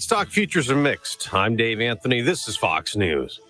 Stock futures are mixed. I'm Dave Anthony. This is Fox News.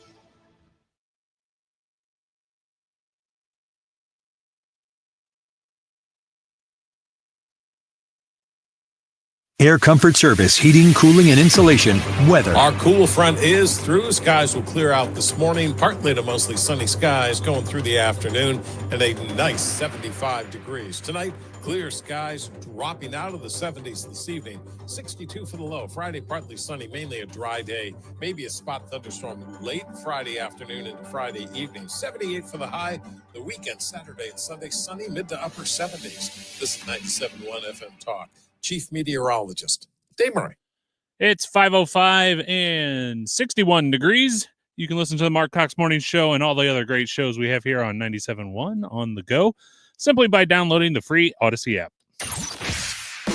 Air Comfort Service, heating, cooling, and insulation. Weather. Our cool front is through. Skies will clear out this morning. Partly to mostly sunny skies going through the afternoon and a nice 75 degrees. Tonight, clear skies dropping out of the 70s this evening. 62 for the low. Friday, partly sunny, mainly a dry day. Maybe a spot thunderstorm late Friday afternoon into Friday evening. 78 for the high. The weekend, Saturday and Sunday, sunny, mid to upper 70s. This is 97.1 FM Talk. Chief Meteorologist, Dave Murray. It's 5:05 and 61 degrees. You can listen to the Marc Cox Morning Show and all the other great shows we have here on 97.1 on the go simply by downloading the free Odyssey app.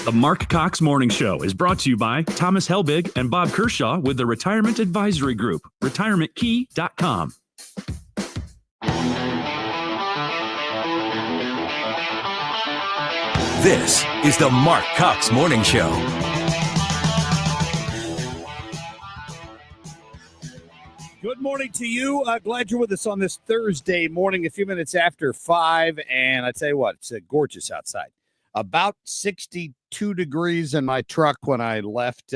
The Marc Cox Morning Show is brought to you by Thomas Helbig and Bob Kershaw with the Retirement Advisory Group, retirementkey.com. This is the Marc Cox Morning Show. Good morning to you. Glad you're with us on this Thursday morning, a few minutes after 5. And I tell you what, it's gorgeous outside. About 62 degrees in my truck when I left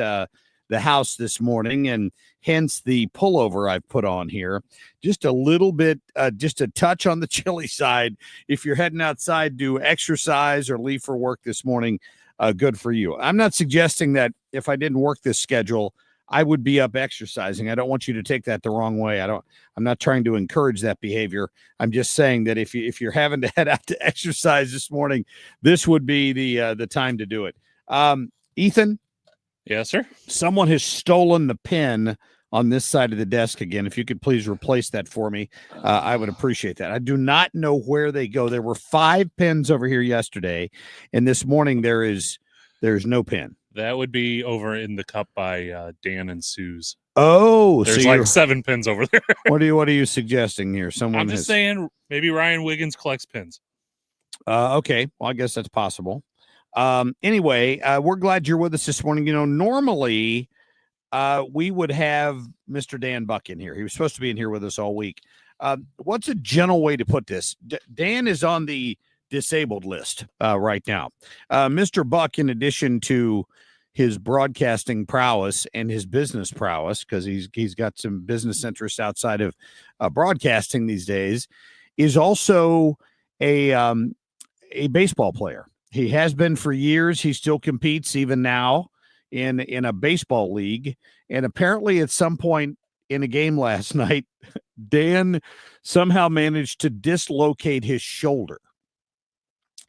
the house this morning, and hence the pullover I've put on here. Just a little bit, just a touch on the chilly side. If you're heading outside to exercise or leave for work this morning, good for you. I'm not suggesting that if I didn't work this schedule, I would be up exercising. I don't want you to take that the wrong way. I'm not trying to encourage that behavior. I'm just saying that if you're having to head out to exercise this morning, this would be the time to do it. Ethan? Yes, sir. Someone has stolen the pen on this side of the desk again. If you could please replace that for me, I would appreciate that. I do not know where they go. There were 5 pens over here yesterday, and this morning there's no pen. That would be over in the cup by Dan and Sue's. Oh, there's like 7 pins over there. What are you suggesting here? I'm just saying maybe Ryan Wiggins collects pins. Okay, well, I guess that's possible. Anyway, we're glad you're with us this morning. You know, normally we would have Mr. Dan Buck in here. He was supposed to be in here with us all week. What's a gentle way to put this? Dan is on the disabled list right now. Mr. Buck, in addition to his broadcasting prowess and his business prowess, because he's got some business interests outside of broadcasting these days, is also a baseball player. He has been for years. He still competes even now in a baseball league. And apparently at some point in a game last night, Dan somehow managed to dislocate his shoulder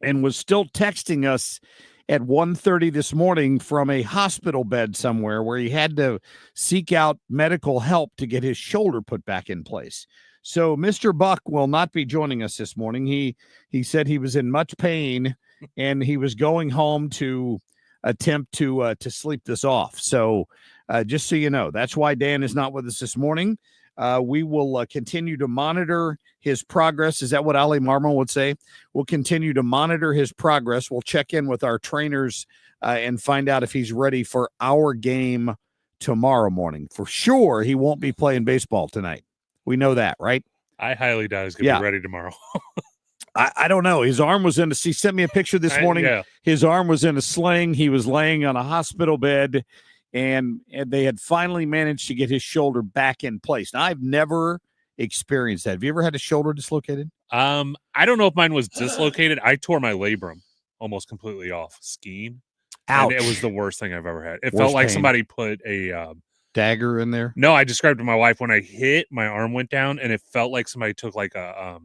and was still texting us at 1:30 this morning from a hospital bed somewhere where he had to seek out medical help to get his shoulder put back in place. So Mr. Buck will not be joining us this morning. He said he was in much pain and he was going home to attempt to sleep this off. So just so you know, that's why Dan is not with us this morning. We will continue to monitor his progress. Is that what Ali Marmol would say? We'll continue to monitor his progress. We'll check in with our trainers and find out if he's ready for our game tomorrow morning. For sure, he won't be playing baseball tonight. We know that, right? I highly doubt he's going to be ready tomorrow. I don't know. His arm was he sent me a picture this morning. His arm was in a sling. He was laying on a hospital bed, and they had finally managed to get his shoulder back in place. Now, I've never experienced that. Have you ever had a shoulder dislocated? I don't know if mine was dislocated. I tore my labrum almost completely off skiing. Ouch. And it was the worst thing I've ever had. It felt like somebody put a dagger in there. No, I described to my wife when I hit, my arm went down, and it felt like somebody took like a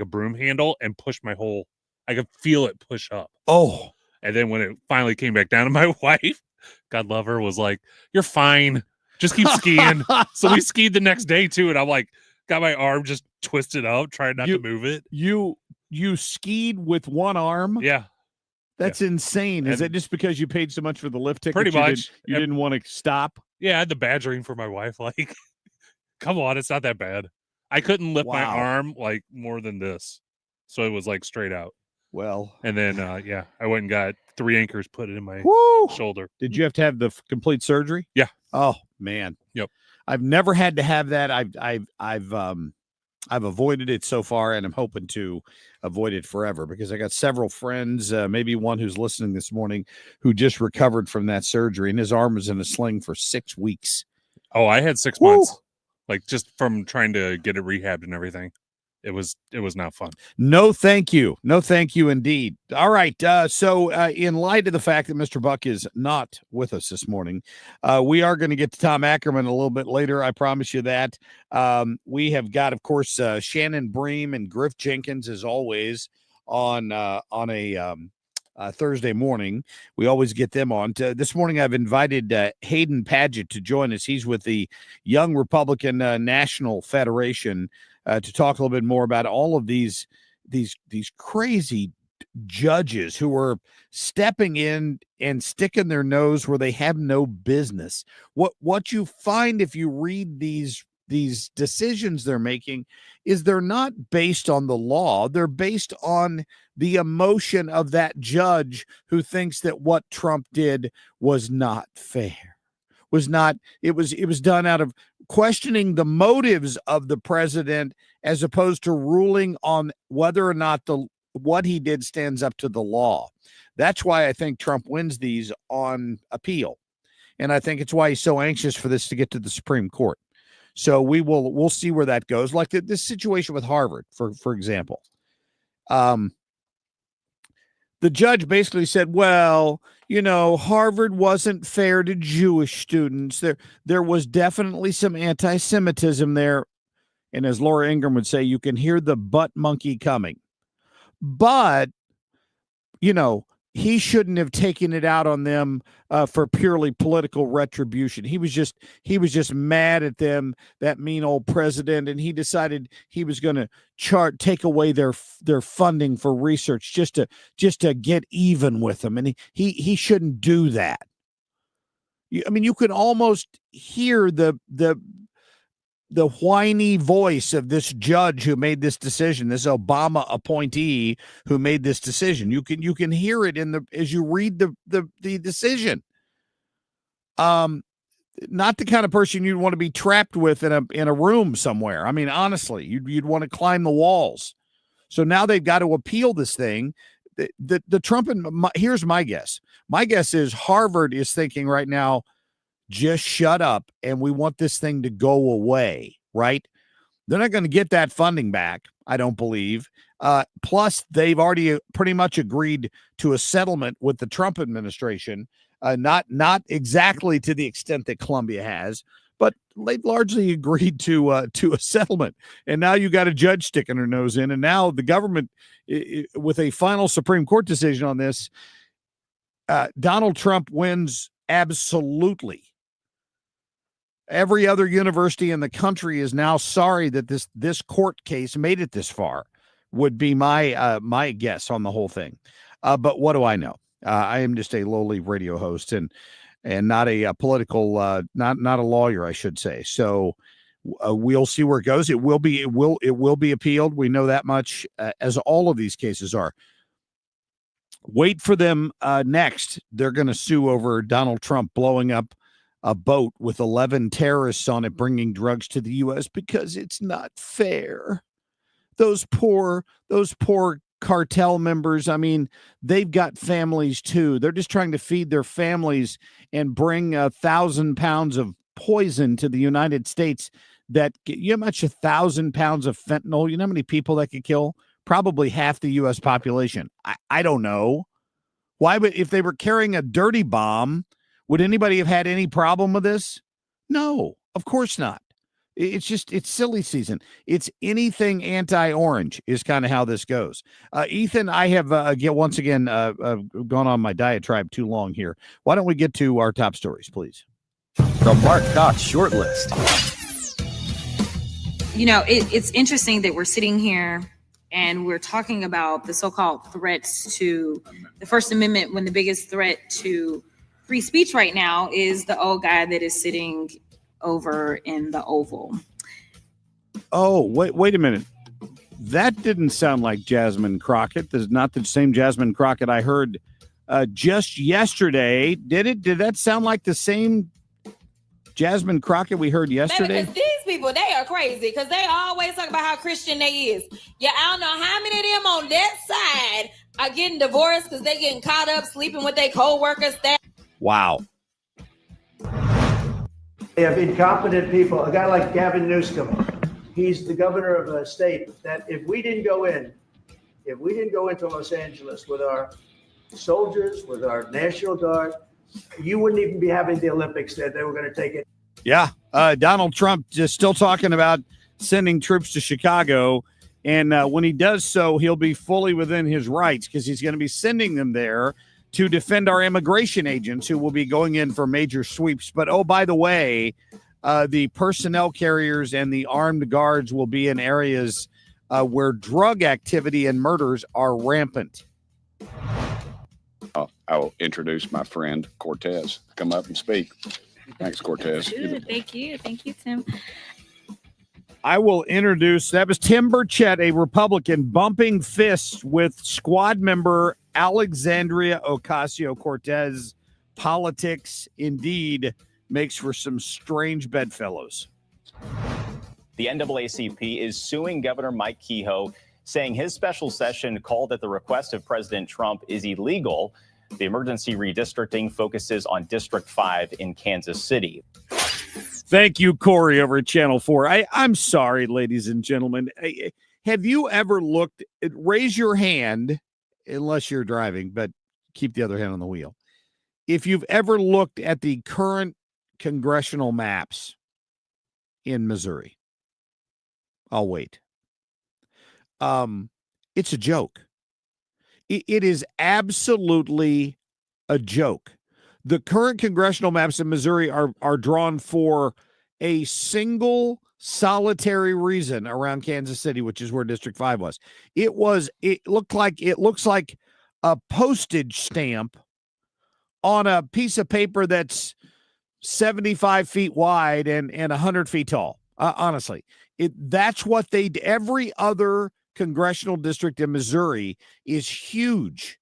broom handle and pushed my whole. I could feel it push up. Oh, and then when it finally came back down to my wife, God love her, was like, "You're fine. Just keep skiing." So we skied the next day too, and I'm like, got my arm just twisted up, trying not to move it. You skied with one arm? Yeah. That's insane. Is it just because you paid so much for the lift ticket? Pretty much. You didn't want to stop? Yeah, I had the badgering for my wife. Like, come on, it's not that bad. I couldn't lift my arm like more than this. So it was like straight out. Well. And then, I went and got 3 anchors put it in my shoulder. Did you have to have the complete surgery? Yeah. Oh man. Yep. I've never had to have that. I've avoided it so far, and I'm hoping to avoid it forever because I got several friends, maybe one who's listening this morning, who just recovered from that surgery, and his arm was in a sling for 6 weeks. Oh, I had 6 months, like just from trying to get it rehabbed and everything. It was not fun. No, thank you. No, thank you indeed. All right. So in light of the fact that Mr. Buck is not with us this morning, we are going to get to Tom Ackerman a little bit later. I promise you that. We have got, of course, Shannon Bream and Griff Jenkins, as always, on a Thursday morning. We always get them on. This morning, I've invited Hayden Padgett to join us. He's with the Young Republican National Federation to talk a little bit more about all of these crazy judges who are stepping in and sticking their nose where they have no business. What you find if you read these decisions they're making is they're not based on the law. They're based on the emotion of that judge who thinks that what Trump did was not fair. It was done out of questioning the motives of the president as opposed to ruling on whether or not what he did stands up to the law. That's why I think Trump wins these on appeal. And I think it's why he's so anxious for this to get to the Supreme Court. So we'll see where that goes. Like this situation with Harvard, for example. The judge basically said, well, Harvard wasn't fair to Jewish students. There was definitely some anti-Semitism there. And as Laura Ingraham would say, you can hear the butt monkey coming. But, he shouldn't have taken it out on them for purely political retribution. He was just mad at them, that mean old president, and he decided he was going to take away their funding for research just to get even with them, and he shouldn't do that. You can almost hear the whiny voice of this judge who made this decision, this Obama appointee who made this decision. You can hear it as you read the decision. Not the kind of person you'd want to be trapped with in a room somewhere. I mean, honestly, you'd want to climb the walls. So now they've got to appeal this thing. The Trump here's my guess. My guess is Harvard is thinking right now, just shut up, and we want this thing to go away, right? They're not going to get that funding back, I don't believe. Plus, they've already pretty much agreed to a settlement with the Trump administration, not exactly to the extent that Columbia has, but they've largely agreed to a settlement. And now you got a judge sticking her nose in, and now the government, with a final Supreme Court decision on this, Donald Trump wins absolutely. Every other university in the country is now sorry that this court case made it this far, would be my guess on the whole thing. But what do I know? I am just a lowly radio host and not a political, not a lawyer, I should say. So we'll see where it goes. It will be appealed. We know that much, as all of these cases are. Wait for them next. They're going to sue over Donald Trump blowing up a boat with 11 terrorists on it, bringing drugs to the U.S. because it's not fair. Those poor cartel members. I mean, they've got families too. They're just trying to feed their families and bring 1,000 pounds of poison to the United States. You know how much 1,000 pounds of fentanyl? You know how many people that could kill? Probably half the U.S. population. I don't know. Why would, if they were carrying a dirty bomb, would anybody have had any problem with this? No, of course not. It's silly season. It's anything anti-orange is kind of how this goes. Ethan, I have once again gone on my diatribe too long here. Why don't we get to our top stories, please? The Marc Cox short list. It's interesting that we're sitting here and we're talking about the so-called threats to the First Amendment when the biggest threat to free speech right now is the old guy that is sitting over in the Oval. Oh, wait a minute. That didn't sound like Jasmine Crockett. This is not the same Jasmine Crockett I heard just yesterday. Did it? Did that sound like the same Jasmine Crockett, we heard yesterday. Because these people, they are crazy because they always talk about how Christian they is. Yeah, I don't know how many of them on that side are getting divorced because they getting caught up sleeping with their co-workers. Wow. They have incompetent people. A guy like Gavin Newsom, he's the governor of a state that if we didn't go into Los Angeles with our soldiers, with our National Guard, you wouldn't even be having the Olympics there. They were going to take it. Yeah. Donald Trump just still talking about sending troops to Chicago. And when he does so, he'll be fully within his rights because he's going to be sending them there to defend our immigration agents who will be going in for major sweeps. But, oh, by the way, the personnel carriers and the armed guards will be in areas where drug activity and murders are rampant. I will introduce my friend Cortez. Come up and speak. Thanks, Cortez. Good. Thank you, Tim. I will introduce, that was Tim Burchett, a Republican, bumping fists with squad member Alexandria Ocasio-Cortez. Politics indeed makes for some strange bedfellows. The NAACP is suing Governor Mike Kehoe, saying his special session called at the request of President Trump is illegal. The emergency redistricting focuses on District 5 in Kansas City. Thank you, Corey, over at Channel 4. I'm sorry, ladies and gentlemen. Have you ever looked at, raise your hand, unless you're driving, but keep the other hand on the wheel. If you've ever looked at the current congressional maps in Missouri, I'll wait. It's a joke. It is absolutely a joke. The current congressional maps in Missouri are drawn for a single solitary reason around Kansas City, which is where District 5 was. It looks like a postage stamp on a piece of paper that's 75 feet wide and 100 feet tall. Honestly, that's what every other congressional district in Missouri is huge.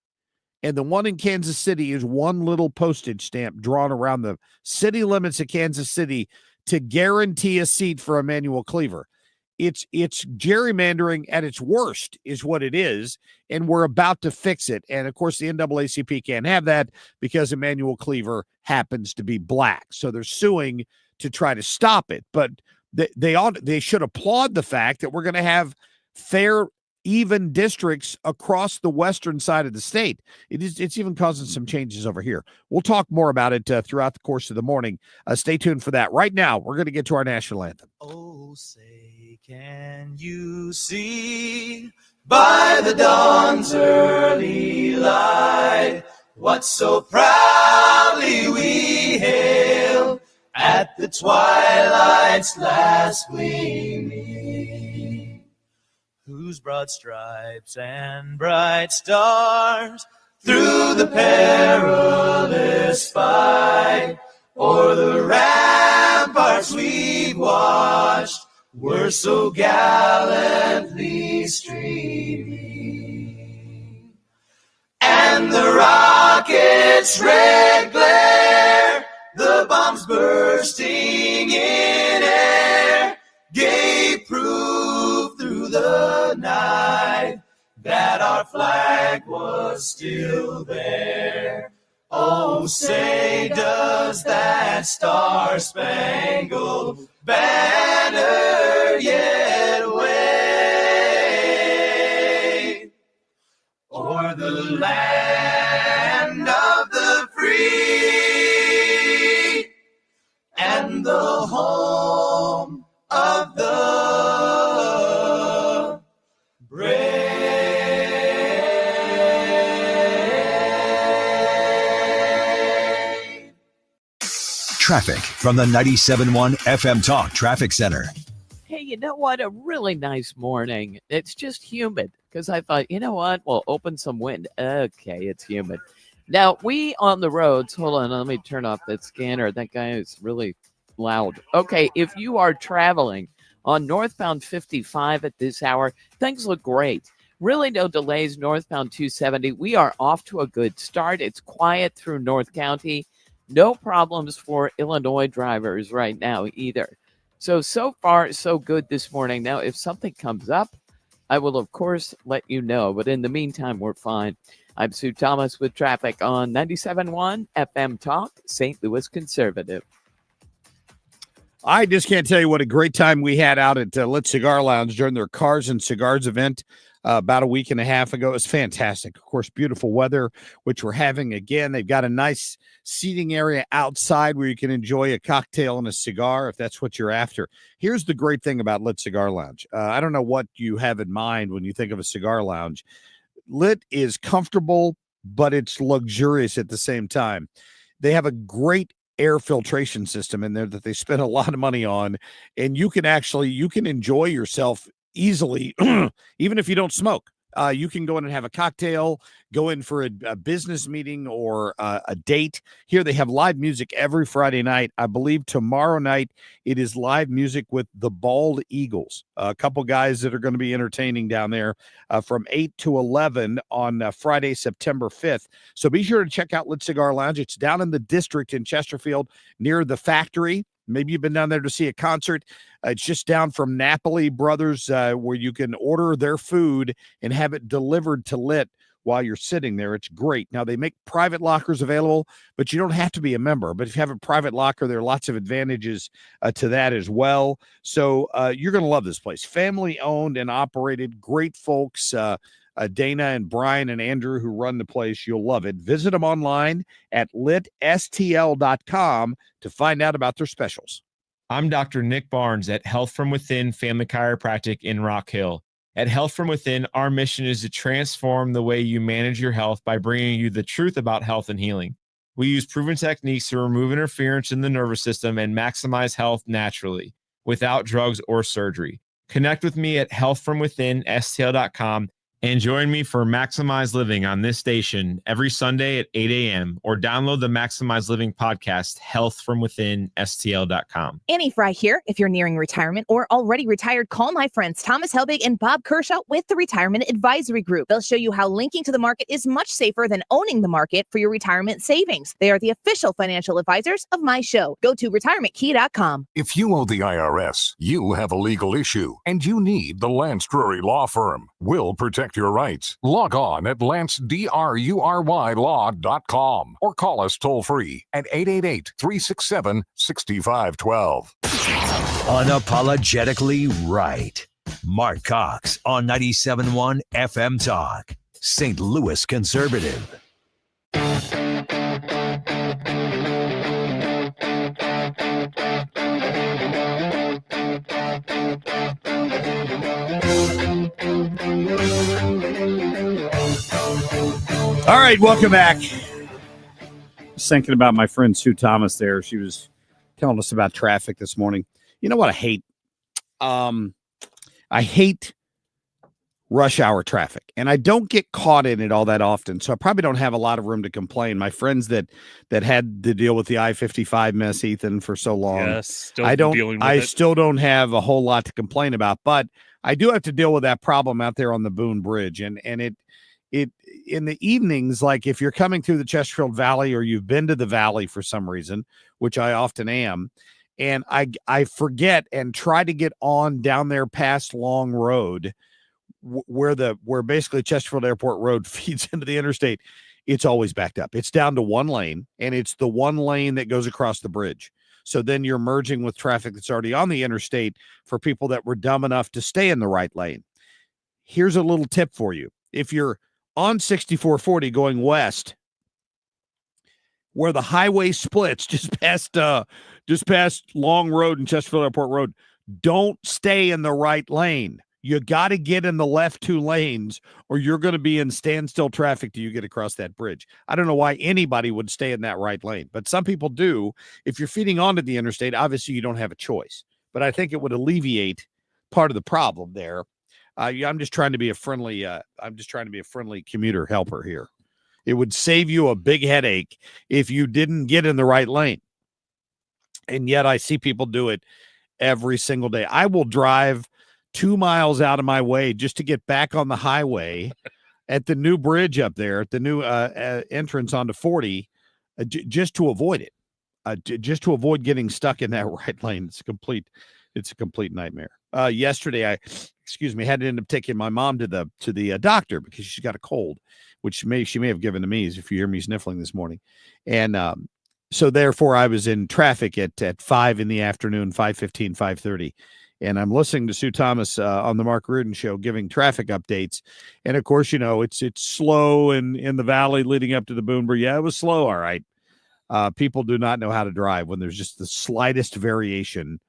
And the one in Kansas City is one little postage stamp drawn around the city limits of Kansas City to guarantee a seat for Emanuel Cleaver. It's gerrymandering at its worst is what it is, and we're about to fix it. And, of course, the NAACP can't have that because Emanuel Cleaver happens to be black. So they're suing to try to stop it. But they should applaud the fact that we're going to have fair, even districts across the western side of the state. It's even causing some changes over here. We'll talk more about it throughout the course of the morning. Stay tuned for that. Right now, we're going to get to our national anthem. Oh, say, can you see by the dawn's early light what so proudly we hail at the twilight's last gleaming, whose broad stripes and bright stars through the perilous fight o'er the ramparts we've watched were so gallantly streaming, and the rocket's red glare, the bombs bursting in air, gave proof through the night that our flag was still there. Oh, say, does that star-spangled banner yet wave o'er the land of the free and the home of the brave? Traffic from the 97.1 FM Talk Traffic Center. Hey, you know what? A really nice morning. It's just humid because I thought, you know what? We'll open some wind. Okay, it's humid. Now, we on the roads, hold on, let me turn off that scanner. That guy is really loud. Okay, if you are traveling on northbound 55 at this hour, things look great. Really no delays northbound 270. We are off to a good start. It's quiet through North County. No problems for Illinois drivers right now either. So far, so good this morning. Now, if something comes up, I will, of course, let you know. But in the meantime, we're fine. I'm Sue Thomas with traffic on 97.1 FM Talk, St. Louis Conservative. I just can't tell you what a great time we had out at Lit Cigar Lounge during their Cars and Cigars event about a week and a half ago. It was fantastic. Of course, beautiful weather, which we're having again. They've got a nice seating area outside where you can enjoy a cocktail and a cigar if that's what you're after. Here's the great thing about Lit Cigar Lounge. I don't know what you have in mind when you think of a cigar lounge. Lit is comfortable, but it's luxurious at the same time. They have a great air filtration system in there that they spend a lot of money on, and you can enjoy yourself easily even if you don't smoke. You can go in and have a cocktail, go in for a business meeting or a date. Here they have live music every Friday night. I believe tomorrow night it is live music with the Bald Eagles, a couple guys that are going to be entertaining down there from 8 to 11 on Friday, September 5th. So be sure to check out Lit Cigar Lounge. It's down in the district in Chesterfield near the factory. Maybe you've been down there to see a concert. It's just down from Napoli Brothers where you can order their food and have it delivered to Lit while you're sitting there. It's great. Now, they make private lockers available, but you don't have to be a member. But if you have a private locker, there are lots of advantages to that as well. So you're going to love this place. Family owned and operated. Great folks. Dana and Brian and Andrew who run the place. You'll love it. Visit them online at litstl.com to find out about their specials. I'm Dr. Nick Barnes at Health From Within Family Chiropractic in Rock Hill. At Health From Within, our mission is to transform the way you manage your health by bringing you the truth about health and healing. We use proven techniques to remove interference in the nervous system and maximize health naturally, without drugs or surgery. Connect with me at healthfromwithinstl.com and join me for Maximize Living on this station every Sunday at 8 a.m. or download the Maximize Living podcast, healthfromwithinstl.com. Annie Fry here. If you're nearing retirement or already retired, call my friends Thomas Helbig and Bob Kershaw with the Retirement Advisory Group. They'll show you how linking to the market is much safer than owning the market for your retirement savings. They are the official financial advisors of my show. Go to retirementkey.com. If you owe the IRS, you have a legal issue, and you need the Lance Drury Law Firm. We'll protect your rights. Log on at lancedrurylaw.com or call us toll-free at 888-367-6512. Unapologetically right. Marc Cox on 97.1 FM Talk, St. Louis Conservative. All right, welcome back. Just thinking about my friend Sue Thomas there. She was telling us about traffic this morning. You know what I hate? I hate rush hour traffic, and I don't get caught in it all that often, so I probably don't have a lot of room to complain. My friends that had to deal with the I-55 mess, Ethan, for so long, Yes, still don't have a whole lot to complain about, but I do have to deal with that problem out there on the Boone Bridge, and it in the evenings, like if you're coming through the Chesterfield Valley or you've been to the Valley for some reason, which I often am, and I forget and try to get on down there past Long Road, where basically Chesterfield Airport Road feeds into the interstate. It's always backed up. It's down to one lane, and it's the one lane that goes across the bridge. So then you're merging with traffic that's already on the interstate for people that were dumb enough to stay in the right lane. Here's a little tip for you. If you're on 6440 going west, where the highway splits just past Long Road and Chesterfield Airport Road, don't stay in the right lane. You got to get in the left two lanes, or you're going to be in standstill traffic till you get across that bridge. I don't know why anybody would stay in that right lane, but some people do. If you're feeding onto the interstate, obviously you don't have a choice. But I think it would alleviate part of the problem there. I'm just trying to be a friendly commuter helper here. It would save you a big headache if you didn't get in the right lane. And yet I see people do it every single day. I will drive 2 miles out of my way just to get back on the highway at the new bridge up there, at the new entrance onto 40, just to avoid it. just to avoid getting stuck in that right lane. It's a complete nightmare. Yesterday, I had to end up taking my mom to the doctor because she's got a cold, which she may have given to me, as if you hear me sniffling this morning. And so therefore I was in traffic at 5 in the afternoon, 5:15, 5:30. And I'm listening to Sue Thomas on the Mark Rudin show giving traffic updates. And of course, it's slow in the valley leading up to the Boonbur. Yeah, it was slow. All right. People do not know how to drive when there's just the slightest variation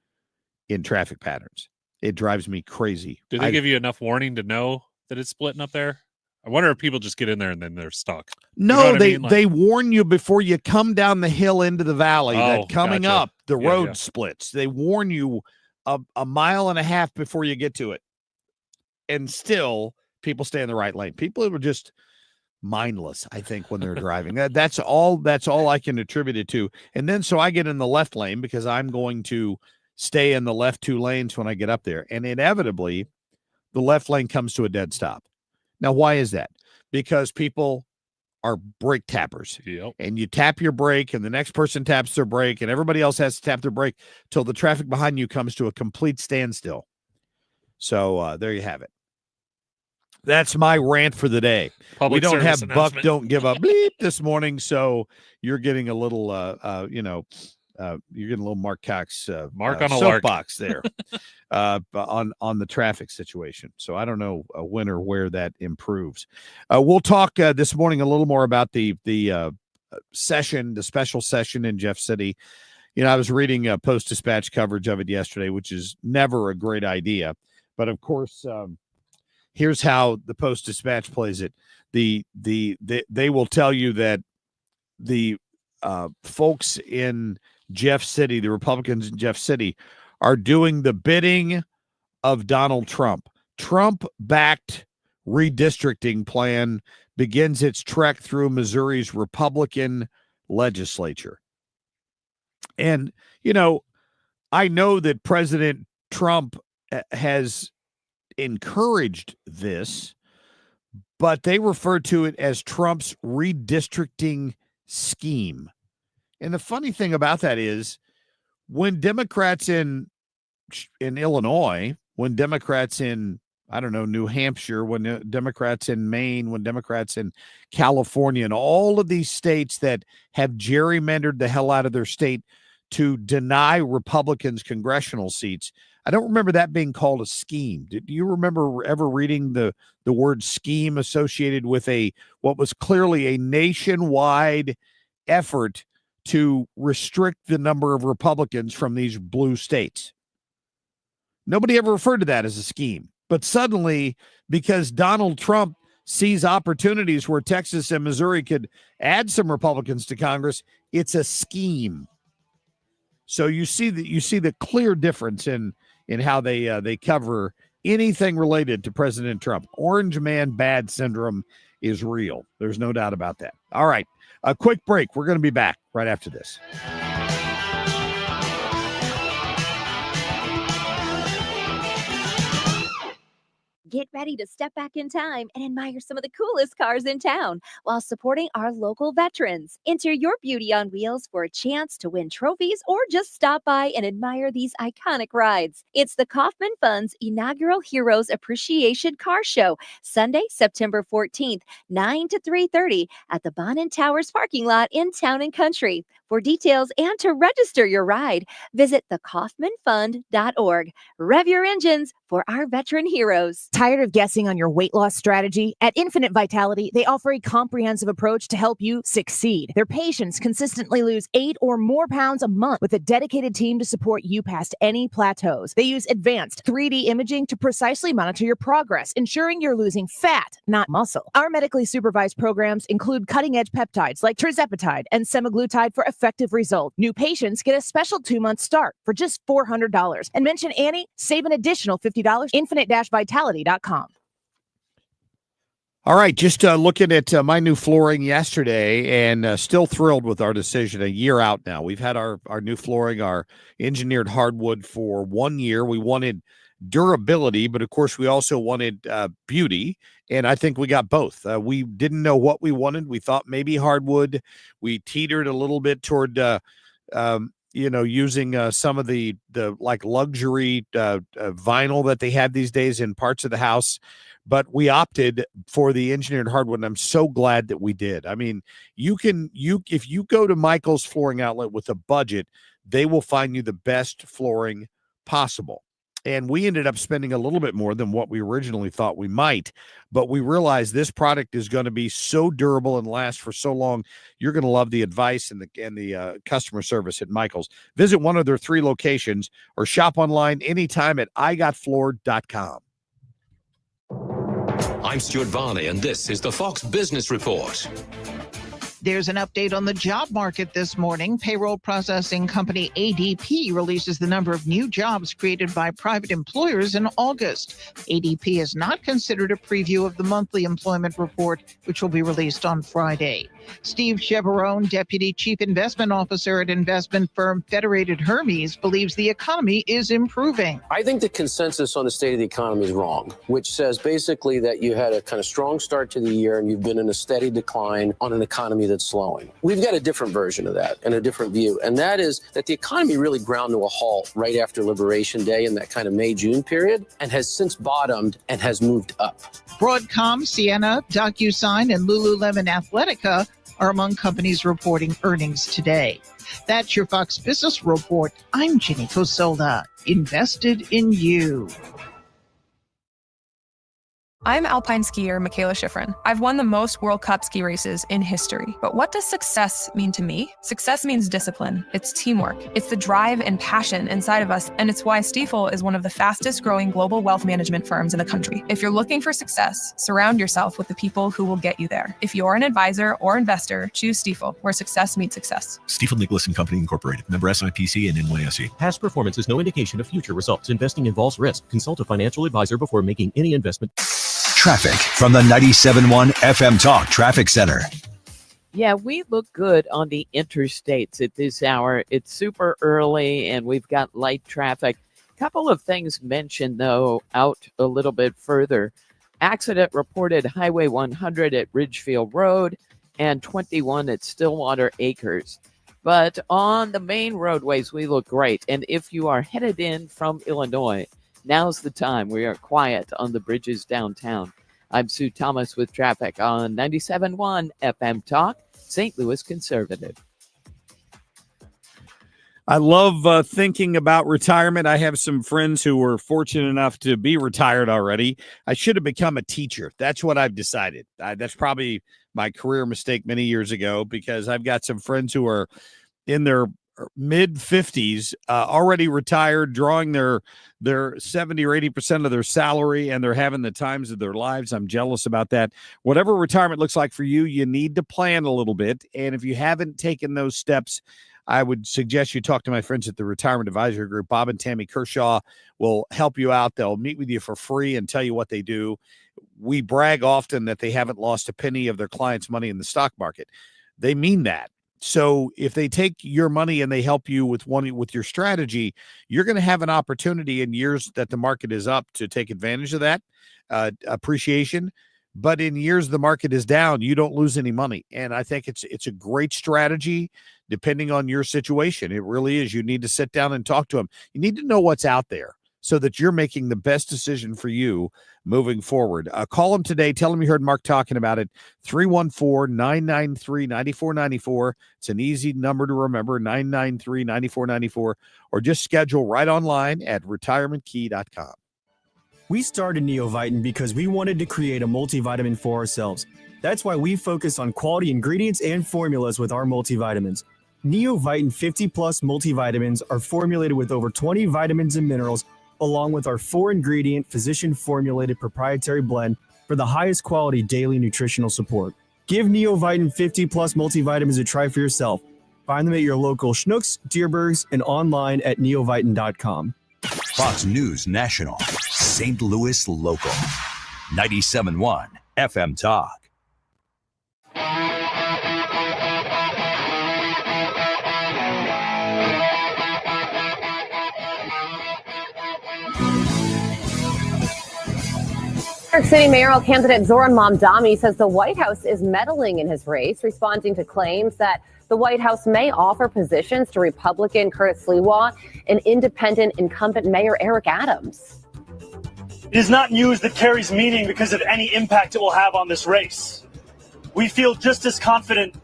in traffic patterns. It drives me crazy. Do they give you enough warning to know that it's splitting up there? I wonder if people just get in there and then they're stuck. No, You know what I mean? they warn you before you come down the hill into the valley that coming gotcha. up, the Yeah, road yeah. splits. They warn you a mile and a half before you get to it. And still, people stay in the right lane. People are just mindless, I think, when they're driving. That's all I can attribute it to. And then so I get in the left lane because I'm going to stay in the left 2 lanes when I get up there. And inevitably, the left lane comes to a dead stop. Now, why is that? Because people are brake tappers. Yep. And you tap your brake and the next person taps their brake and everybody else has to tap their brake till the traffic behind you comes to a complete standstill. So there you have it. That's my rant for the day. Public we don't service have Buck announcement. Don't Give Up bleep this morning, so you're getting a little you're getting a little Marc Cox Mark on a lark. soapbox there on the traffic situation. So I don't know when or where that improves. We'll talk this morning a little more about the session, the special session in Jeff City. I was reading Post-Dispatch coverage of it yesterday, which is never a great idea. But of course, here's how the Post-Dispatch plays it. They will tell you that the folks in Jeff City, the Republicans in Jeff City, are doing the bidding of Donald Trump. Trump-backed redistricting plan begins its trek through Missouri's Republican legislature. And, I know that President Trump has encouraged this, but they refer to it as Trump's redistricting scheme. And the funny thing about that is when Democrats in Illinois, when Democrats in, New Hampshire, when Democrats in Maine, when Democrats in California, and all of these states that have gerrymandered the hell out of their state to deny Republicans congressional seats, I don't remember that being called a scheme. Do you remember ever reading the word scheme associated with what was clearly a nationwide effort to restrict the number of Republicans from these blue states? Nobody ever referred to that as a scheme. But suddenly, because Donald Trump sees opportunities where Texas and Missouri could add some Republicans to Congress, it's a scheme. So you see the clear difference in how they cover anything related to President Trump. Orange man bad syndrome is real. There's no doubt about that. All right, a quick break. We're going to be back right after this. Get ready to step back in time and admire some of the coolest cars in town while supporting our local veterans. Enter your beauty on wheels for a chance to win trophies or just stop by and admire these iconic rides. It's the Kaufman Fund's inaugural Heroes Appreciation Car Show, Sunday, September 14th, 9 to 3:30 at the Bonnin Towers parking lot in Town and Country. For details and to register your ride, visit thekaufmanfund.org. Rev your engines for our veteran heroes. Tired of guessing on your weight loss strategy? At Infinite Vitality, they offer a comprehensive approach to help you succeed. Their patients consistently lose 8 or more pounds a month with a dedicated team to support you past any plateaus. They use advanced 3D imaging to precisely monitor your progress, ensuring you're losing fat, not muscle. Our medically supervised programs include cutting-edge peptides like tirzepatide and semaglutide for effective results. New patients get a special 2-month start for just $400. And mention Annie, save an additional $50. Infinite-Vitality.com. All right, just looking at my new flooring yesterday and still thrilled with our decision. A year out now. We've had our new flooring, our engineered hardwood for 1 year. We wanted durability, but of course we also wanted beauty, and I think we got both. We didn't know what we wanted. We thought maybe hardwood. We teetered a little bit toward using some of the like luxury vinyl that they have these days in parts of the house. But we opted for the engineered hardwood, and I'm so glad that we did. I mean, if you go to Michael's Flooring Outlet with a budget, they will find you the best flooring possible. And we ended up spending a little bit more than what we originally thought we might, but we realized this product is going to be so durable and last for so long. You're going to love the advice and the customer service at Michael's. Visit one of their 3 locations or shop online anytime at igotfloored.com. I'm Stuart Varney, and this is the Fox Business Report. There's an update on the job market this morning. Payroll processing company ADP releases the number of new jobs created by private employers in August. ADP is not considered a preview of the monthly employment report, which will be released on Friday. Steve Cheverone, Deputy Chief Investment Officer at investment firm Federated Hermes, believes the economy is improving. I think the consensus on the state of the economy is wrong, which says basically that you had a kind of strong start to the year and you've been in a steady decline on an economy that's slowing. We've got a different version of that and a different view, and that is that the economy really ground to a halt right after Liberation Day in that kind of May-June period and has since bottomed and has moved up. Broadcom, Sienna, DocuSign, and Lululemon Athletica are among companies reporting earnings today. That's your Fox Business Report. I'm Ginny Cosola, invested in you. I'm alpine skier Michaela Schifrin. I've won the most World Cup ski races in history. But what does success mean to me? Success means discipline. It's teamwork. It's the drive and passion inside of us. And it's why Stifel is one of the fastest growing global wealth management firms in the country. If you're looking for success, surround yourself with the people who will get you there. If you're an advisor or investor, choose Stifel, where success meets success. Stifel Nicholas and Company Incorporated. Member SIPC and NYSE. Past performance is no indication of future results. Investing involves risk. Consult a financial advisor before making any investment. Traffic from the 97.1 FM Talk Traffic Center. Yeah, we look good on the interstates at this hour. It's super early and we've got light traffic. Couple of things mentioned, though, out a little bit further. Accident reported Highway 100 at Ridgefield Road and 21 at Stillwater Acres. But on the main roadways, we look great. And if you are headed in from Illinois, now's the time. We are quiet on the bridges downtown. I'm Sue Thomas with traffic on 97.1 FM Talk, St. Louis Conservative. I love thinking about retirement. I have some friends who were fortunate enough to be retired already. I should have become a teacher. That's what I've decided. That's probably my career mistake many years ago, because I've got some friends who are in their mid 50s, already retired, drawing their 70 or 80% of their salary, and they're having the times of their lives. I'm jealous about that. Whatever retirement looks like for you, you need to plan a little bit. And if you haven't taken those steps, I would suggest you talk to my friends at the Retirement Advisory Group. Bob and Tammy Kershaw will help you out. They'll meet with you for free and tell you what they do. We brag often that they haven't lost a penny of their clients' money in the stock market. They mean that. So if they take your money and they help you with your strategy, you're going to have an opportunity in years that the market is up to take advantage of that appreciation. But in years the market is down, you don't lose any money. And I think it's a great strategy depending on your situation. It really is. You need to sit down and talk to them. You need to know what's out there so that you're making the best decision for you moving forward. Call them today. Tell them you heard Mark talking about it. 314-993-9494. It's an easy number to remember, 993-9494, or just schedule right online at retirementkey.com. We started Neovitin because we wanted to create a multivitamin for ourselves. That's why we focus on quality ingredients and formulas with our multivitamins. Neovitin 50-plus multivitamins are formulated with over 20 vitamins and minerals, along with our 4-ingredient, physician-formulated proprietary blend for the highest quality daily nutritional support. Give Neovitin 50-plus multivitamins a try for yourself. Find them at your local Schnucks, Dierbergs, and online at neovitin.com. Fox News National, St. Louis Local, 97.1 FM Talk. New York City mayoral candidate Zoran Mamdani says the White House is meddling in his race, responding to claims that The White House may offer positions to Republican Curtis Sliwa and independent incumbent Mayor Eric Adams. It is not news that carries meaning because of any impact it will have on this race. We feel just as confident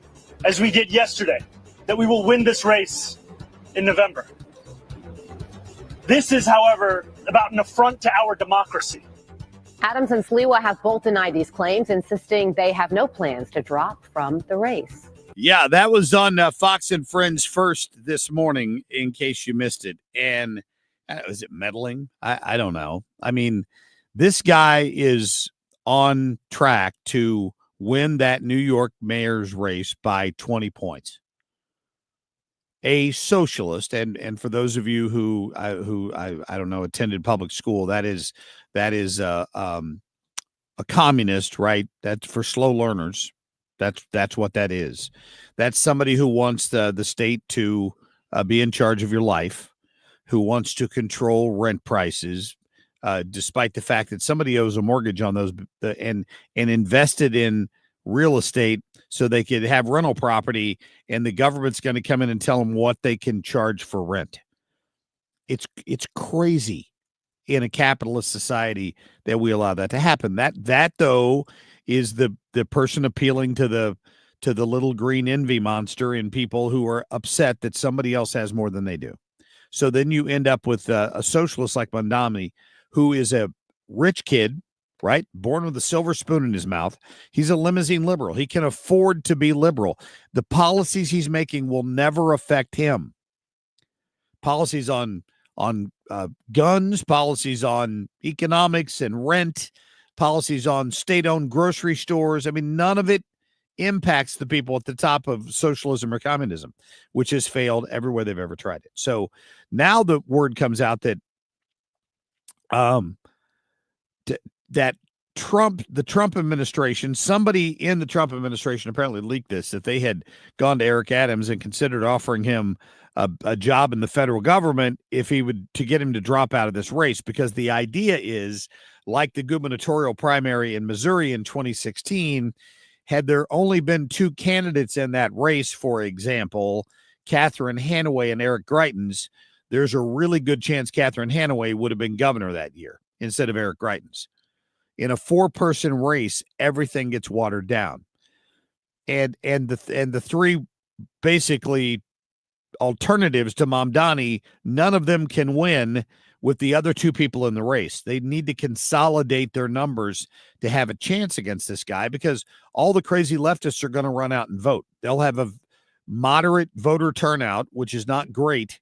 as we did yesterday that we will win this race in November. This is, however, about an affront to our democracy. Adams and Sliwa have both denied these claims, insisting they have no plans to drop from the race. Yeah, that was on Fox and Friends First this morning, in case you missed it. And is it meddling? I don't know. I mean, this guy is on track to win that New York mayor's race by 20 points. A socialist, and for those of you who I don't know attended public school, that is a communist, right? That's for slow learners. That's what that is. That's somebody who wants the state to be in charge of your life, who wants to control rent prices, despite the fact that somebody owes a mortgage on those and invested in real estate so they could have rental property, and the government's going to come in and tell them what they can charge for rent. It's crazy in a capitalist society that we allow that to happen. That though is the person appealing to the little green envy monster in people who are upset that somebody else has more than they do. So then you end up with a socialist like Mondani, who is a rich kid, right? Born with a silver spoon in his mouth. He's a limousine liberal. He can afford to be liberal. The policies he's making will never affect him. Policies on guns, policies on economics and rent, policies on state-owned grocery stores. I mean, none of it impacts the people at the top of socialism or communism, which has failed everywhere they've ever tried it. So now the word comes out that that the Trump administration, somebody in the Trump administration apparently leaked this, that they had gone to Eric Adams and considered offering him a job in the federal government if he would, to get him to drop out of this race, because the idea is, like the gubernatorial primary in Missouri in 2016, had there only been two candidates in that race, for example, Catherine Hanaway and Eric Greitens, there's a really good chance Catherine Hanaway would have been governor that year instead of Eric Greitens. In a four-person race, everything gets watered down. And the three basically alternatives to Mamdani, none of them can win with the other two people in the race. They need to consolidate their numbers to have a chance against this guy, because all the crazy leftists are going to run out and vote. They'll have a moderate voter turnout, which is not great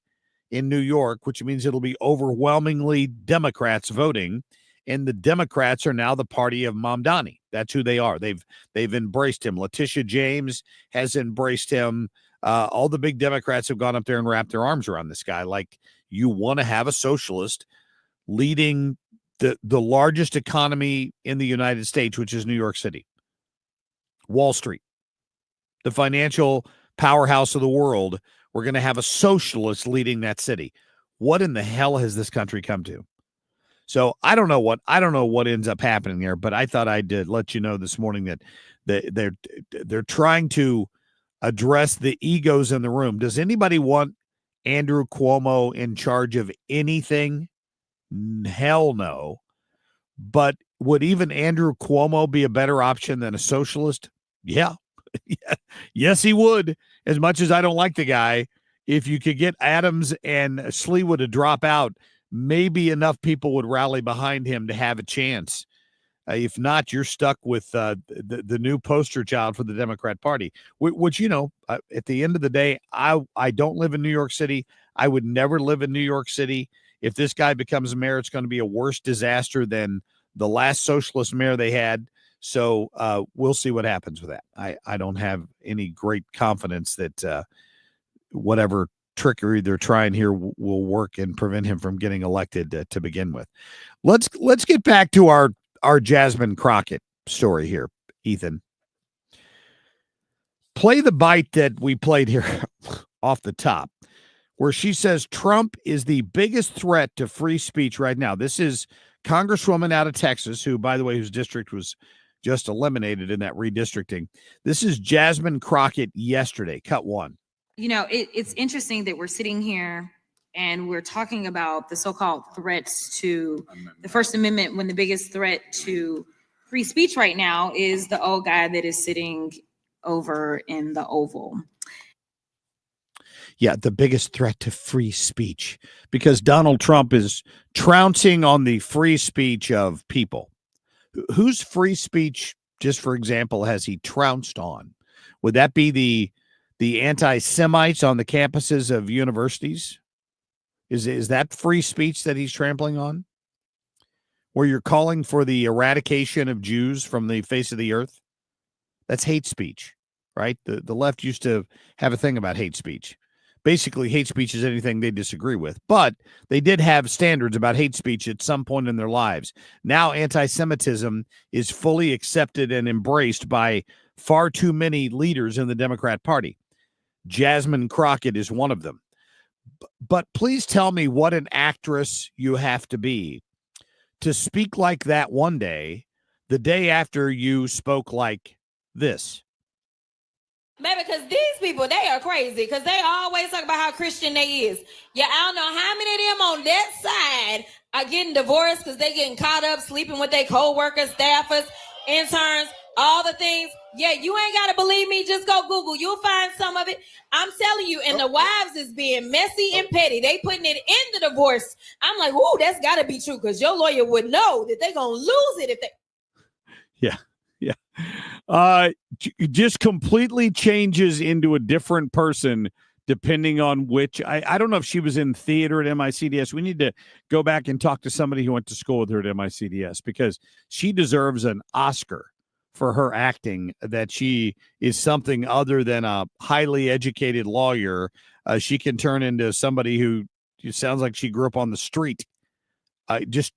in New York, which means it'll be overwhelmingly Democrats voting. And the Democrats are now the party of Mamdani. That's who they are. They've embraced him. Letitia James has embraced him. All the big Democrats have gone up there and wrapped their arms around this guy. Like, you want to have a socialist leading the largest economy in the United States, which is New York City. Wall Street, the financial powerhouse of the world. We're going to have a socialist leading that city. What in the hell has this country come to? So I don't know what ends up happening there, but I thought I'd let you know this morning that they're trying to address the egos in the room. Does anybody want Andrew Cuomo in charge of anything? Hell no. But would even Andrew Cuomo be a better option than a socialist? Yeah. Yes, he would. As much as I don't like the guy, if you could get Adams and Sliwa to drop out, maybe enough people would rally behind him to have a chance. If not, you're stuck with the new poster child for the Democrat Party, which, at the end of the day, I don't live in New York City. I would never live in New York City. If this guy becomes mayor, it's going to be a worse disaster than the last socialist mayor they had. So we'll see what happens with that. I don't have any great confidence that whatever trickery they're trying here will work and prevent him from getting elected to begin with. Let's get back to our Jasmine Crockett story here, Ethan. Play the bite that we played here off the top, where she says Trump is the biggest threat to free speech right now. This is Congresswoman out of Texas, who, by the way, whose district was just eliminated in that redistricting. This is Jasmine Crockett yesterday, cut one. It's interesting that we're sitting here and we're talking about the so-called threats to the First Amendment when the biggest threat to free speech right now is the old guy that is sitting over in the Oval. Yeah, the biggest threat to free speech, because Donald Trump is trouncing on the free speech of people. Whose free speech, just for example, has he trounced on? Would that be the anti-Semites on the campuses of universities? Is that free speech that he's trampling on? Where you're calling for the eradication of Jews from the face of the earth? That's hate speech, right? The left used to have a thing about hate speech. Basically, hate speech is anything they disagree with. But they did have standards about hate speech at some point in their lives. Now anti-Semitism is fully accepted and embraced by far too many leaders in the Democrat Party. Jasmine Crockett is one of them. But please tell me what an actress you have to be to speak like that one day, the day after you spoke like this. Baby, because these people, they are crazy, because they always talk about how Christian they is. Yeah, I don't know how many of them on that side are getting divorced because they getting caught up sleeping with their co-workers, staffers, interns, all the things. Yeah, you ain't got to believe me. Just go Google. You'll find some of it. I'm telling you, and the wives is being messy and petty. They putting it in the divorce. I'm like, ooh, that's got to be true, because your lawyer would know that they're going to lose it if they... Yeah. Just completely changes into a different person depending on which. I don't know if she was in theater at MICDS. We need to go back and talk to somebody who went to school with her at MICDS, because she deserves an Oscar for her acting, that she is something other than a highly educated lawyer. She can turn into somebody who sounds like she grew up on the street just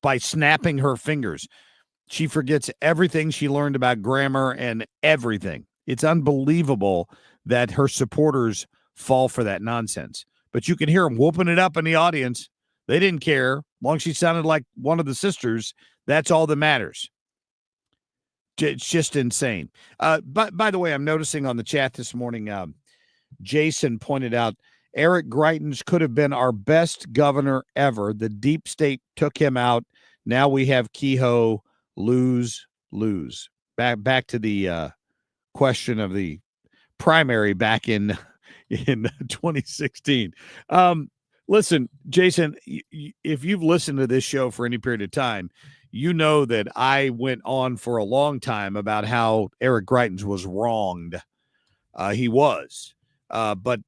by snapping her fingers. She forgets everything she learned about grammar and everything. It's unbelievable that her supporters fall for that nonsense. But you can hear them whooping it up in the audience. They didn't care. As long as she sounded like one of the sisters, that's all that matters. It's just insane. But by the way, I'm noticing on the chat this morning, Jason pointed out Eric Greitens could have been our best governor ever. The deep state took him out. Now we have Kehoe. Lose. Back to the question of the primary back in 2016. Listen, Jason, if you've listened to this show for any period of time, you know that I went on for a long time about how Eric Greitens was wronged. He was. But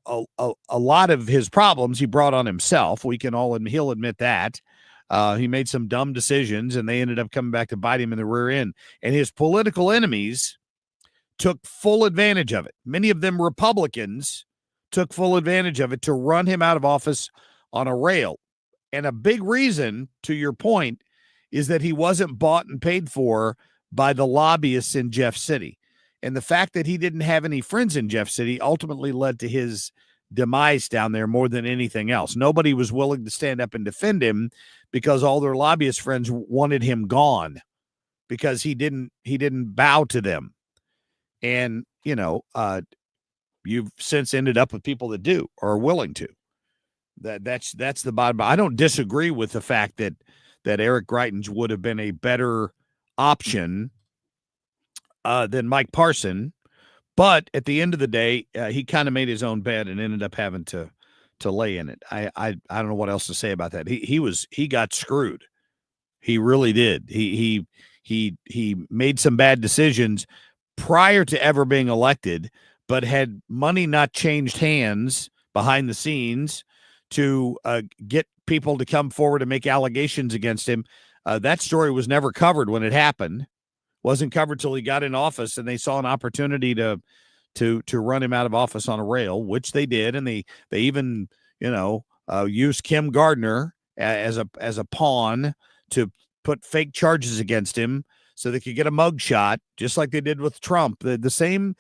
a lot of his problems he brought on himself. He'll admit that. He made some dumb decisions, and they ended up coming back to bite him in the rear end. And his political enemies took full advantage of it. Many of them Republicans took full advantage of it to run him out of office on a rail. And a big reason, to your point, is that he wasn't bought and paid for by the lobbyists in Jeff City. And the fact that he didn't have any friends in Jeff City ultimately led to his demise down there more than anything else. Nobody was willing to stand up and defend him because all their lobbyist friends wanted him gone because he didn't bow to them. And, you've since ended up with people that do or are willing to. That's the bottom. I don't disagree with the fact that Eric Greitens would have been a better option than Mike Parson. But at the end of the day, he kind of made his own bed and ended up having to lay in it. I don't know what else to say about that. He got screwed. He really did. He made some bad decisions prior to ever being elected, but had money not changed hands behind the scenes to get people to come forward and make allegations against him. That story was never covered when it happened. Wasn't covered till he got in office, and they saw an opportunity to run him out of office on a rail, which they did, and they even used Kim Gardner as a pawn to put fake charges against him so they could get a mugshot, just like they did with Trump. The same.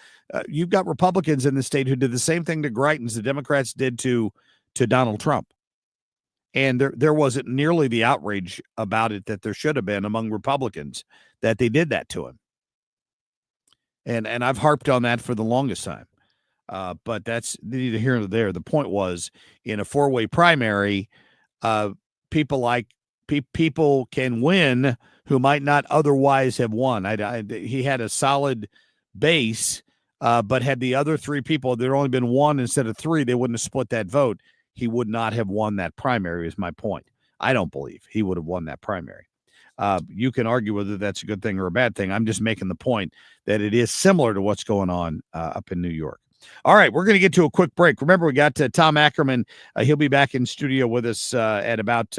You've got Republicans in the state who did the same thing to Greitens the Democrats did to Donald Trump, And there wasn't nearly the outrage about it that there should have been among Republicans that they did that to him. And I've harped on that for the longest time. But that's neither here nor there. The point was, in a four-way primary, people can win who might not otherwise have won. He had a solid base, but had the other three people, there'd only been one instead of three, they wouldn't have split that vote. He would not have won that primary, is my point. I don't believe he would have won that primary. You can argue whether that's a good thing or a bad thing. I'm just making the point that it is similar to what's going on up in New York. All right, we're going to get to a quick break. Remember, we got Tom Ackerman. He'll be back in studio with us at about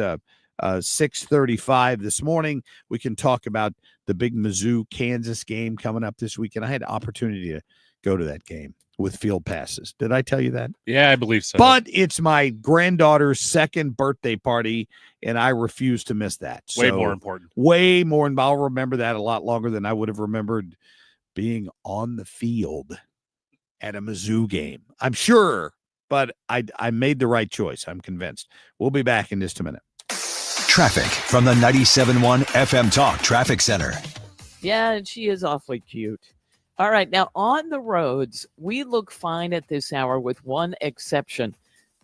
6:35 this morning. We can talk about the big Mizzou-Kansas game coming up this weekend. I had an opportunity to go to that game with field passes. Did I tell you that? Yeah, I believe so. But it's my granddaughter's second birthday party, and I refuse to miss that. Way more important. Way more, and I'll remember that a lot longer than I would have remembered being on the field at a Mizzou game. I'm sure, but I made the right choice. I'm convinced. We'll be back in just a minute. Traffic from the 97.1 FM Talk Traffic Center. Yeah, and she is awfully cute. All right, now on the roads, we look fine at this hour with one exception.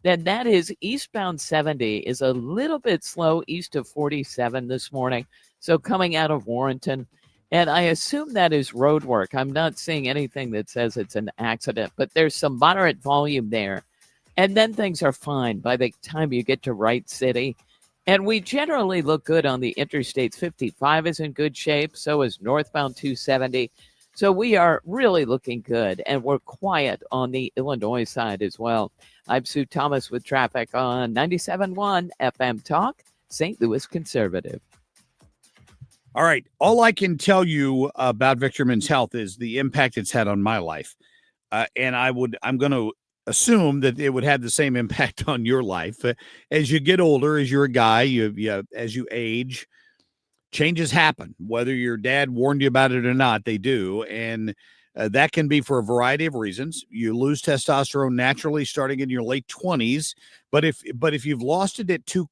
And that is eastbound 70 is a little bit slow east of 47 this morning. So coming out of Warrenton. And I assume that is road work. I'm not seeing anything that says it's an accident, but there's some moderate volume there. And then things are fine by the time you get to Wright City. And we generally look good on the interstates. 55 is in good shape. So is northbound 270. So we are really looking good, and we're quiet on the Illinois side as well. I'm Sue Thomas with traffic on 97.1 FM Talk, St. Louis Conservative. All right. All I can tell you about Victory Men's Health is the impact it's had on my life. And I'm going to assume that it would have the same impact on your life. As you get older, as you're a guy, as you age, changes happen, whether your dad warned you about it or not, they do. And that can be for a variety of reasons. You lose testosterone naturally starting in your late 20s. But if you've lost it at too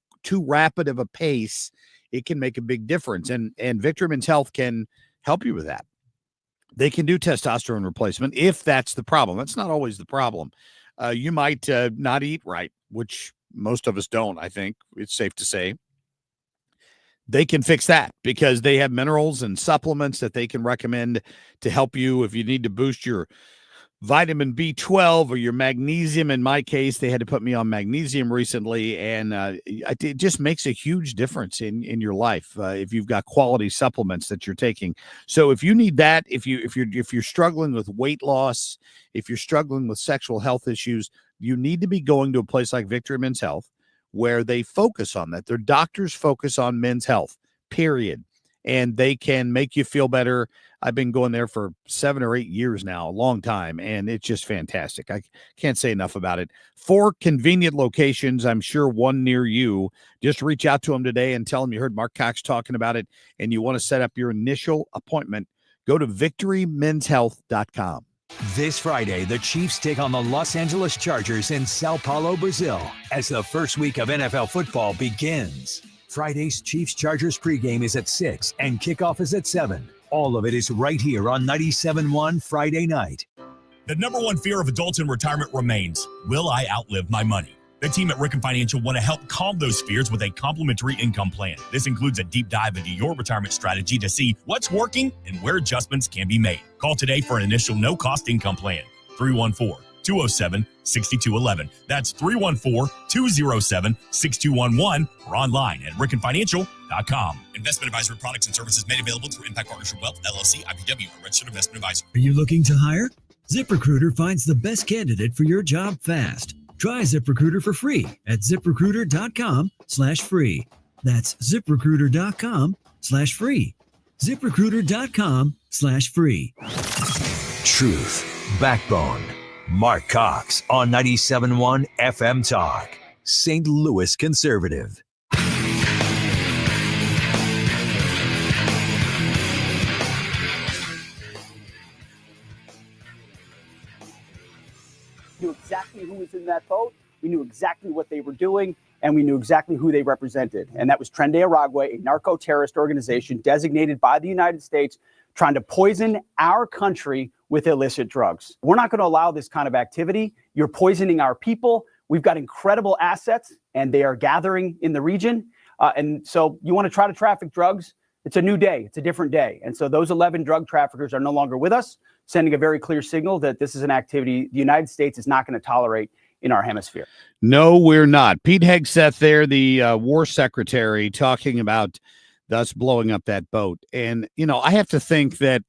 rapid of a pace, it can make a big difference. And Victory Men's Health can help you with that. They can do testosterone replacement if that's the problem. That's not always the problem. You might not eat right, which most of us don't, I think it's safe to say. They can fix that because they have minerals and supplements that they can recommend to help you if you need to boost your vitamin B12 or your magnesium. In my case, they had to put me on magnesium recently, and it just makes a huge difference in your life if you've got quality supplements that you're taking. So if you need that, if you're struggling with weight loss, if you're struggling with sexual health issues, you need to be going to a place like Victory Men's Health, where they focus on that. Their doctors focus on men's health, period. And they can make you feel better. I've been going there for 7 or 8 years now, a long time, and it's just fantastic. I can't say enough about it. 4 convenient locations, I'm sure one near you. Just reach out to them today and tell them you heard Marc Cox talking about it and you want to set up your initial appointment. Go to victorymenshealth.com. This Friday, the Chiefs take on the Los Angeles Chargers in Sao Paulo, Brazil, as the first week of NFL football begins. Friday's Chiefs-Chargers pregame is at 6 and kickoff is at 7. All of it is right here on 97.1 Friday night. The number one fear of adults in retirement remains, will I outlive my money? The team at Ricken Financial want to help calm those fears with a complimentary income plan. This includes a deep dive into your retirement strategy to see what's working and where adjustments can be made. Call today for an initial no-cost income plan. 314-207-6211. That's 314-207-6211 or online at rickenfinancial.com. Investment advisory products and services made available through Impact Partnership Wealth, LLC, IPW, a registered investment advisor. Are you looking to hire? ZipRecruiter finds the best candidate for your job fast. Try ZipRecruiter for free at ZipRecruiter.com/free. That's ZipRecruiter.com/free. ZipRecruiter.com/free. Truth, backbone. Marc Cox on 97.1 FM Talk, St. Louis Conservative. Knew exactly who was in that boat. We knew exactly what they were doing. and we knew exactly who they represented. And that was Tren de Aragua, a narco-terrorist organization designated by the United States trying to poison our country with illicit drugs. We're not going to allow this kind of activity. You're poisoning our people. We've got incredible assets, and they are gathering in the region. And so you want to try to traffic drugs, it's a new day. It's a different day. And so those 11 drug traffickers are no longer with us, sending a very clear signal that this is an activity the United States is not going to tolerate in our hemisphere. No, we're not. Pete Hegseth there, the war secretary, talking about us blowing up that boat. And, you know, I have to think that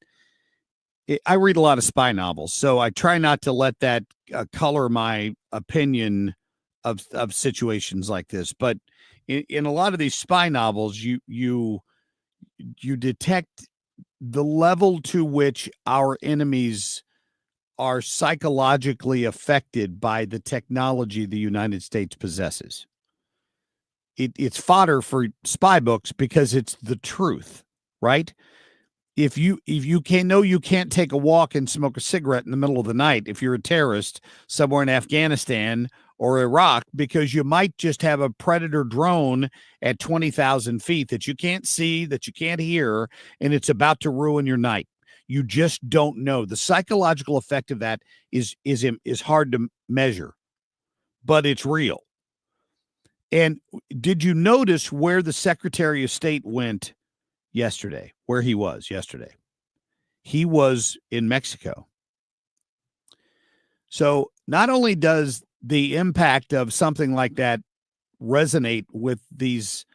I read a lot of spy novels, so I try not to let that color my opinion of situations like this. But in a lot of these spy novels, you detect the level to which our enemies are psychologically affected by the technology the United States possesses. It's fodder for spy books because it's the truth, right? If you can't take a walk and smoke a cigarette in the middle of the night if you're a terrorist somewhere in Afghanistan or Iraq, because you might just have a predator drone at 20,000 feet that you can't see, that you can't hear, and it's about to ruin your night. You just don't know. The psychological effect of that is hard to measure, but it's real. And did you notice where the Secretary of State went yesterday? Where he was yesterday? He was in Mexico. So not only does the impact of something like that resonate with these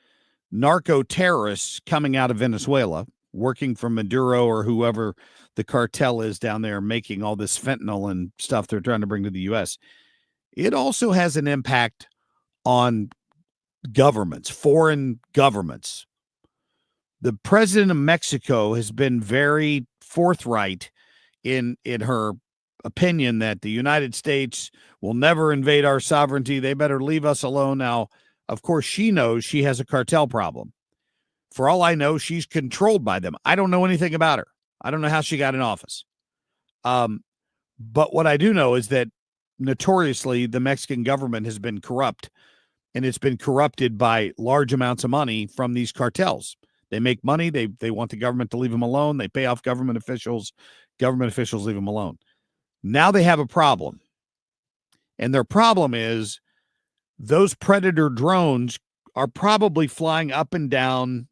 narco terrorists coming out of Venezuela, working for Maduro or whoever the cartel is down there making all this fentanyl and stuff they're trying to bring to the U.S., it also has an impact on governments, foreign governments. The president of Mexico has been very forthright in her opinion that the United States will never invade our sovereignty. They better leave us alone. Now, of course, she knows she has a cartel problem. For all I know, she's controlled by them. I don't know anything about her. I don't know how she got in office. But what I do know is that notoriously the Mexican government has been corrupt, and it's been corrupted by large amounts of money from these cartels. They make money. They want the government to leave them alone. They pay off government officials. Government officials leave them alone. Now they have a problem. And their problem is those Predator drones are probably flying up and down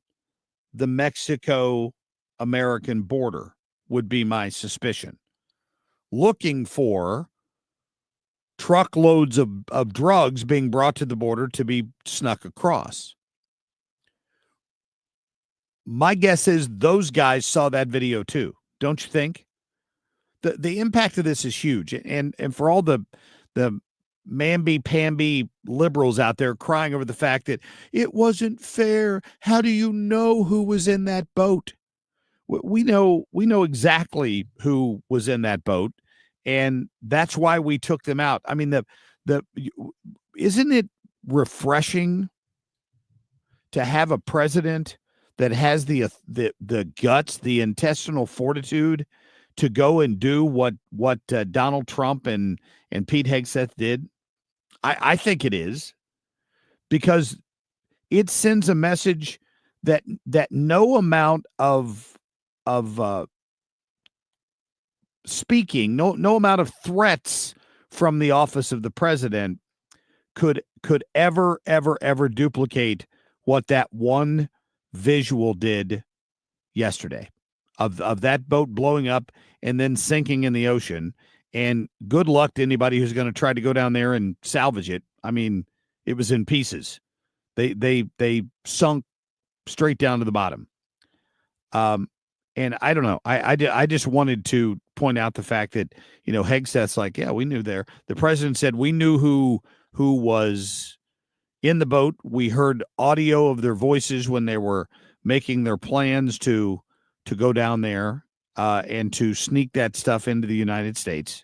the Mexico-American border, would be my suspicion, looking for truckloads of drugs being brought to the border to be snuck across. My guess is those guys saw that video too, don't you think? The impact of this is huge, and for all the mamby-pamby liberals out there crying over the fact that it wasn't fair. How do you know who was in that boat? We know exactly who was in that boat, and that's why we took them out. I mean, isn't it refreshing to have a president that has the guts, the intestinal fortitude to go and do what Donald Trump and Pete Hegseth did? I think it is, because it sends a message that no amount of speaking, no amount of threats from the office of the president could ever duplicate what that one visual did yesterday of that boat blowing up and then sinking in the ocean. And good luck to anybody who's going to try to go down there and salvage it. I mean, it was in pieces. They sunk straight down to the bottom. And I don't know. I just wanted to point out the fact that, Hegseth's like, yeah, we knew there. The president said we knew who was in the boat. We heard audio of their voices when they were making their plans to go down there and to sneak that stuff into the United States.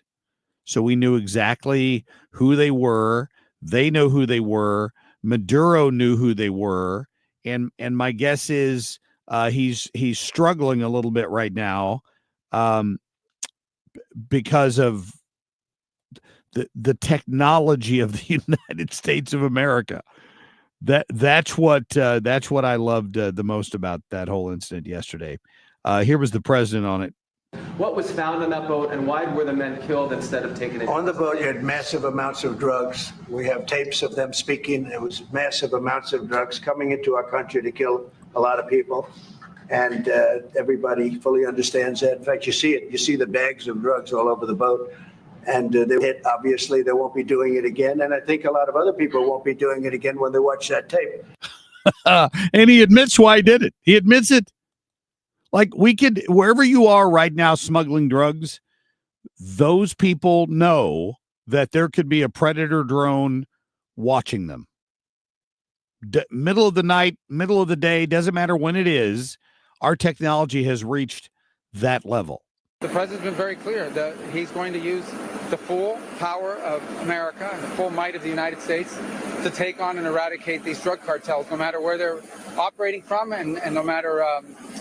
So we knew exactly who they were. They know who they were. Maduro knew who they were. And my guess is he's struggling a little bit right now because of the technology of the United States of America. That's what I loved the most about that whole incident yesterday. Here was the president on it. What was found on that boat, and why were the men killed instead of taken in? On the boat, you had massive amounts of drugs. We have tapes of them speaking. It was massive amounts of drugs coming into our country to kill a lot of people. And everybody fully understands that. In fact, you see it. You see the bags of drugs all over the boat. And obviously, they won't be doing it again. And I think a lot of other people won't be doing it again when they watch that tape. And he admits why he did it. He admits it. Like, we could, wherever you are right now smuggling drugs, those people know that there could be a predator drone watching them. Middle of the night, middle of the day, doesn't matter when it is, our technology has reached that level. The president's been very clear that he's going to use the full power of America and the full might of the United States to take on and eradicate these drug cartels, no matter where they're operating from and no matter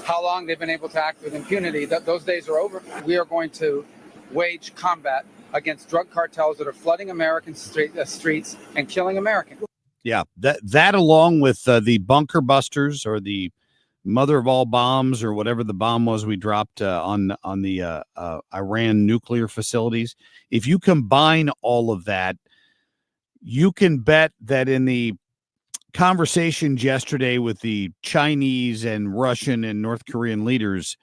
how long they've been able to act with impunity. Those days are over. We are going to wage combat against drug cartels that are flooding American streets and killing Americans. Yeah, that along with the bunker busters, or the mother of all bombs, or whatever the bomb was we dropped on the Iran nuclear facilities. If you combine all of that, you can bet that in the conversations yesterday with the Chinese and Russian and North Korean leaders,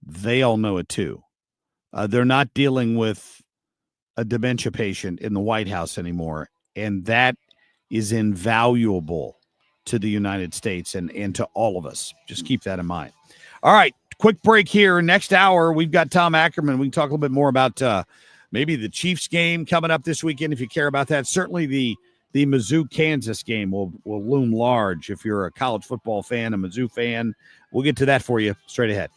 they all know it too. They're not dealing with a dementia patient in the White House anymore, and that is invaluable to the United States and to all of us. Just keep that in mind. All right, quick break here. Next hour, we've got Tom Ackerman. We can talk a little bit more about maybe the Chiefs game coming up this weekend, if you care about that. Certainly the Mizzou-Kansas game will loom large if you're a college football fan, a Mizzou fan. We'll get to that for you straight ahead.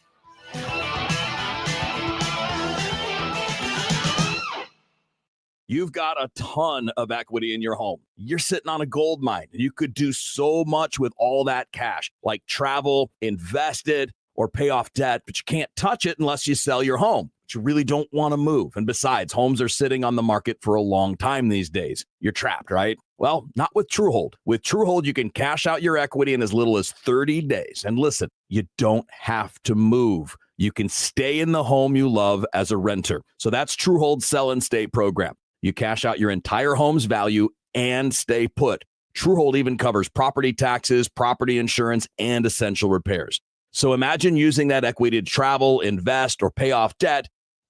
You've got a ton of equity in your home. You're sitting on a gold mine. You could do so much with all that cash, like travel, invest it, or pay off debt, but you can't touch it unless you sell your home. But you really don't want to move. And besides, homes are sitting on the market for a long time these days. You're trapped, right? Well, not with TrueHold. With TrueHold, you can cash out your equity in as little as 30 days. And listen, you don't have to move. You can stay in the home you love as a renter. So that's TrueHold's Sell and Stay program. You cash out your entire home's value and stay put. TrueHold even covers property taxes, property insurance, and essential repairs. So imagine using that equity to travel, invest, or pay off debt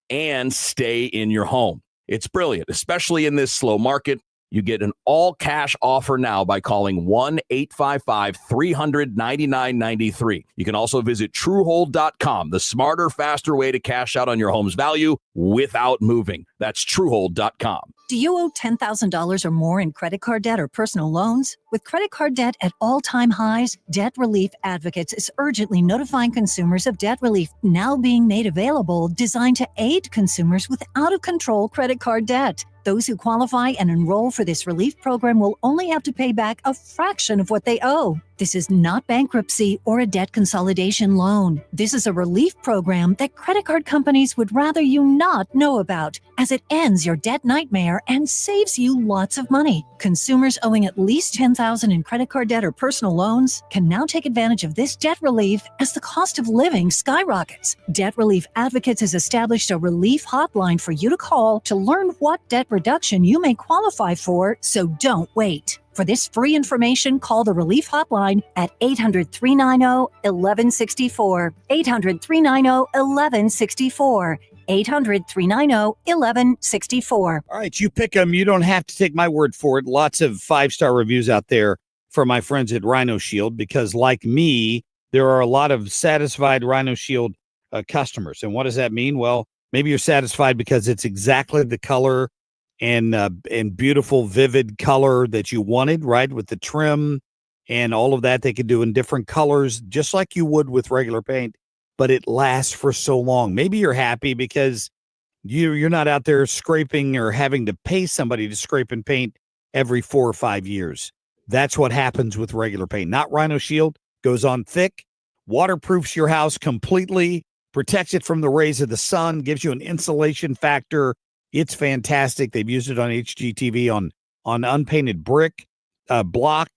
and stay in your home. It's brilliant, especially in this slow market. You get an all-cash offer now by calling 1-855-300-9993. You can also visit TrueHold.com, the smarter, faster way to cash out on your home's value without moving. That's TrueHold.com. Do you owe $10,000 or more in credit card debt or personal loans? With credit card debt at all-time highs, Debt Relief Advocates is urgently notifying consumers of debt relief now being made available, designed to aid consumers with out-of-control credit card debt. Those who qualify and enroll for this relief program will only have to pay back a fraction of what they owe. This is not bankruptcy or a debt consolidation loan. This is a relief program that credit card companies would rather you not know about, as it ends your debt nightmare and saves you lots of money. Consumers owing at least $10,000 in credit card debt or personal loans can now take advantage of this debt relief as the cost of living skyrockets. Debt Relief Advocates has established a relief hotline for you to call to learn what debt reduction you may qualify for, so don't wait. For this free information, call the Relief Hotline at 800-390-1164. 800-390-1164. 800-390-1164. All right, you pick them. You don't have to take my word for it. Lots of 5-star reviews out there from my friends at Rhino Shield, because like me, there are a lot of satisfied Rhino Shield customers. And what does that mean? Well, maybe you're satisfied because it's exactly the color and beautiful, vivid color that you wanted, right? With the trim and all of that, they could do in different colors, just like you would with regular paint, but it lasts for so long. Maybe you're happy because you're not out there scraping or having to pay somebody to scrape and paint every 4 or 5 years. That's what happens with regular paint. Not Rhino Shield. Goes on thick, waterproofs your house completely, protects it from the rays of the sun, gives you an insulation factor. It's fantastic. They've used it on HGTV on unpainted brick. block,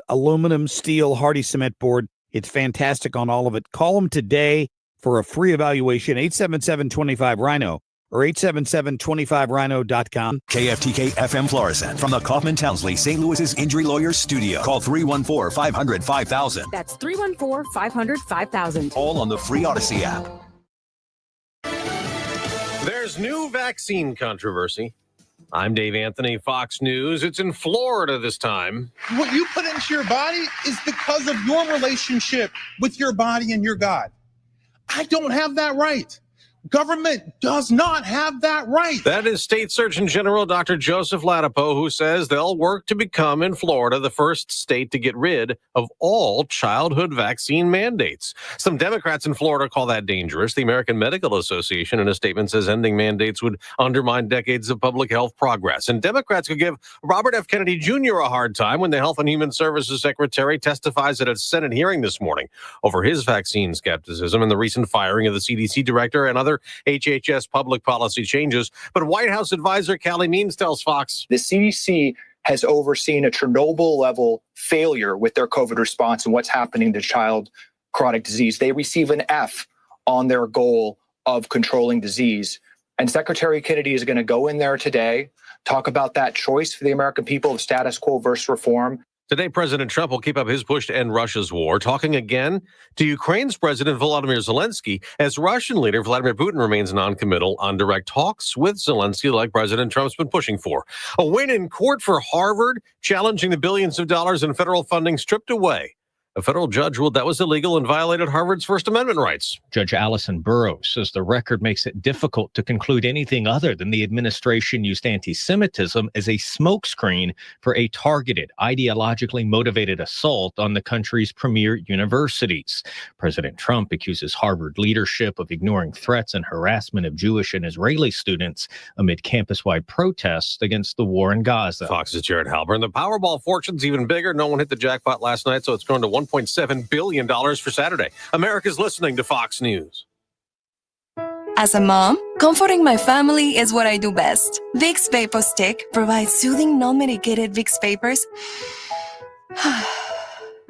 aluminum, steel, hardy cement board. It's fantastic on all of it. Call them today for a free evaluation, 877-25-RHINO or 877-25rhino.com. KFTK FM Florissant from the Kaufman Townsley St. Louis's Injury Lawyers Studio. Call 314-500-5000. That's 314-500-5000. All on the free Odyssey app. There's new vaccine controversy. I'm Dave Anthony, Fox News. It's in Florida this time. What you put into your body is because of your relationship with your body and your God. I don't have that right. Government does not have that right. That is State Surgeon General Dr. Joseph Ladapo, who says they'll work to become, in Florida, the first state to get rid of all childhood vaccine mandates. Some Democrats in Florida call that dangerous. The American Medical Association, in a statement, says ending mandates would undermine decades of public health progress. And Democrats could give Robert F. Kennedy Jr. a hard time when the Health and Human Services Secretary testifies at a Senate hearing this morning over his vaccine skepticism and the recent firing of the CDC director and other HHS public policy changes. But White House advisor Callie Means tells Fox the CDC has overseen a Chernobyl-level failure with their COVID response and what's happening to child chronic disease. They receive an F on their goal of controlling disease. And Secretary Kennedy is going to go in there today, talk about that choice for the American people of status quo versus reform. Today, President Trump will keep up his push to end Russia's war, talking again to Ukraine's President Volodymyr Zelensky as Russian leader Vladimir Putin remains non-committal on direct talks with Zelensky like President Trump's been pushing for. A win in court for Harvard, challenging the billions of dollars in federal funding stripped away. A federal judge ruled that was illegal and violated Harvard's First Amendment rights. Judge Allison Burroughs says the record makes it difficult to conclude anything other than the administration used anti-Semitism as a smokescreen for a targeted, ideologically motivated assault on the country's premier universities. President Trump accuses Harvard leadership of ignoring threats and harassment of Jewish and Israeli students amid campus-wide protests against the war in Gaza. Fox's Jared Halpern. The Powerball fortune's even bigger. No one hit the jackpot last night, so it's grown to $1.7 billion for Saturday. America's listening to Fox News. As a mom, comforting my family is what I do best. Vicks Vapor Stick provides soothing, non-medicated Vicks vapors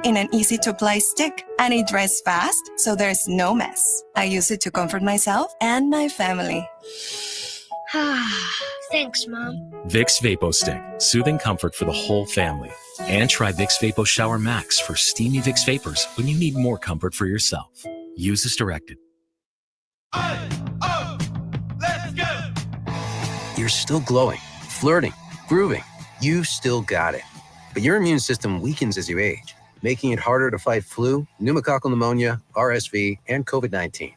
in an easy-to-apply stick, and it dries fast, so there's no mess. I use it to comfort myself and my family. Thanks, Mom. Vicks Vapo Stick, soothing comfort for the whole family. And try Vicks Vapo Shower Max for steamy Vicks Vapors when you need more comfort for yourself. Use as directed. Let's go! You're still glowing, flirting, grooving. You still got it. But your immune system weakens as you age, making it harder to fight flu, pneumococcal pneumonia, RSV, and COVID-19.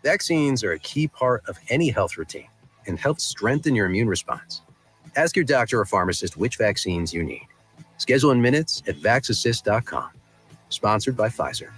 Vaccines are a key part of any health routine and help strengthen your immune response. Ask your doctor or pharmacist which vaccines you need. Schedule in minutes at VaxAssist.com. Sponsored by Pfizer.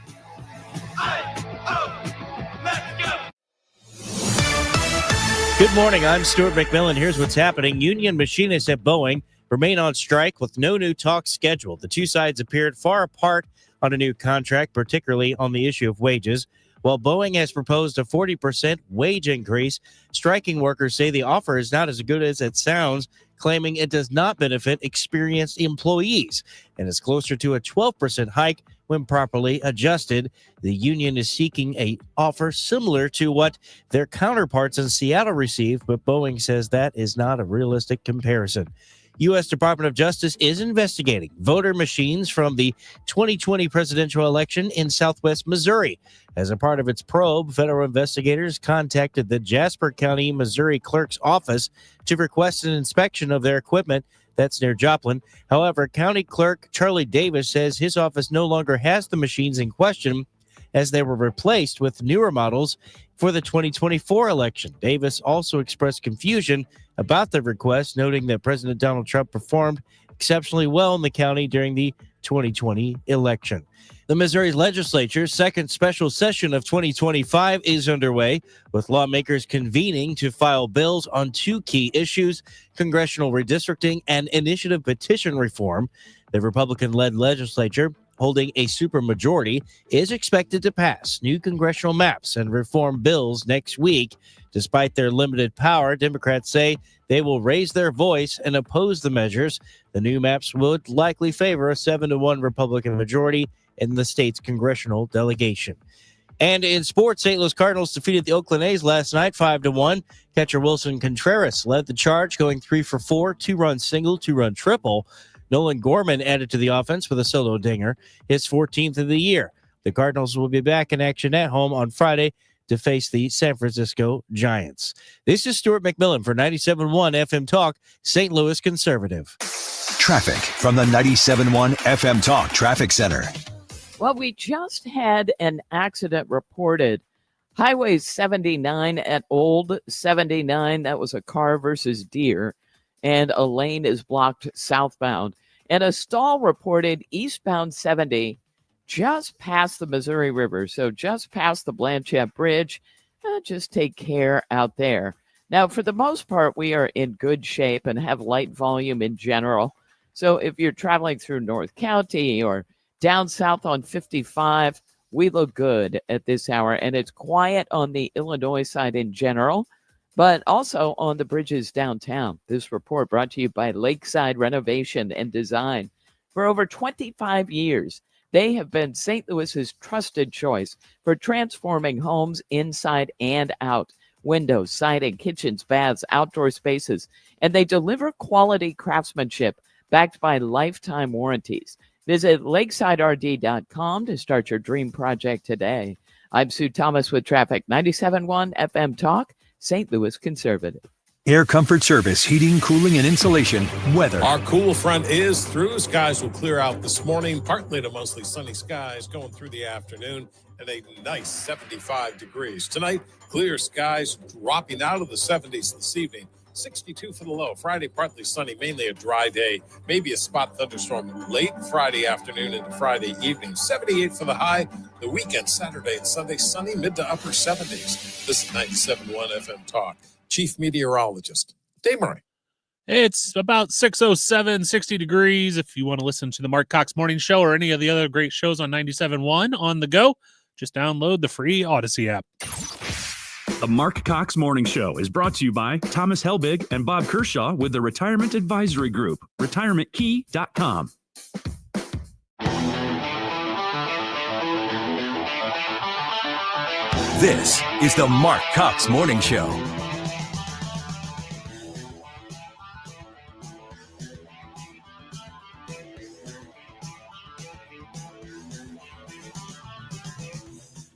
Good morning. I'm Stuart McMillan. Here's what's happening. Union machinists at Boeing remain on strike with no new talks scheduled. The two sides appeared far apart on a new contract, particularly on the issue of wages. While Boeing has proposed a 40% wage increase, striking workers say the offer is not as good as it sounds, claiming it does not benefit experienced employees and is closer to a 12% hike when properly adjusted. The union is seeking an offer similar to what their counterparts in Seattle received, but Boeing says that is not a realistic comparison. U.S. Department of Justice is investigating voter machines from the 2020 presidential election in southwest Missouri. As a part of its probe, federal investigators contacted the Jasper County, Missouri clerk's office to request an inspection of their equipment. That's near Joplin. However, County Clerk Charlie Davis says his office no longer has the machines in question as they were replaced with newer models for the 2024 election. Davis also expressed confusion about the request, noting that President Donald Trump performed exceptionally well in the county during the 2020 election. The Missouri legislature's second special session of 2025 is underway, with lawmakers convening to file bills on two key issues: congressional redistricting and initiative petition reform. The Republican-led legislature, holding a supermajority, is expected to pass new congressional maps and reform bills next week. Despite their limited power, Democrats say they will raise their voice and oppose the measures. The new maps would likely favor a 7-1 Republican majority in the state's congressional delegation. And in sports, St. Louis Cardinals defeated the Oakland A's last night 5-1. Catcher Wilson Contreras led the charge, going 3 for 4, 2-run single, 2-run triple. Nolan Gorman added to the offense with a solo dinger, his 14th of the year. The Cardinals will be back in action at home on Friday to face the San Francisco Giants. This is Stuart McMillan for 97.1 FM Talk, St. Louis Conservative. Traffic from the 97.1 FM Talk Traffic Center. Well, we just had an accident reported. Highway 79 at Old 79, that was a car versus deer, and a lane is blocked southbound. And a stall reported eastbound 70 just past the Missouri River, so just past the Blanchette Bridge. Just take care out there. Now, for the most part, we are in good shape and have light volume in general. So if you're traveling through North County or down south on 55, we look good at this hour, and it's quiet on the Illinois side in general, but also on the bridges downtown. This report brought to you by Lakeside Renovation and Design. For over 25 years, they have been St. Louis's trusted choice for transforming homes inside and out. Windows, siding, kitchens, baths, outdoor spaces, and they deliver quality craftsmanship backed by lifetime warranties. Visit lakesiderd.com to start your dream project today. I'm Sue Thomas with traffic. 97.1 FM Talk, St. Louis Conservative. Air Comfort Service, heating, cooling, and insulation, weather. Our cool front is through. Skies will clear out this morning, partly to mostly sunny skies going through the afternoon, and a nice 75 degrees. Tonight, clear skies dropping out of the 70s this evening. 62 for the low. Friday, partly sunny, mainly a dry day. Maybe a spot thunderstorm late Friday afternoon into Friday evening. 78 for the high. The weekend, Saturday and Sunday, sunny, mid to upper 70s. This is 97.1 FM Talk. Chief Meteorologist Dave Murray. It's about 6:07, 60 degrees. If you want to listen to the Marc Cox Morning Show or any of the other great shows on 97.1 on the go, just download the free Odyssey app. The Marc Cox Morning Show is brought to you by Thomas Helbig and Bob Kershaw with the Retirement Advisory Group, retirementkey.com. This is the Marc Cox Morning Show.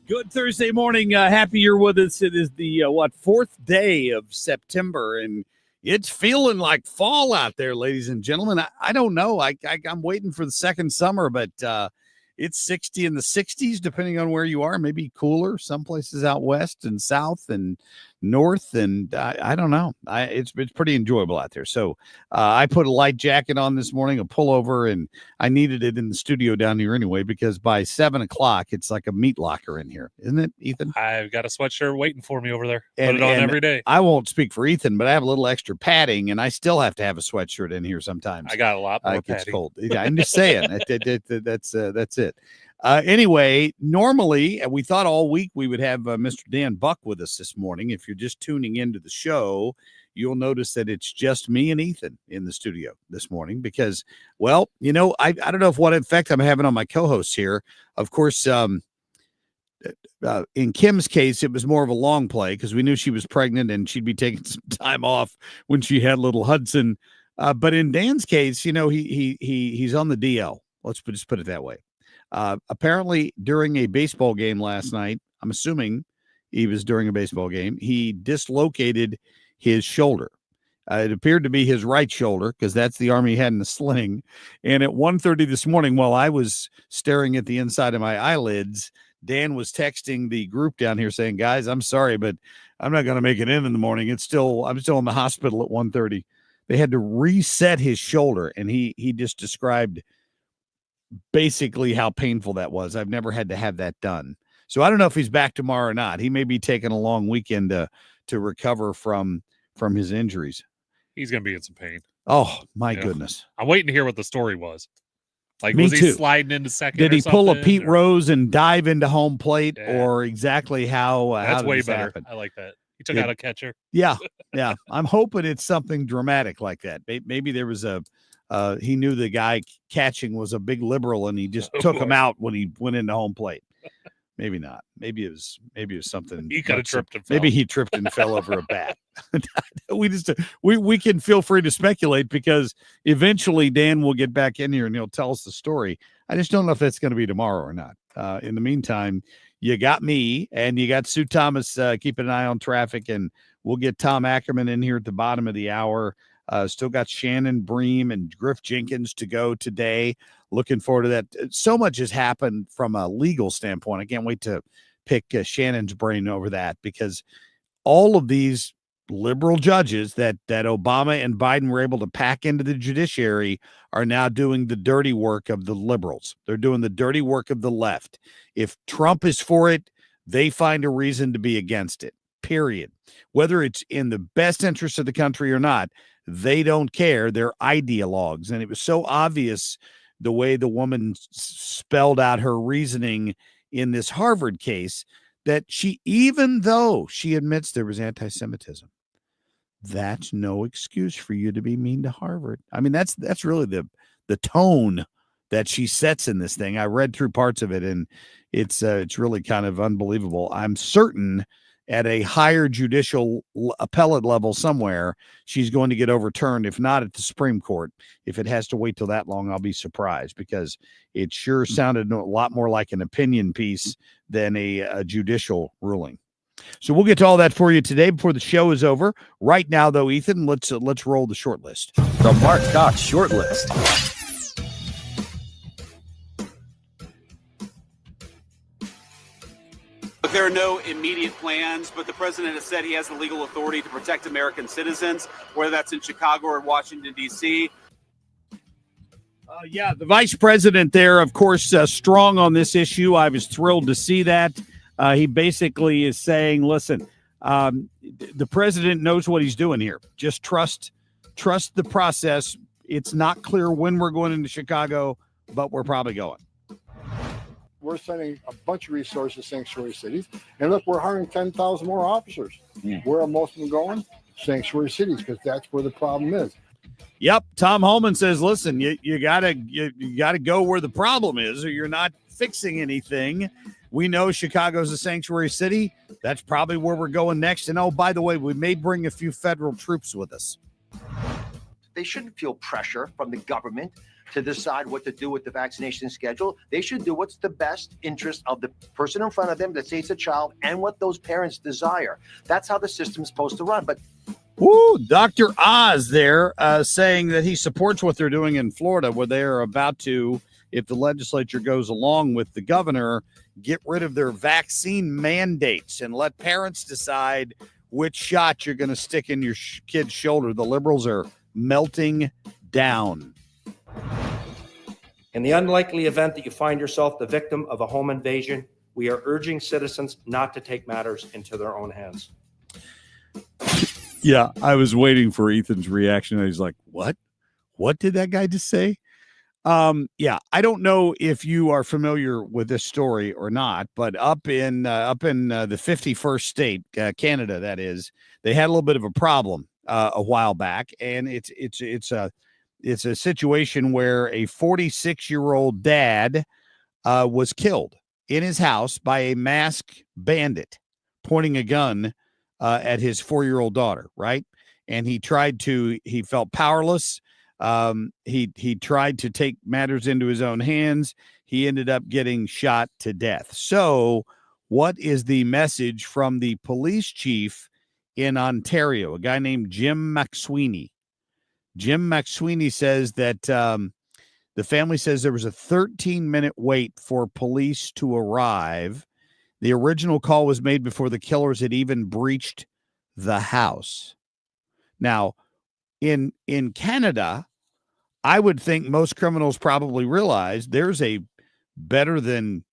Good Thursday morning. Happy you're with us. It is the, fourth day of September, and it's feeling like fall out there, ladies and gentlemen. I don't know. I'm waiting for the second summer, but it's 60 in the 60s, depending on where you are. Maybe cooler some places out west and south and north, and I don't know. It's pretty enjoyable out there. So I put a light jacket on this morning, a pullover, and I needed it in the studio down here anyway, because by 7 o'clock, it's like a meat locker in here. Isn't it, Ethan? I've got a sweatshirt waiting for me over there. Put it on every day. I won't speak for Ethan, but I have a little extra padding, and I still have to have a sweatshirt in here sometimes. I got a lot more padding. It gets cold. Yeah, I'm just saying. That's it. Anyway, normally we thought all week we would have Mr. Dan Buck with us this morning. If you're just tuning into the show, you'll notice that it's just me and Ethan in the studio this morning because, well, I don't know what effect I'm having on my co-hosts here. Of course, in Kim's case, it was more of a long play because we knew she was pregnant and she'd be taking some time off when she had little Hudson. But in Dan's case, he's on the DL. Let's just put it that way. Apparently during a baseball game last night, I'm assuming he was during a baseball game, he dislocated his shoulder. It appeared to be his right shoulder because that's the arm he had in the sling. And at 1:30 this morning, while I was staring at the inside of my eyelids, Dan was texting the group down here saying, guys, I'm sorry, but I'm not going to make it in the morning. I'm still in the hospital at 1:30. They had to reset his shoulder, and he just described basically how painful that was. I've never had to have that done. So I don't know if he's back tomorrow or not. He may be taking a long weekend to recover from his injuries. He's going to be in some pain. Oh, my goodness. I'm waiting to hear what the story was. Like, Me was he too. sliding into second? Did he pull a Pete or... Rose and dive into home plate, or exactly how That's how way this better. happened? I like that. He took out a catcher. Yeah. I'm hoping it's something dramatic like that. Maybe there was he knew the guy catching was a big liberal and he just took him out when he went into home plate. Maybe not. Maybe it was something. He could have tripped and fell. Maybe he tripped and fell over a bat. We can feel free to speculate because eventually Dan will get back in here and he'll tell us the story. I just don't know if that's going to be tomorrow or not. In the meantime, you got me and you got Sue Thomas keeping an eye on traffic, and we'll get Tom Ackerman in here at the bottom of the hour. Still got Shannon Bream and Griff Jenkins to go today. Looking forward to that. So much has happened from a legal standpoint. I can't wait to pick Shannon's brain over that, because all of these liberal judges that Obama and Biden were able to pack into the judiciary are now doing the dirty work of the liberals. They're doing the dirty work of the left. If Trump is for it, they find a reason to be against it, period. Whether it's in the best interest of the country or not, they don't care. They're ideologues. And it was so obvious the way the woman spelled out her reasoning in this Harvard case that even though she admits there was anti-Semitism, that's no excuse for you to be mean to Harvard. I mean, that's really the tone that she sets in this thing. I read through parts of it, and it's really kind of unbelievable. I'm certain at a higher judicial appellate level somewhere, she's going to get overturned. If not at the Supreme Court, if it has to wait till that long, I'll be surprised, because it sure sounded a lot more like an opinion piece than a judicial ruling. So we'll get to all that for you today before the show is over. Right now, though, Ethan, let's roll the short list. The Marc Cox short list. There are no immediate plans, but the president has said he has the legal authority to protect American citizens, whether that's in Chicago or Washington, D.C. Yeah, the vice president there, of course, strong on this issue. I was thrilled to see that. He basically is saying, listen, the president knows what he's doing here. Just trust the process. It's not clear when we're going into Chicago, but we're probably going. We're sending a bunch of resources to sanctuary cities. And look, we're hiring 10,000 more officers. Yeah. Where are most of them going? Sanctuary cities, because that's where the problem is. Yep. Tom Holman says, listen, you gotta go where the problem is, or you're not fixing anything. We know Chicago's a sanctuary city. That's probably where we're going next. And oh, by the way, we may bring a few federal troops with us. They shouldn't feel pressure from the government to decide what to do with the vaccination schedule. They should do what's the best interest of the person in front of them, that say it's a child, and what those parents desire. That's how the system's supposed to run. But Dr. Oz there saying that he supports what they're doing in Florida, where they are about to, if the legislature goes along with the governor, get rid of their vaccine mandates and let parents decide which shot you're going to stick in your kid's shoulder. The liberals are melting down. In the unlikely event that you find yourself the victim of a home invasion, we are urging citizens not to take matters into their own hands. Yeah, I was waiting for Ethan's reaction. He's like, what? What did that guy just say? Yeah, I don't know if you are familiar with this story or not, but up in the 51st state, Canada, that is, they had a little bit of a problem a while back, and it's a situation where a 46-year-old dad was killed in his house by a masked bandit pointing a gun at his 4-year-old daughter, right? And he felt powerless. He tried to take matters into his own hands. He ended up getting shot to death. So what is the message from the police chief in Ontario, a guy named Jim McSweeney? Jim McSweeney says that the family says there was a 13-minute wait for police to arrive. The original call was made before the killers had even breached the house. Now, in Canada, I would think most criminals probably realize there's a better than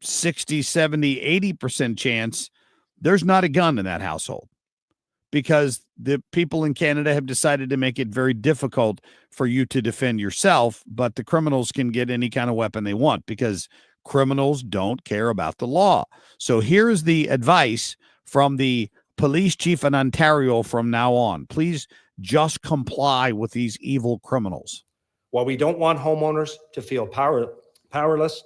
60, 70, 80% chance there's not a gun in that household, because the people in Canada have decided to make it very difficult for you to defend yourself, but the criminals can get any kind of weapon they want because criminals don't care about the law. So here's the advice from the police chief in Ontario from now on. Please just comply with these evil criminals. While we don't want homeowners to feel powerless,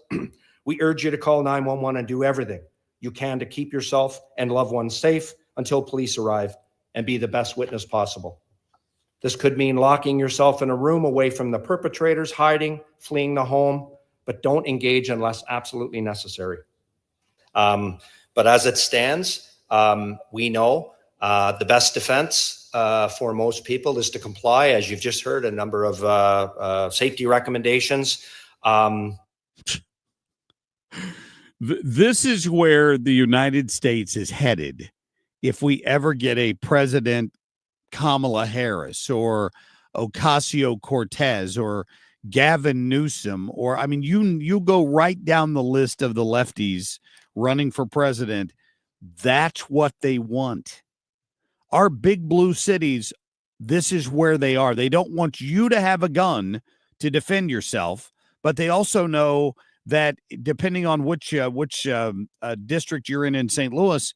we urge you to call 911 and do everything you can to keep yourself and loved ones safe until police arrive, and be the best witness possible. This could mean locking yourself in a room away from the perpetrators, hiding, fleeing the home, but don't engage unless absolutely necessary. But as it stands, we know the best defense for most people is to comply, as you've just heard, a number of safety recommendations. This is where the United States is headed if we ever get a President Kamala Harris or Ocasio-Cortez or Gavin Newsom, or I mean, you go right down the list of the lefties running for president. That's what they want. Our big blue cities, this is where they are. They don't want you to have a gun to defend yourself, but they also know that depending on which district you're in St. Louis,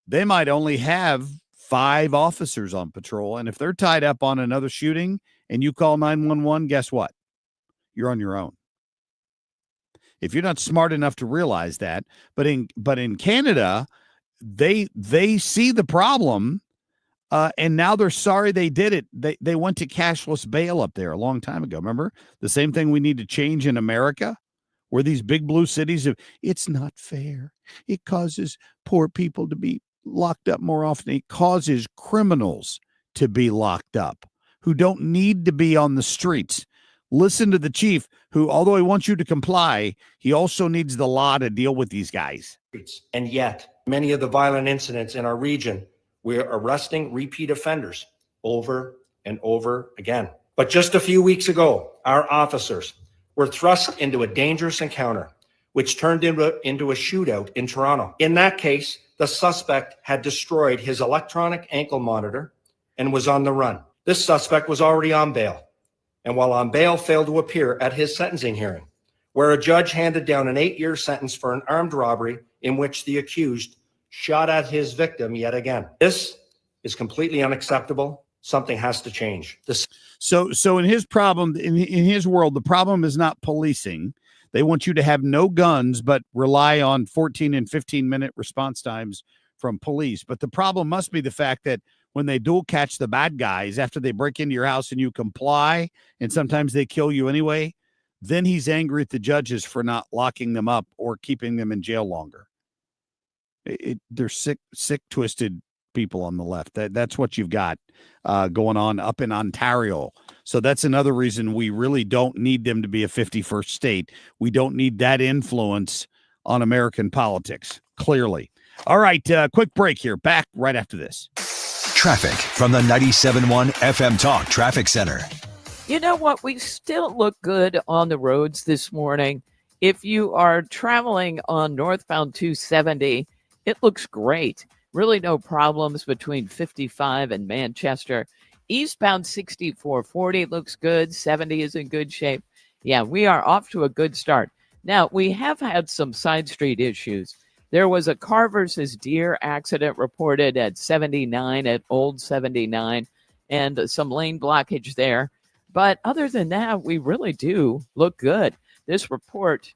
they might only have 5 officers on patrol. And if they're tied up on another shooting and you call 911, guess what? You're on your own. If you're not smart enough to realize that, but in Canada, they see the problem, and now they're sorry they did it. They went to cashless bail up there a long time ago. Remember the same thing we need to change in America, where these big blue cities it's not fair. It causes poor people to be locked up more often. It causes criminals to be locked up who don't need to be on the streets. Listen to the chief, who, although he wants you to comply, he also needs the law to deal with these guys. And yet, many of the violent incidents in our region, we're arresting repeat offenders over and over again. But just a few weeks ago, our officers were thrust into a dangerous encounter, which turned into a shootout in Toronto. In that case, the suspect had destroyed his electronic ankle monitor and was on the run. This suspect was already on bail, and while on bail, failed to appear at his sentencing hearing, where a judge handed down an 8-year sentence for an armed robbery in which the accused shot at his victim yet again. This is completely unacceptable. Something has to change. So in his problem, in his world, the problem is not policing. They want you to have no guns, but rely on 14 and 15-minute response times from police. But the problem must be the fact that when they dual catch the bad guys after they break into your house and you comply, and sometimes they kill you anyway, then he's angry at the judges for not locking them up or keeping them in jail longer. They're sick, twisted people on the left. That's what you've got going on up in Ontario. So that's another reason we really don't need them to be a 51st state. We don't need that influence on American politics, clearly. All right, quick break here. Back right after this. Traffic from the 97.1 FM Talk Traffic Center. You know what? We still look good on the roads this morning. If you are traveling on northbound 270, it looks great. Really no problems between 55 and Manchester. Eastbound 6440 looks good. 70 is in good shape. Yeah, we are off to a good start. Now, we have had some side street issues. There was a car versus deer accident reported at 79 at Old 79 and some lane blockage there. But other than that, we really do look good. This report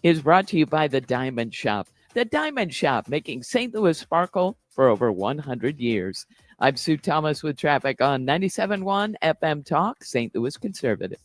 is brought to you by the Diamond Shop. The Diamond Shop, making St. Louis sparkle for over 100 years. I'm Sue Thomas with traffic on 97.1 FM Talk, St. Louis Conservative.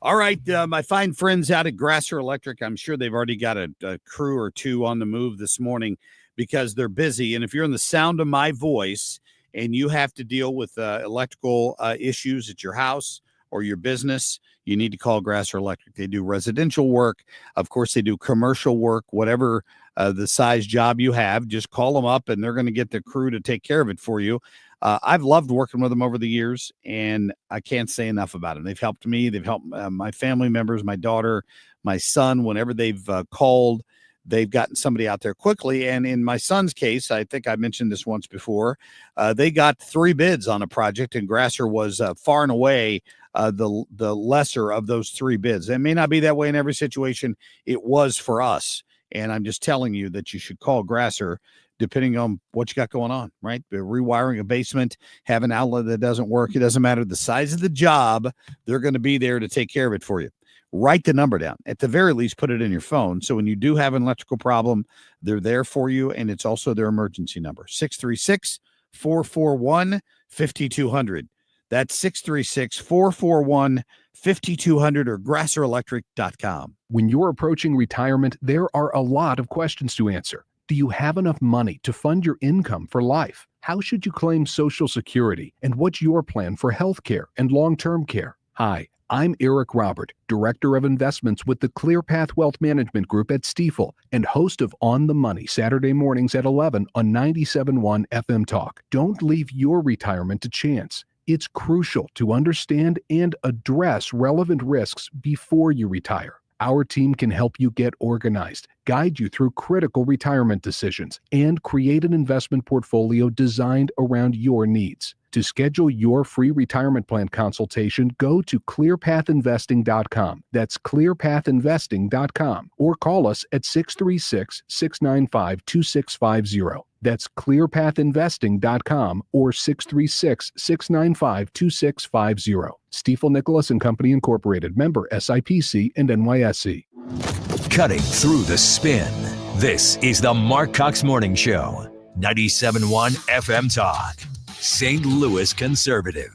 All right, my fine friends out at Grasser Electric, I'm sure they've already got a crew or two on the move this morning because they're busy. And if you're in the sound of my voice and you have to deal with electrical issues at your house or your business, you need to call Grasser Electric. They do residential work. Of course, they do commercial work, whatever the size job you have. Just call them up and they're going to get the crew to take care of it for you. I've loved working with them over the years, and I can't say enough about them. They've helped me. They've helped my family members, my daughter, my son. Whenever they've called, they've gotten somebody out there quickly. And in my son's case, I think I mentioned this once before, they got 3 bids on a project, and Grasser was far and away the lesser of those 3 bids. It may not be that way in every situation. It was for us. And I'm just telling you that you should call Grasser depending on what you got going on, right? Rewiring a basement, have an outlet that doesn't work. It doesn't matter the size of the job. They're going to be there to take care of it for you. Write the number down. At the very least, put it in your phone. So when you do have an electrical problem, they're there for you. And it's also their emergency number, 636-441-5200. That's 636-441-5200 or grasserelectric.com. When you're approaching retirement, there are a lot of questions to answer. Do you have enough money to fund your income for life? How should you claim Social Security? And what's your plan for health care and long-term care? Hi, I'm Eric Robert, Director of Investments with the ClearPath Wealth Management Group at Stifel and host of On the Money Saturday mornings at 11 on 97.1 FM Talk. Don't leave your retirement to chance. It's crucial to understand and address relevant risks before you retire. Our team can help you get organized, guide you through critical retirement decisions, and create an investment portfolio designed around your needs. To schedule your free retirement plan consultation, go to clearpathinvesting.com. That's clearpathinvesting.com, or call us at 636-695-2650. That's clearpathinvesting.com or 636-695-2650. Stifel Nicholas and Company Incorporated, member SIPC and NYSE. Cutting through the spin. This is the Marc Cox Morning Show. 97.1 FM Talk. St. Louis conservative.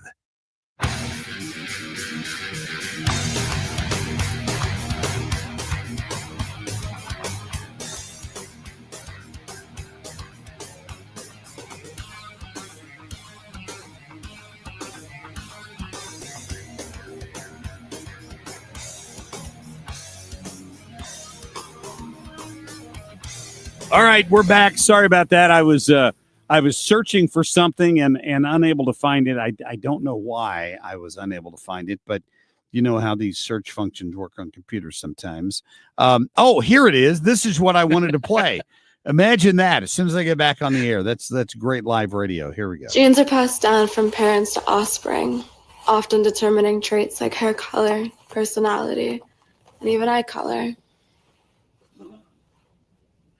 All right, we're back. Sorry about that. I was searching for something and unable to find it. I don't know why I was unable to find it, but you know how these search functions work on computers sometimes. Oh, here it is. This is what I wanted to play. Imagine that as soon as I get back on the air. That's great live radio. Here we go. Genes are passed down from parents to offspring, often determining traits like hair color, personality, and even eye color.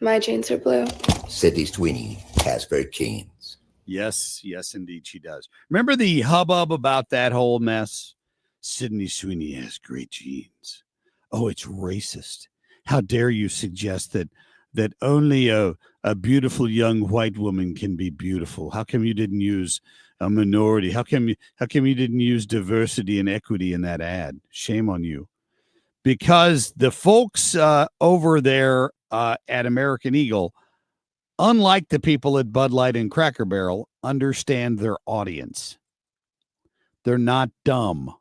My genes are blue. Sydney Sweeney has great genes. Yes, indeed, she does. Remember the hubbub about that whole mess? Sydney Sweeney has great genes. Oh, it's racist. How dare you suggest that only a beautiful young white woman can be beautiful? How come you didn't use a minority? How come you didn't use diversity and equity in that ad? Shame on you. Because the folks over there at American Eagle, unlike the people at Bud Light and Cracker Barrel, understand their audience. They're not dumb.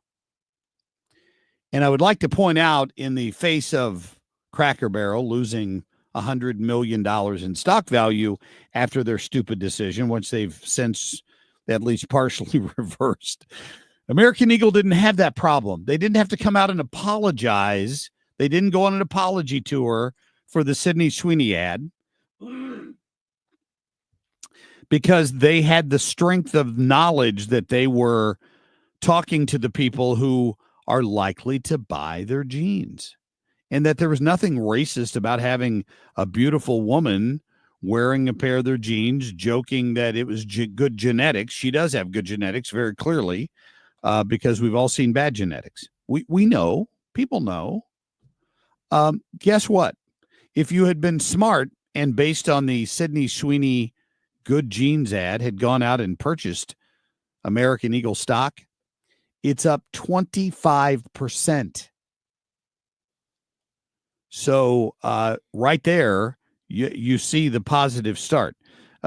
And I would like to point out, in the face of Cracker Barrel losing $100 million in stock value after their stupid decision, which they've since at least partially reversed, American Eagle didn't have that problem. They didn't have to come out and apologize. They didn't go on an apology tour for the Sydney Sweeney ad because they had the strength of knowledge that they were talking to the people who are likely to buy their jeans, and that there was nothing racist about having a beautiful woman wearing a pair of their jeans, joking that it was good genetics. She does have good genetics, very clearly, because we've all seen bad genetics. We know, people know. Guess what? If you had been smart and based on the Sydney Sweeney good jeans ad had gone out and purchased American Eagle stock, it's up 25%. So right there, you see the positive start.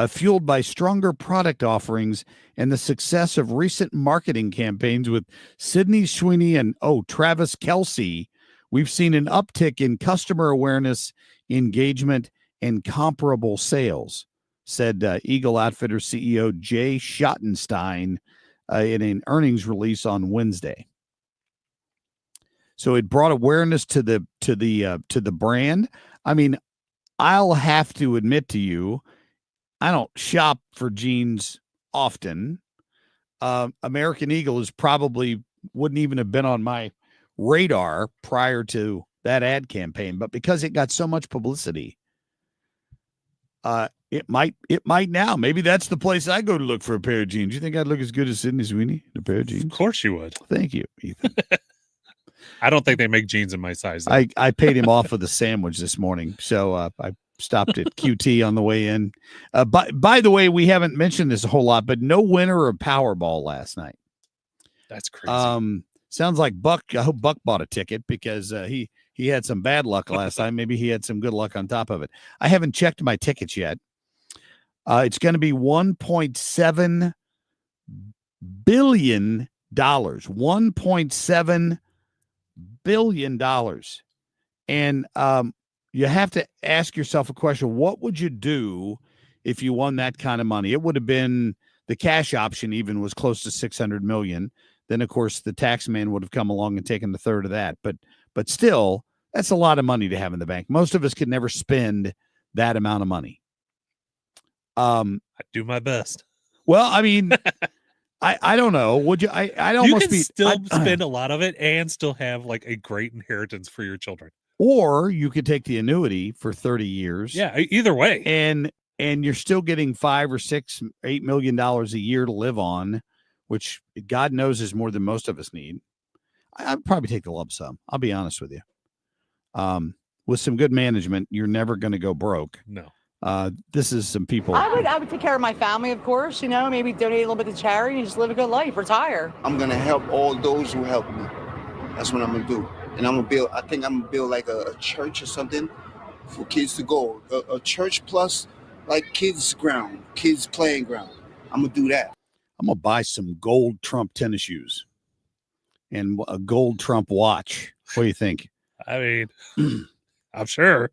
Fueled by stronger product offerings and the success of recent marketing campaigns with Sydney Sweeney and Travis Kelce, we've seen an uptick in customer awareness, engagement, and comparable sales, said Eagle Outfitter CEO Jay Schottenstein in an earnings release on Wednesday. So it brought awareness to the brand. I mean, I'll have to admit to you, I don't shop for jeans often. American Eagle wouldn't even have been on my radar prior to that ad campaign, but because it got so much publicity, It might now. Maybe that's the place I go to look for a pair of jeans. You think I'd look as good as Sydney Sweeney in a pair of jeans? Of course you would. Thank you, Ethan. I don't think they make jeans in my size. Though. I paid him off for the sandwich this morning, so I stopped at QT on the way in. By the way, we haven't mentioned this a whole lot, but no winner of Powerball last night. That's crazy. Sounds like Buck. I hope Buck bought a ticket because he had some bad luck last time. Maybe he had some good luck on top of it. I haven't checked my tickets yet. It's going to be $1.7 billion. $1.7 billion. And you have to ask yourself a question. What would you do if you won that kind of money? It would have been the cash option even was close to $600 million. Then, of course, the tax man would have come along and taken a third of that. But still, that's a lot of money to have in the bank. Most of us could never spend that amount of money. I do my best. Well, I mean, I don't know. Would you? I'd almost still spend a lot of it and still have like a great inheritance for your children. Or you could take the annuity for 30 years. Yeah, either way. And you're still getting $5 or $6, $8 million a year to live on, which God knows is more than most of us need. I'd probably take the lump sum. I'll be honest with you. With some good management, you're never going to go broke. No. This is some people. I would take care of my family, of course, maybe donate a little bit to charity and just live a good life, retire. I'm going to help all those who help me. That's what I'm going to do. And I'm going to build, I think I'm going to build like a church or something for kids to go. A church plus like kids ground, kids playing ground. I'm going to do that. I'm going to buy some gold Trump tennis shoes and a gold Trump watch. What do you think? I mean, I'm sure.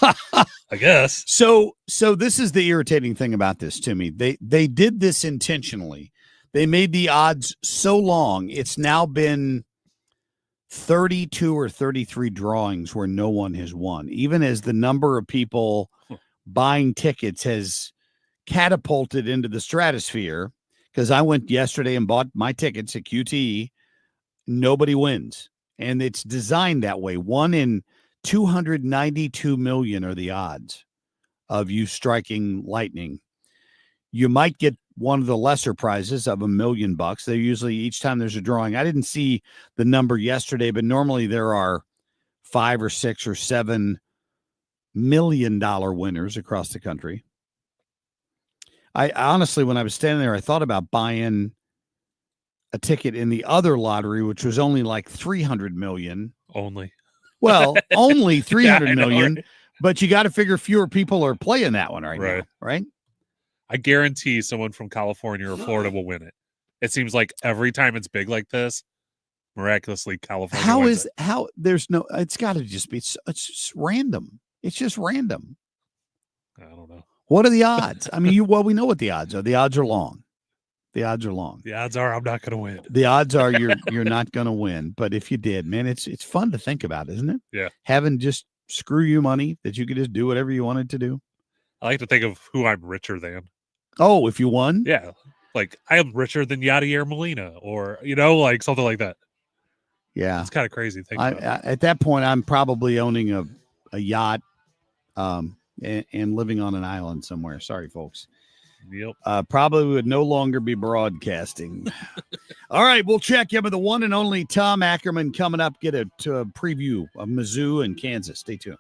I guess. So this is the irritating thing about this to me. They did this intentionally. They made the odds so long. It's now been 32 or 33 drawings where no one has won, even as the number of people buying tickets has catapulted into the stratosphere. Because I went yesterday and bought my tickets at QT. Nobody wins. And it's designed that way. 1 in 292 million are the odds of you striking lightning. You might get one of the lesser prizes of $1 million. They usually, each time there's a drawing, I didn't see the number yesterday, but normally there are 5 or 6 or 7 $1 million winners across the country. I honestly, when I was standing there, I thought about buying a ticket in the other lottery, which was only like 300 million. Only. Well, only 300 million, right? But you got to figure fewer people are playing that one right now, right? I guarantee someone from California or Florida will win it. It seems like every time it's big like this, miraculously California wins it. There's no, it's got to just be, it's just random. It's just random. I don't know. What are the odds? I mean, we know what the odds are. The odds are long. The odds are long. The odds are I'm not going to win. The odds are you're not going to win. But if you did, man, it's fun to think about, isn't it? Yeah. Having just screw you money that you could just do whatever you wanted to do. I like to think of who I'm richer than. Oh, if you won? Yeah. Like I am richer than Yadier Molina or, like something like that. Yeah. It's kind of crazy thing. At that point, I'm probably owning a yacht and living on an island somewhere. Sorry, folks. Yep. Probably would no longer be broadcasting. All right, we'll check in with the one and only Tom Ackerman coming up. Get a preview of Mizzou and Kansas. Stay tuned.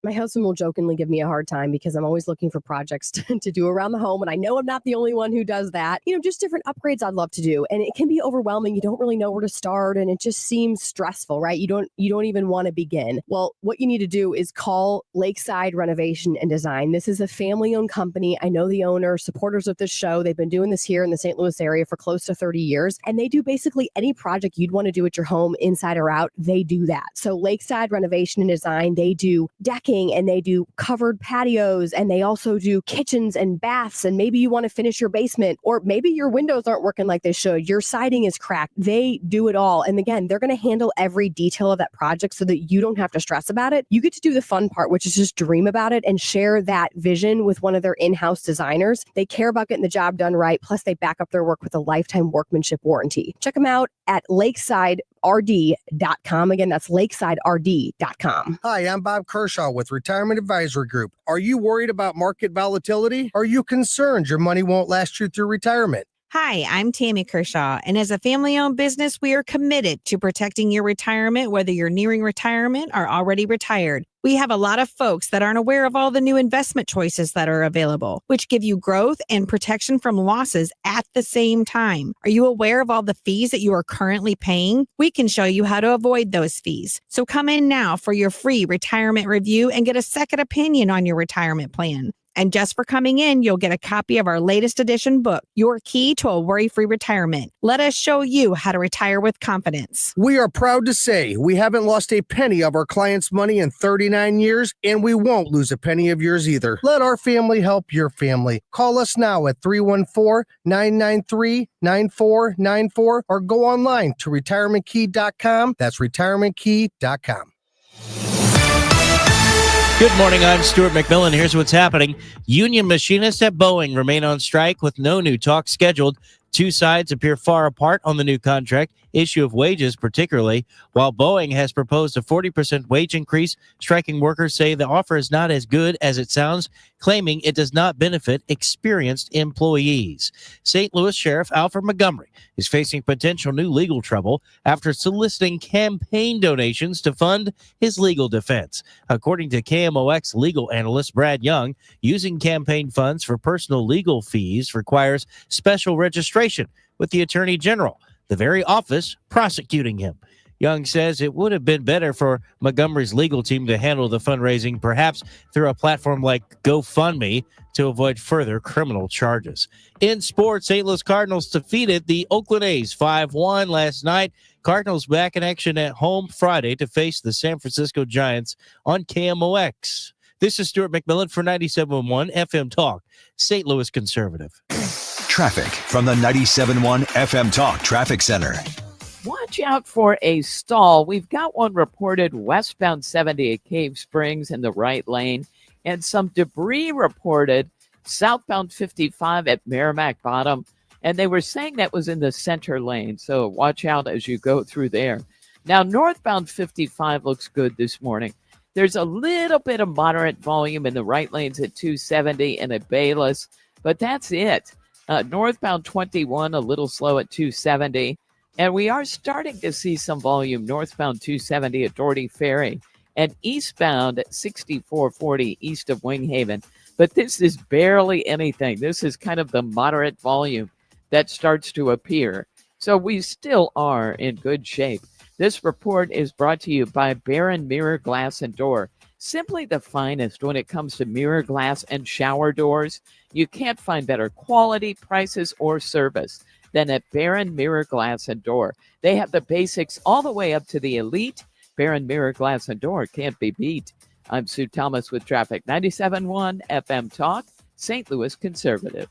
My husband will jokingly give me a hard time because I'm always looking for projects to do around the home. And I know I'm not the only one who does that. Just different upgrades I'd love to do. And it can be overwhelming. You don't really know where to start. And it just seems stressful, right? You don't even want to begin. Well, what you need to do is call Lakeside Renovation and Design. This is a family-owned company. I know the owner, supporters of this show. They've been doing this here in the St. Louis area for close to 30 years. And they do basically any project you'd want to do at your home, inside or out. They do that. So Lakeside Renovation and Design, they do decking and they do covered patios and they also do kitchens and baths. And maybe you want to finish your basement, or maybe your windows aren't working like they should. Your siding is cracked. They do it all. And again, they're going to handle every detail of that project so that you don't have to stress about it. You get to do the fun part, which is just dream about it and share that vision with one of their in-house designers. They care about getting the job done right. Plus they back up their work with a lifetime workmanship warranty. Check them out at Lakeside lakesiderd.com. Again, that's lakesiderd.com. Hi, I'm Bob Kershaw with Retirement Advisory Group. Are you worried about market volatility? Are you concerned your money won't last you through retirement? Hi, I'm Tammy Kershaw, and as a family-owned business, we are committed to protecting your retirement, whether you're nearing retirement or already retired. We have a lot of folks that aren't aware of all the new investment choices that are available, which give you growth and protection from losses at the same time. Are you aware of all the fees that you are currently paying? We can show you how to avoid those fees. So come in now for your free retirement review and get a second opinion on your retirement plan. And just for coming in, you'll get a copy of our latest edition book, Your Key to a Worry-Free Retirement. Let us show you how to retire with confidence. We are proud to say we haven't lost a penny of our clients' money in 39 years, and we won't lose a penny of yours either. Let our family help your family. Call us now at 314-993-9494 or go online to retirementkey.com. That's retirementkey.com. Good morning. I'm Stuart McMillan. Here's what's happening. Union machinists at Boeing remain on strike with no new talks scheduled. Two sides appear far apart on the new contract, issue of wages particularly. While Boeing has proposed a 40% wage increase, striking workers say the offer is not as good as it sounds, claiming it does not benefit experienced employees. St. Louis Sheriff Alfred Montgomery is facing potential new legal trouble after soliciting campaign donations to fund his legal defense. According to KMOX legal analyst Brad Young, using campaign funds for personal legal fees requires special registration with the Attorney General, the very office prosecuting him. Young says it would have been better for Montgomery's legal team to handle the fundraising, perhaps through a platform like GoFundMe, to avoid further criminal charges. In sports, St. Louis Cardinals defeated the Oakland A's 5-1 last night. Cardinals back in action at home Friday to face the San Francisco Giants on KMOX. This is Stuart McMillan for 97.1 FM Talk, St. Louis Conservative. Traffic from the 97.1 FM Talk Traffic Center. Watch out for a stall. We've got one reported westbound 70 at Cave Springs in the right lane, and some debris reported southbound 55 at Merrimack Bottom, and they were saying that was in the center lane, so watch out as you go through there. Now, northbound 55 looks good this morning. There's a little bit of moderate volume in the right lanes at 270 and at Bayless, but that's it. Northbound 21, a little slow at 270. And we are starting to see some volume northbound 270 at Doherty Ferry and eastbound at 6440 east of Winghaven. But this is barely anything. This is kind of the moderate volume that starts to appear. So we still are in good shape. This report is brought to you by Barron Mirror Glass and Door. Simply the finest when it comes to mirror glass and shower doors. You can't find better quality, prices, or service than at Barron Mirror Glass and Door. They have the basics all the way up to the elite. Barron Mirror Glass and Door can't be beat. I'm Sue Thomas with traffic. 97.1 FM Talk, St. Louis Conservative.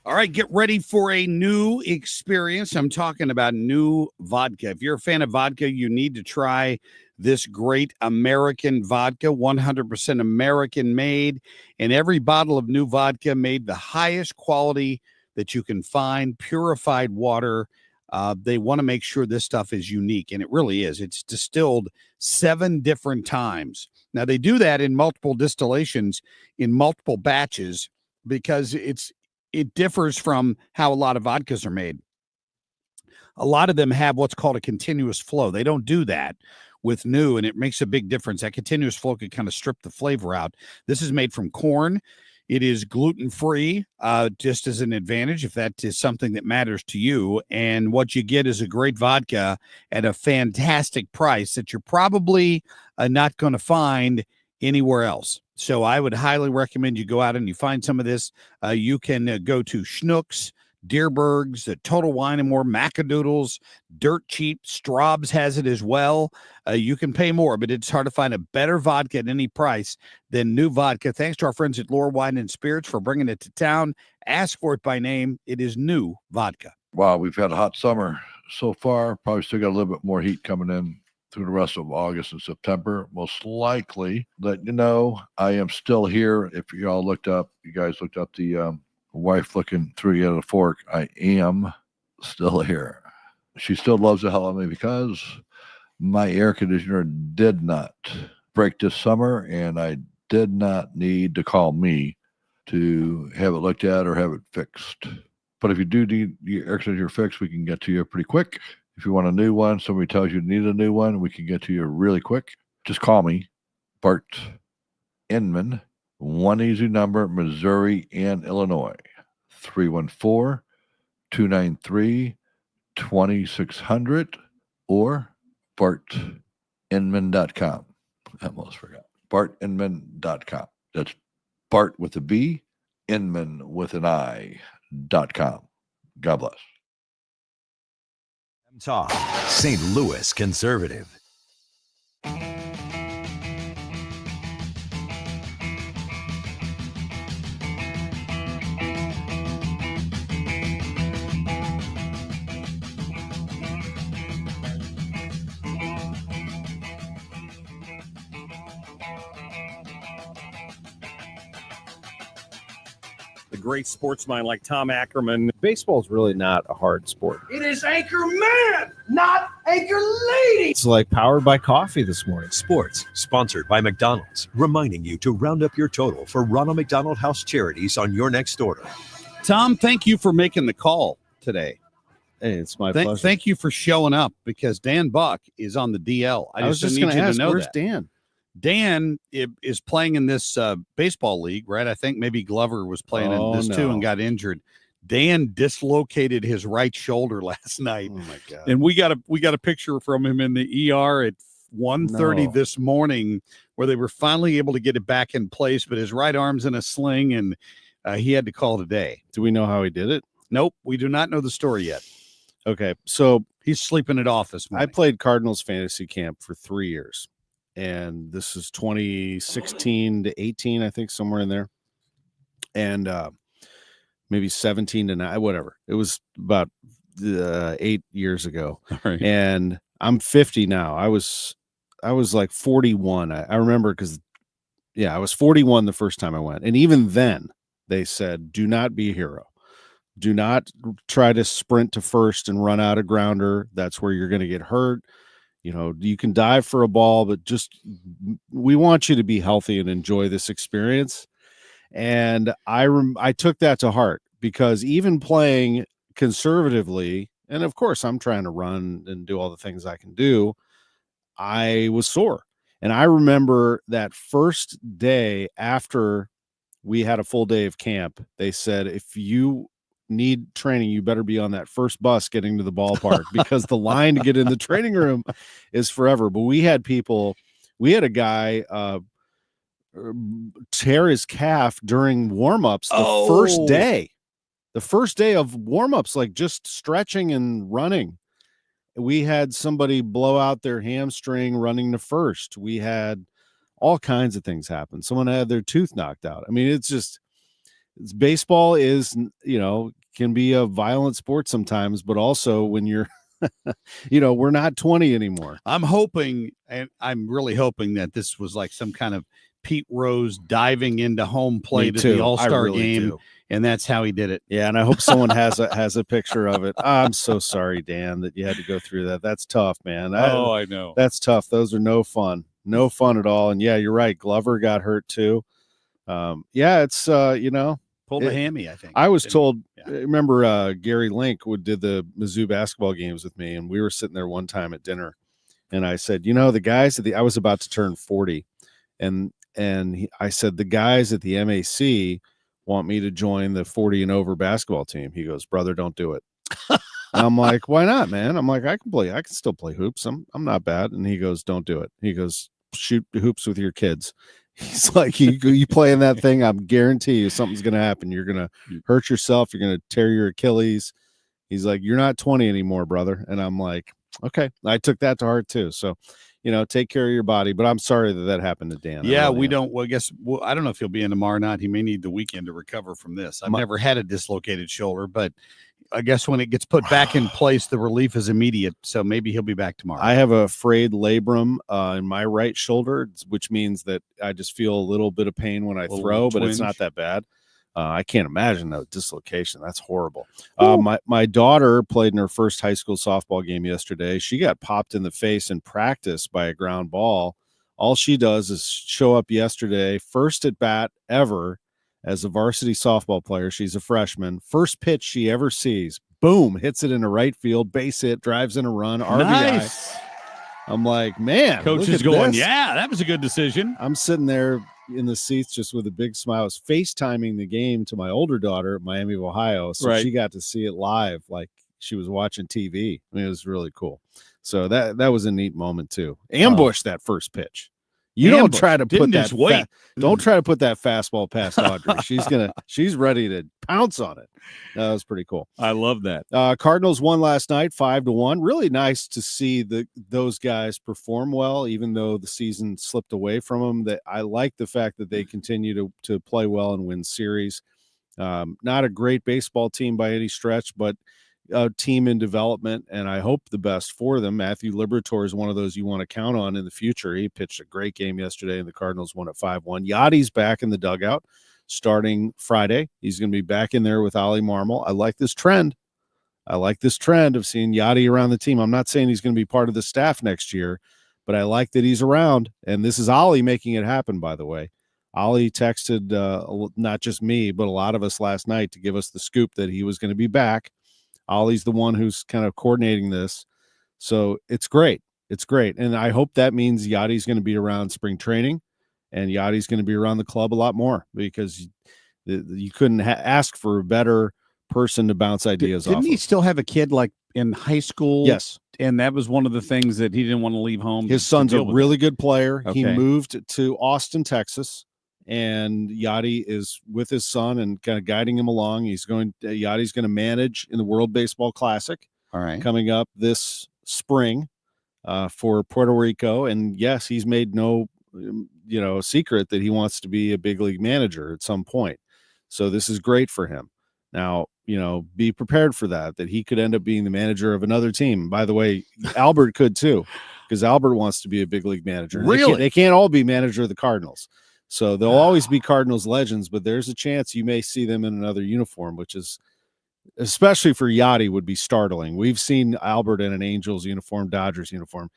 All right, get ready for a new experience. I'm talking about new vodka. If you're a fan of vodka, you need to try this great American vodka, 100% American made, and every bottle of new vodka made the highest quality that you can find, purified water. They want to make sure this stuff is unique, and it really is. It's distilled 7 different times. Now, they do that in multiple distillations, in multiple batches, because it differs from how a lot of vodkas are made. A lot of them have what's called a continuous flow. They don't do that with new, and it makes a big difference. That continuous flow could kind of strip the flavor out. This is made from corn. It is gluten-free, just as an advantage, if that is something that matters to you. And what you get is a great vodka at a fantastic price that you're probably not going to find anywhere else. So I would highly recommend you go out and you find some of this. You can go to Schnucks, Deerberg's, Total Wine & More, Macadoodles, Dirt Cheap, Straub's has it as well. You can pay more, but it's hard to find a better vodka at any price than new vodka. Thanks to our friends at Lore Wine and Spirits for bringing it to town. Ask for it by name. It is new vodka. Wow, we've had a hot summer so far. Probably still got a little bit more heat coming in through the rest of August and September. Most likely, let you know, I am still here. If you guys looked up the wife looking through you at a fork, I am still here. She still loves the hell out of me because my air conditioner did not break this summer, and I did not need to call me to have it looked at or have it fixed. But if you do need your air conditioner fixed, we can get to you pretty quick. If you want a new one, somebody tells you you need a new one, we can get to you really quick. Just call me, Bart Inman, one easy number, Missouri and Illinois, 314-293-2600 or bartinman.com. I almost forgot. bartinman.com. That's Bart with a B, Inman with an I.com. God bless. Talk, St. Louis conservative. The great sportsman like Tom Ackerman. Baseball's really not a hard sport. It is Anchor Man, not Anchor Lady. It's like powered by coffee this morning. Sports, sponsored by McDonald's, reminding you to round up your total for Ronald McDonald House charities on your next order. Tom, thank you for making the call today. Hey, it's my pleasure. Thank you for showing up because Dan Buck is on the DL. I was just going to ask, where's Dan? Dan is playing in this baseball league, right? I think maybe Glover was playing in this too and got injured. Dan dislocated his right shoulder last night. Oh my God. And we got a picture from him in the ER at 1:30 this morning where they were finally able to get it back in place, but his right arm's in a sling and he had to call today. Do we know how he did it? Nope, we do not know the story yet. Okay, so he's sleeping it off this morning. I played Cardinals fantasy camp for 3 years. And this is 2016 to 18, I think, somewhere in there. And maybe 17 to 9, whatever. It was about 8 years ago. Right. And I'm 50 now. I was like 41. I remember because, I was 41 the first time I went. And even then, they said, do not be a hero. Do not try to sprint to first and run out a grounder. That's where you're going to get hurt. You know, you can dive for a ball, but we want you to be healthy and enjoy this experience. And I took that to heart because even playing conservatively, and of course I'm trying to run and do all the things I can do, I was sore. And I remember that first day after we had a full day of camp, they said, if you need training, you better be on that first bus getting to the ballpark because the line to get in the training room is forever. But we had a guy tear his calf during warm-ups the first day of warm-ups, like just stretching and running. We had somebody blow out their hamstring running to first. We had all kinds of things happen. Someone had their tooth knocked out. I mean, baseball is, can be a violent sport sometimes, but also when you're, we're not 20 anymore. I'm hoping, and I'm really hoping that this was like some kind of Pete Rose diving into home plate at the All-Star game, and that's how he did it. Yeah, and I hope someone has a picture of it. I'm so sorry, Dan, that you had to go through that. That's tough, man. I know. That's tough. Those are no fun at all. And yeah, you're right. Glover got hurt too. It's pulled a hammy, I think. I was told, I remember Gary Link did the Mizzou basketball games with me, and we were sitting there one time at dinner, and I said, the guys I was about to turn 40, and I said, the guys at the MAC want me to join the 40 and over basketball team. He goes, brother, don't do it. I'm like, why not, man? I'm like, I can still play hoops. I'm not bad. And he goes, don't do it. He goes, shoot hoops with your kids. He's like, you play in that thing, I guarantee you something's going to happen. You're going to hurt yourself. You're going to tear your Achilles. He's like, you're not 20 anymore, brother. And I'm like, okay. I took that to heart too. So, take care of your body. But I'm sorry that happened to Dan. Yeah, we don't. Well, I don't know if he'll be in tomorrow or not. He may need the weekend to recover from this. I've never had a dislocated shoulder, but I guess when it gets put back in place, the relief is immediate. So maybe he'll be back tomorrow. I have a frayed labrum in my right shoulder, which means that I just feel a little bit of pain when I throw, but it's not that bad. I can't imagine that dislocation. That's horrible. My daughter played in her first high school softball game yesterday. She got popped in the face in practice by a ground ball. All she does is show up yesterday, first at bat ever as a varsity softball player. She's a freshman. First pitch she ever sees, boom, hits it in the right field, base hit, drives in a run, RBI. Nice. I'm like, man, Coach look is at going, this. yeah, that was a good decision. I'm sitting there in the seats just with a big smile. I was FaceTiming the game to my older daughter at Miami of Ohio, so Right. she got to see it live like she was watching TV. I mean, it was really cool. So that was a neat moment too. Ambush that first pitch. You don't Ambush. try to put Didn't that just wait. don't try to put that fastball past Audrey. She's ready to pounce on it. That was pretty cool. I love that. Cardinals won last night 5-1. Really nice to see those guys perform well, even though the season slipped away from them. That I like the fact that they continue to play well and win series. Not a great baseball team by any stretch, but a team in development, and I hope the best for them. Matthew Liberatore is one of those you want to count on in the future. He pitched a great game yesterday, and the Cardinals won at 5-1. Yachty's back in the dugout starting Friday. He's going to be back in there with Ollie Marmol. I like this trend. Of seeing Yachty around the team. I'm not saying he's going to be part of the staff next year, but I like that he's around, and this is Ollie making it happen, by the way. Ollie texted not just me, but a lot of us last night to give us the scoop that he was going to be back. Ollie's the one who's kind of coordinating this. So it's great. It's great. And I hope that means Yachty's going to be around spring training and Yachty's going to be around the club a lot more, because you couldn't ask for a better person to bounce ideas off. Didn't he still have a kid like in high school? Yes. And that was one of the things that he didn't want to leave home. His son's a really good player. Okay. He moved to Austin, Texas, and Yachty is with his son and kind of guiding him along. Yachty's going to manage in the World Baseball Classic. All right. Coming up this spring for Puerto Rico. And yes, he's made no, secret that he wants to be a big league manager at some point. So this is great for him. Now, be prepared for that he could end up being the manager of another team. By the way, Albert could too, because Albert wants to be a big league manager. Really? They can't all be manager of the Cardinals. So they'll always be Cardinals legends, but there's a chance you may see them in another uniform, which is, especially for Yachty, would be startling. We've seen Albert in an Angels uniform, Dodgers uniform.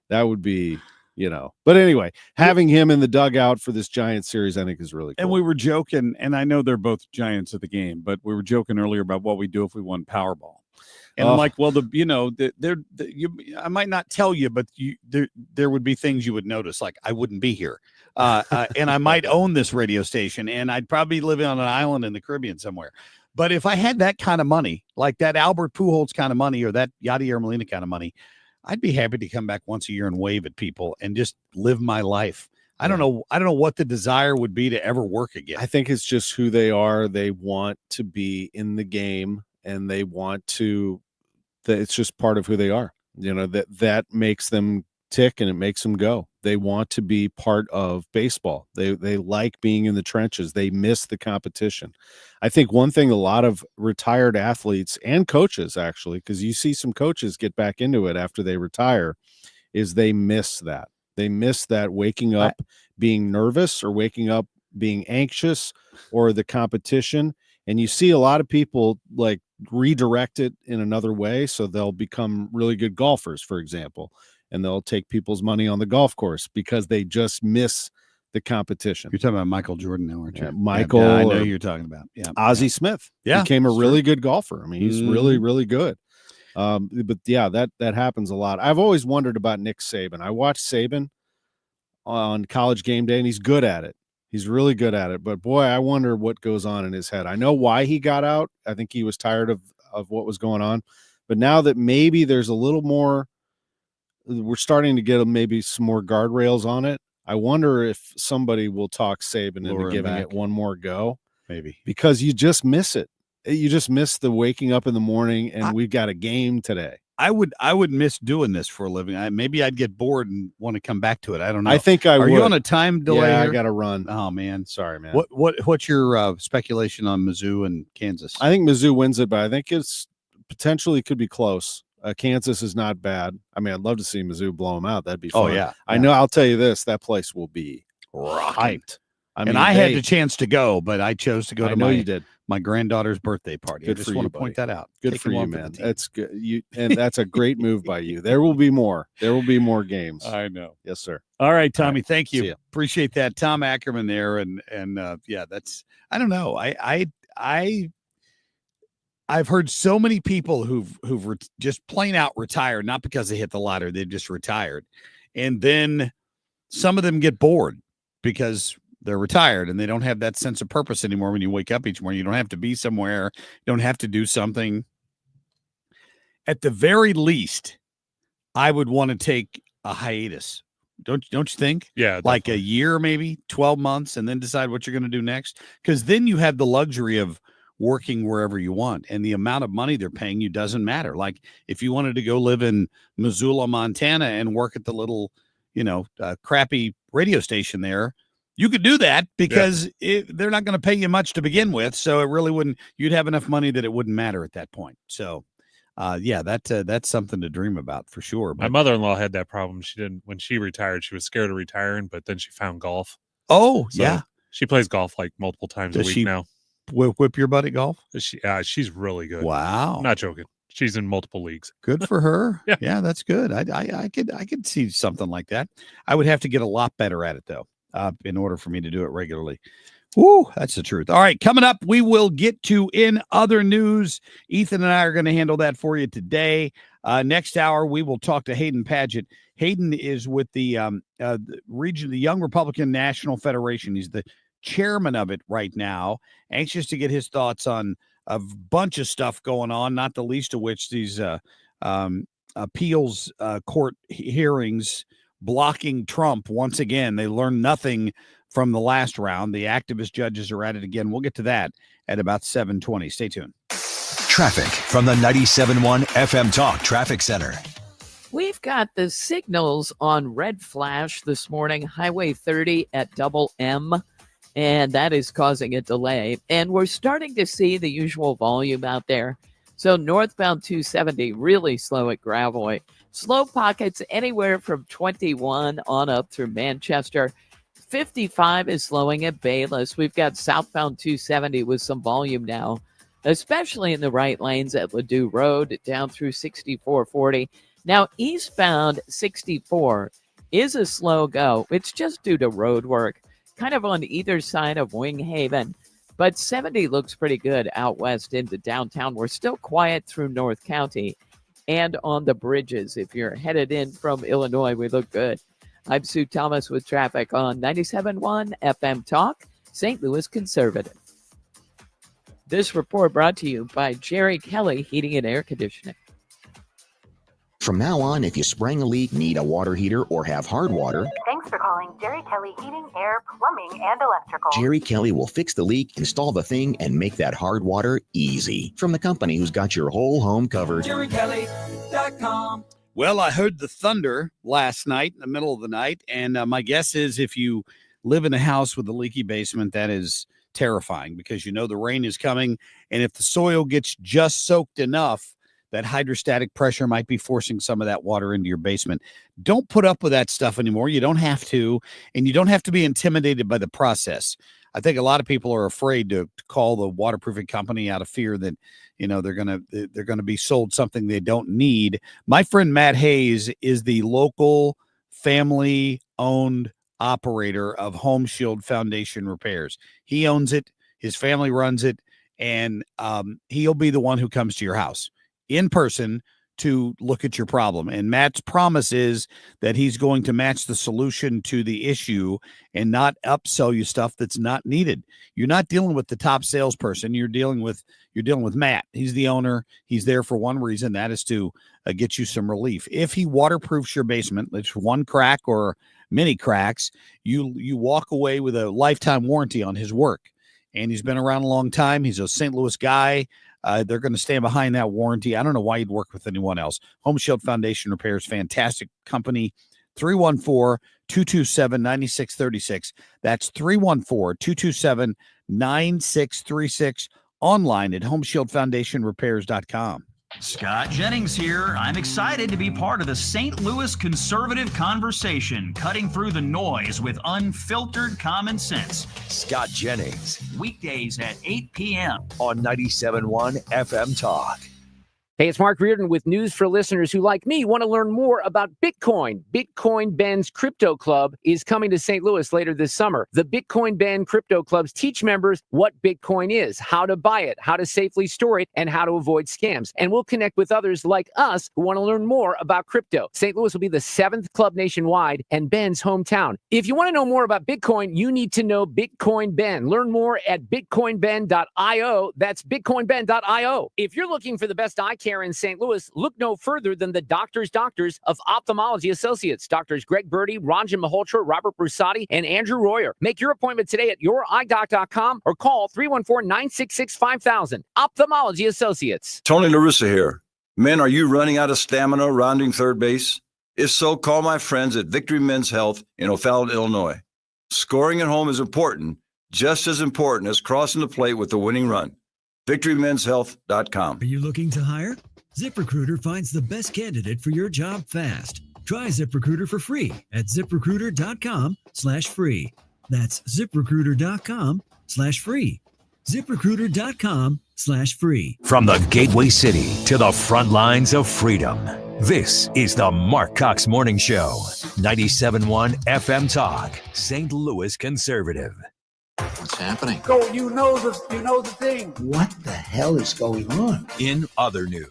That would be, But anyway, having him in the dugout for this Giant series, I think is really cool. And we were joking, and I know they're both giants of the game, but we were joking earlier about what we do if we won Powerball. And I'm like, well, I might not tell you, but there would be things you would notice. Like I wouldn't be here. And I might own this radio station, and I'd probably live on an island in the Caribbean somewhere. But if I had that kind of money, like that Albert Pujols kind of money or that Yadier Molina kind of money, I'd be happy to come back once a year and wave at people and just live my life. I don't know what the desire would be to ever work again. I think it's just who they are. They want to be in the game, and they want to. It's just part of who they are. That makes them tick and it makes them go. They want to be part of baseball. They like being in the trenches. They miss the competition. I think one thing a lot of retired athletes and coaches, actually, because you see some coaches get back into it after they retire, is they miss that. They miss that waking up being nervous or waking up being anxious or the competition. And you see a lot of people like redirect it in another way. So they'll become really good golfers, for example, and they'll take people's money on the golf course because they just miss the competition. You're talking about Michael Jordan now, aren't you? Yeah, Michael. I know who you're talking about. Yeah. Ozzie Smith became a really good golfer. I mean, he's really, really good. But yeah, that happens a lot. I've always wondered about Nick Saban. I watched Saban on College Game Day, and he's good at it. He's really good at it. But boy, I wonder what goes on in his head. I know why he got out. I think he was tired of what was going on. But now that maybe there's a little more, we're starting to get maybe some more guardrails on it. I wonder if somebody will talk Saban into giving it one more go. Maybe. Because you just miss it. You just miss the waking up in the morning and we've got a game today. I would miss doing this for a living. Maybe I'd get bored and want to come back to it. I don't know. I think I would. Are you on a time delay? Yeah, here? I got to run. Oh man, sorry, man. What's your speculation on Mizzou and Kansas? I think Mizzou wins it, but I think it's potentially could be close. Kansas is not bad. I mean, I'd love to see Mizzou blow them out. That'd be fun. Oh yeah. I know. I'll tell you this: that place will be hyped. I mean, and I had the chance to go, but I chose to go to you did. my granddaughter's birthday party. Good I just for want you, to point buddy. that out. Good Take for him you, along the man. team. That's good. And that's a great move by you. There will be more. There will be more games. I know. Yes, sir. All right, Tommy. All right. Thank See you. ya. Appreciate that. Tom Ackerman there. And yeah, that's, I don't know. I've heard so many people who've just plain out retired, not because they hit the lottery, they've just retired. And then some of them get bored because they're retired and they don't have that sense of purpose anymore. When you wake up each morning, you don't have to be somewhere. You don't have to do something. At the very least, I would want to take a hiatus. Don't you think? Yeah. Like definitely. a year, maybe 12 months, and then decide what you're going to do next. Because then you have the luxury of working wherever you want. And the amount of money they're paying you doesn't matter. Like if you wanted to go live in Missoula, Montana and work at the little, crappy radio station there, you could do that because they're not going to pay you much to begin with. So it really wouldn't, you'd have enough money that it wouldn't matter at that point. So that's something to dream about for sure. My mother-in-law had that problem. She didn't, when she retired, she was scared of retiring, but then she found golf. Oh, So yeah. She plays golf like multiple times Does a week she now. Whip your butt at golf? She's really good. Wow. I'm not joking. She's in multiple leagues. Good for her. Yeah. Yeah, that's good. I could see something like that. I would have to get a lot better at it though, in order for me to do it regularly. Woo, that's the truth. All right, coming up, we will get to In Other News. Ethan and I are going to handle that for you today. Next hour, we will talk to Hayden Padgett. Hayden is with the region, the Young Republican National Federation. He's the chairman of it right now. Anxious to get his thoughts on a bunch of stuff going on, not the least of which these appeals court hearings blocking Trump once again. They learned nothing from the last round. The activist judges are at it again. We'll get to that at about 7:20. Stay tuned. Traffic from the 97.1 FM Talk Traffic Center. We've got the signals on red flash this morning, Highway 30 at Double M, and that is causing a delay. And we're starting to see the usual volume out there. So northbound 270, really slow at Gravois. Slow pockets anywhere from 21 on up through Manchester. 55 is slowing at Bayless. We've got southbound 270 with some volume now, especially in the right lanes at Ladue Road down through 6440. Now, eastbound 64 is a slow go. It's just due to road work, kind of on either side of Wing Haven. But 70 looks pretty good out west into downtown. We're still quiet through North County and on the bridges. If you're headed in from Illinois, we look good. I'm Sue Thomas with traffic on 97.1 FM Talk, St. Louis Conservative. This report brought to you by Jerry Kelly Heating and Air Conditioning. From now on, if you spring a leak, need a water heater, or have hard water, Thanks for calling Jerry Kelly Heating, Air, Plumbing, and Electrical. Jerry Kelly will fix the leak, install the thing, and make that hard water easy. From the company who's got your whole home covered. JerryKelly.com. Well, I heard the thunder last night in the middle of the night, and my guess is if you live in a house with a leaky basement, that is terrifying because you know the rain is coming, and if the soil gets just soaked enough, that hydrostatic pressure might be forcing some of that water into your basement. Don't put up with that stuff anymore. You don't have to, and you don't have to be intimidated by the process. I think a lot of people are afraid to call the waterproofing company out of fear that, you know, they're gonna be sold something they don't need. My friend Matt Hayes is the local family-owned operator of Home Shield Foundation Repairs. He owns it. His family runs it, and he'll be the one who comes to your house in person to look at your problem. And Matt's promise is that he's going to match the solution to the issue and not upsell you stuff that's not needed. You're not dealing with the top salesperson. You're dealing with Matt. He's the owner. He's there for one reason. That is to get you some relief. If he waterproofs your basement, it's one crack or many cracks, you walk away with a lifetime warranty on his work. And he's been around a long time. He's a St. Louis guy. They're going to stand behind that warranty. I don't know why you'd work with anyone else. Home Shield Foundation Repairs, fantastic company. 314-227-9636. That's 314-227-9636. Online at homeshieldfoundationrepairs.com. Scott Jennings here. I'm excited to be part of the St. Louis conservative conversation, cutting through the noise with unfiltered common sense. Scott Jennings Weekdays at 8 p.m. on 97.1 FM Talk. Hey, it's Mark Reardon with news for listeners who, like me, want to learn more about Bitcoin. Bitcoin Ben's Crypto Club is coming to St. Louis later this summer. The Bitcoin Ben Crypto Clubs teach members what Bitcoin is, how to buy it, how to safely store it, and how to avoid scams. And we'll connect with others like us who want to learn more about crypto. St. Louis will be the 7th club nationwide and Ben's hometown. If you want to know more about Bitcoin, you need to know Bitcoin Ben. Learn more at bitcoinben.io. That's bitcoinben.io. If you're looking for the best eye care in St. Louis, look no further than the doctors of Ophthalmology Associates. Doctors Greg Birdie, Ranjan Malhotra, Robert Brusati, and Andrew Royer. Make your appointment today at youridoc.com or call 314-966-5000. Ophthalmology Associates. Tony La Russa here. Men, are you running out of stamina rounding third base? If so, call my friends at Victory Men's Health in O'Fallon, Illinois. Scoring at home is important, just as important as crossing the plate with the winning run. VictoryMen'sHealth.com. Are you looking to hire? ZipRecruiter finds the best candidate for your job fast. Try ZipRecruiter for free at ZipRecruiter.com/free. That's ZipRecruiter.com/free. ZipRecruiter.com/free. From the gateway city to the front lines of freedom, this is the Marc Cox Morning Show. 97.1 FM Talk, St. Louis conservative. What's happening? Go, you know the thing. What the hell is going on? In other news.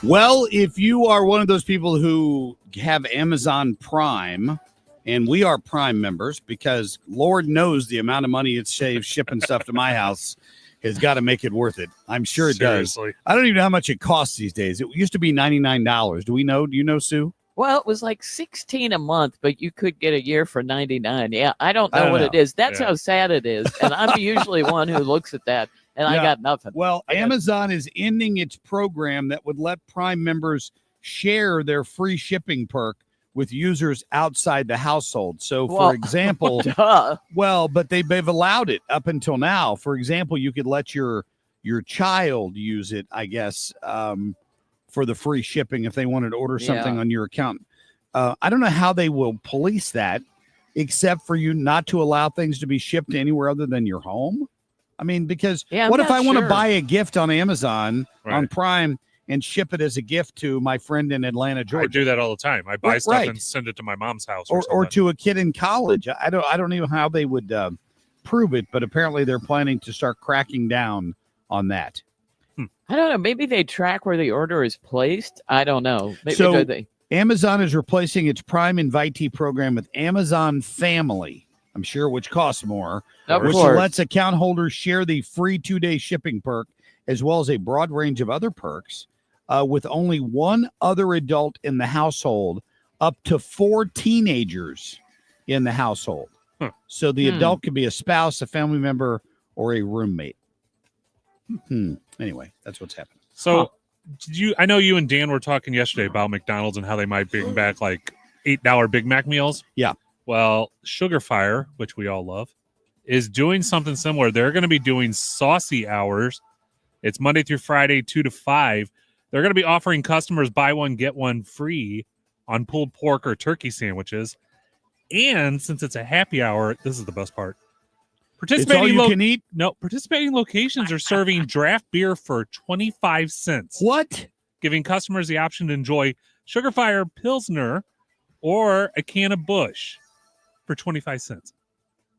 Well, if you are one of those people who have Amazon Prime, and we are Prime members, because Lord knows the amount of money it saves shipping stuff to my house has got to make it worth it. I'm sure it Seriously. does. I don't even know how much it costs these days. It used to be $99. Do you know, Sue? Well, it was like $16 a month, but you could get a year for $99. Yeah, I don't know what it is. That's how sad it is. And I'm usually one who looks at that, and I got nothing. Well, Amazon is ending its program that would let Prime members share their free shipping perk with users outside the household. So, for example, but they've allowed it up until now. For example, you could let your child use it, I guess, for the free shipping if they wanted to order something on your account. I don't know how they will police that, except for you not to allow things to be shipped anywhere other than your home. I mean, because what if I want to buy a gift on Amazon on Prime and ship it as a gift to my friend in Atlanta, Georgia? I do that all the time. I buy stuff and send it to my mom's house or to a kid in college. I don't know how they would prove it, but apparently they're planning to start cracking down on that. I don't know. Maybe they track where the order is placed. I don't know. Maybe Amazon is replacing its Prime Invitee program with Amazon Family, I'm sure, which costs more, which lets account holders share the free 2-day shipping perk, as well as a broad range of other perks, with only one other adult in the household, up to 4 teenagers in the household. So the adult could be a spouse, a family member, or a roommate. Anyway, that's what's happening. So I know you and Dan were talking yesterday about McDonald's and how they might bring back like $8 Big Mac meals. Yeah. Well, Sugar Fire, which we all love, is doing something similar. They're going to be doing saucy hours. It's Monday through Friday, 2 to 5. They're going to be offering customers buy one, get one free on pulled pork or turkey sandwiches. And since it's a happy hour, this is the best part. Participating locations are serving draft beer for 25 cents. What? Giving customers the option to enjoy Sugar Fire Pilsner or a can of Busch for 25 cents.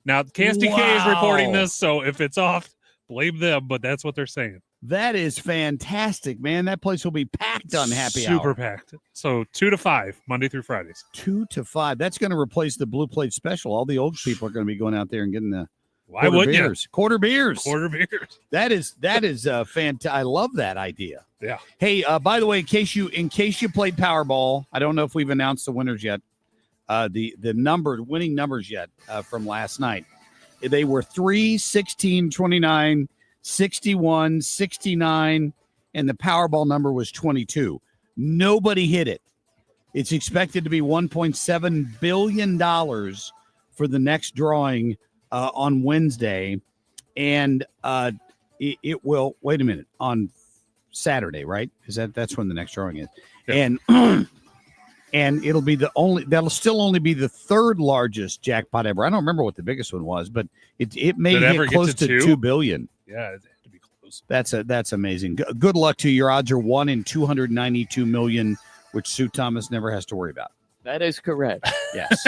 Now, KSDK is reporting this, so if it's off, blame them, but that's what they're saying. That is fantastic, man. That place will be packed on happy hour. Super packed. So 2 to 5, Monday through Fridays. 2 to 5. That's going to replace the Blue Plate Special. All the old people are going to be going out there and getting the Why wouldn't you? Quarter beers. Quarter beers. That is fantastic. I love that idea. Yeah. Hey, by the way, in case you played Powerball, I don't know if we've announced the winners yet. The winning numbers yet from last night. They were 3, 16, 29, 61, 69, and the Powerball number was 22. Nobody hit it. It's expected to be $1.7 billion for the next drawing on Wednesday. And it will, wait a minute, on Saturday, right? That's when the next drawing is, Yeah. and that'll still only be the third largest jackpot ever. I don't remember what the biggest one was, but it may Did it ever hit get close to to two? $2 billion. Yeah, it had to be close. That's amazing. Good luck to you. Your odds are 1 in 292 million, which Sue Thomas never has to worry about. That is correct. Yes.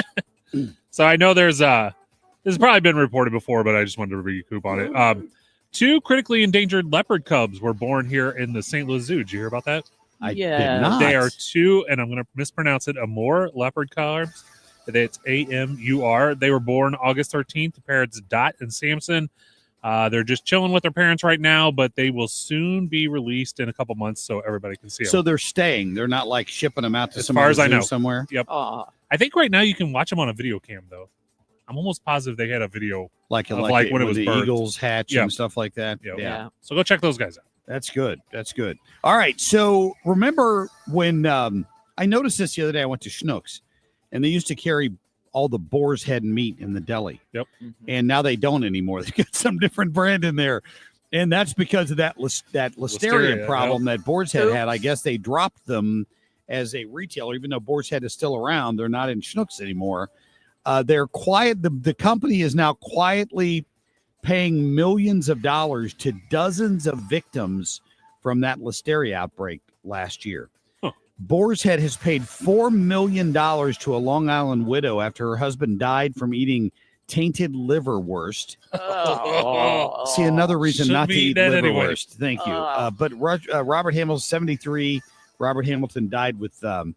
So I know this has probably been reported before, but I just wanted to recoup on it. 2 critically endangered leopard cubs were born here in the St. Louis Zoo. Did you hear about that? I did not. They are 2, and I'm going to mispronounce it, Amur leopard cubs. It's AMUR. They were born August 13th. The parents Dot and Samson. They're just chilling with their parents right now, but they will soon be released in a couple months so everybody can see them. So they're staying. They're not like shipping them out to As some far as I know, somewhere. Yep. I think right now you can watch them on a video cam, though. I'm almost positive they had a video Like when it was the birthed. eagles hatch Yep. and stuff like that. Yep. Yeah. So go check those guys out. That's good. That's good. All right. So remember when I noticed this the other day, I went to Schnucks, and they used to carry all the boar's head meat in the deli. Yep. And now they don't anymore. They've got some different brand in there. And that's because of that listeria problem that Boar's Head had. I guess they dropped them as a retailer, even though Boar's Head is still around. They're not in Schnucks anymore. They're quiet. The company is now quietly paying millions of dollars to dozens of victims from that listeria outbreak last year. Boar's Head has paid $4 million to a Long Island widow after her husband died from eating tainted liverwurst. See, another reason not to eat liverwurst. Thank you. But Robert Hamilton, 73. Robert Hamilton died with from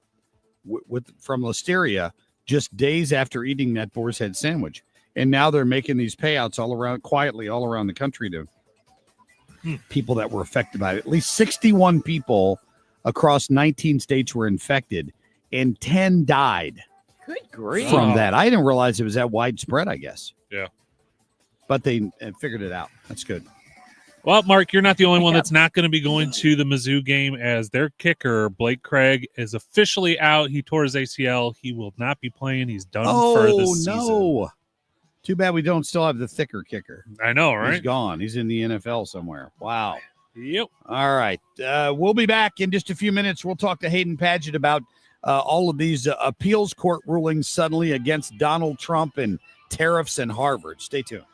listeria just days after eating that Boar's Head sandwich. And now they're making these payouts quietly all around the country to people that were affected by it. At least 61 people across 19 states were infected, and 10 died. Good grief. From that. I didn't realize it was that widespread, I guess. Yeah. But they figured it out. That's good. Well, Mark, you're not the only one that's not going to be going to the Mizzou game, as their kicker, Blake Craig, is officially out. He tore his ACL. He will not be playing. He's done for this season. Oh, no. Too bad we don't still have the thicker kicker. I know, right? He's gone. He's in the NFL somewhere. Wow. Yep. All right. We'll be back in just a few minutes. We'll talk to Hayden Padgett about all of these appeals court rulings suddenly against Donald Trump and tariffs and Harvard. Stay tuned.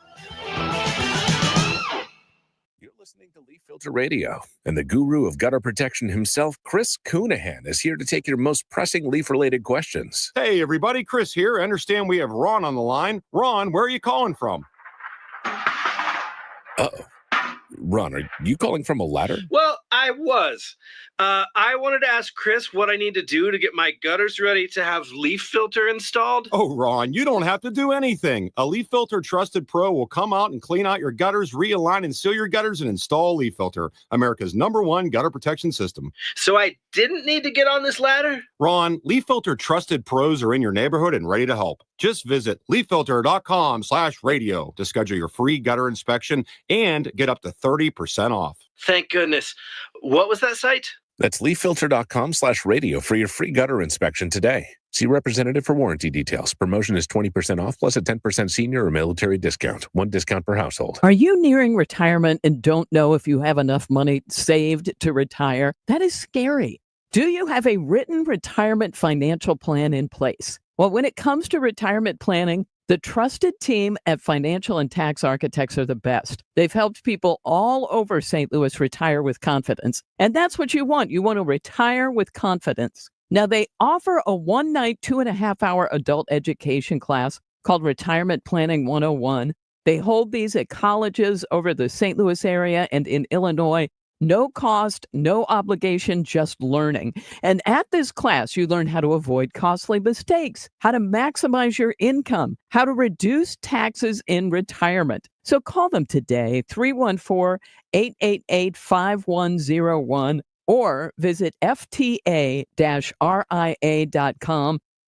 You're listening to Leaf Filter Radio, and the guru of gutter protection himself, Chris Coonahan, is here to take your most pressing leaf-related questions. Hey, everybody. Chris here. I understand we have Ron on the line. Ron, where are you calling from? Uh-oh. Ron, are you calling from a ladder? Well, I was. I wanted to ask Chris what I need to do to get my gutters ready to have leaf filter installed. Oh, Ron, you don't have to do anything. A Leaf Filter Trusted Pro will come out and clean out your gutters, realign and seal your gutters, and install Leaf Filter, America's #1 gutter protection system. So I didn't need to get on this ladder? Ron, Leaf Filter Trusted Pros are in your neighborhood and ready to help. Just visit leaffilter.com/radio to schedule your free gutter inspection and get up to 30% off. Thank goodness. What was that site? That's leaffilter.com/radio for your free gutter inspection today. See representative for warranty details. Promotion is 20% off plus a 10% senior or military discount. 1 discount per household. Are you nearing retirement and don't know if you have enough money saved to retire? That is scary. Do you have a written retirement financial plan in place? Well, when it comes to retirement planning, the trusted team at Financial and Tax Architects are the best. They've helped people all over St. Louis retire with confidence. And that's what you want. You want to retire with confidence. Now, they offer a one-night, 2.5-hour adult education class called Retirement Planning 101. They hold these at colleges over the St. Louis area and in Illinois. No cost, no obligation, just learning. And at this class, you learn how to avoid costly mistakes, how to maximize your income, how to reduce taxes in retirement. So call them today, 314-888-5101, or visit fta-ria.com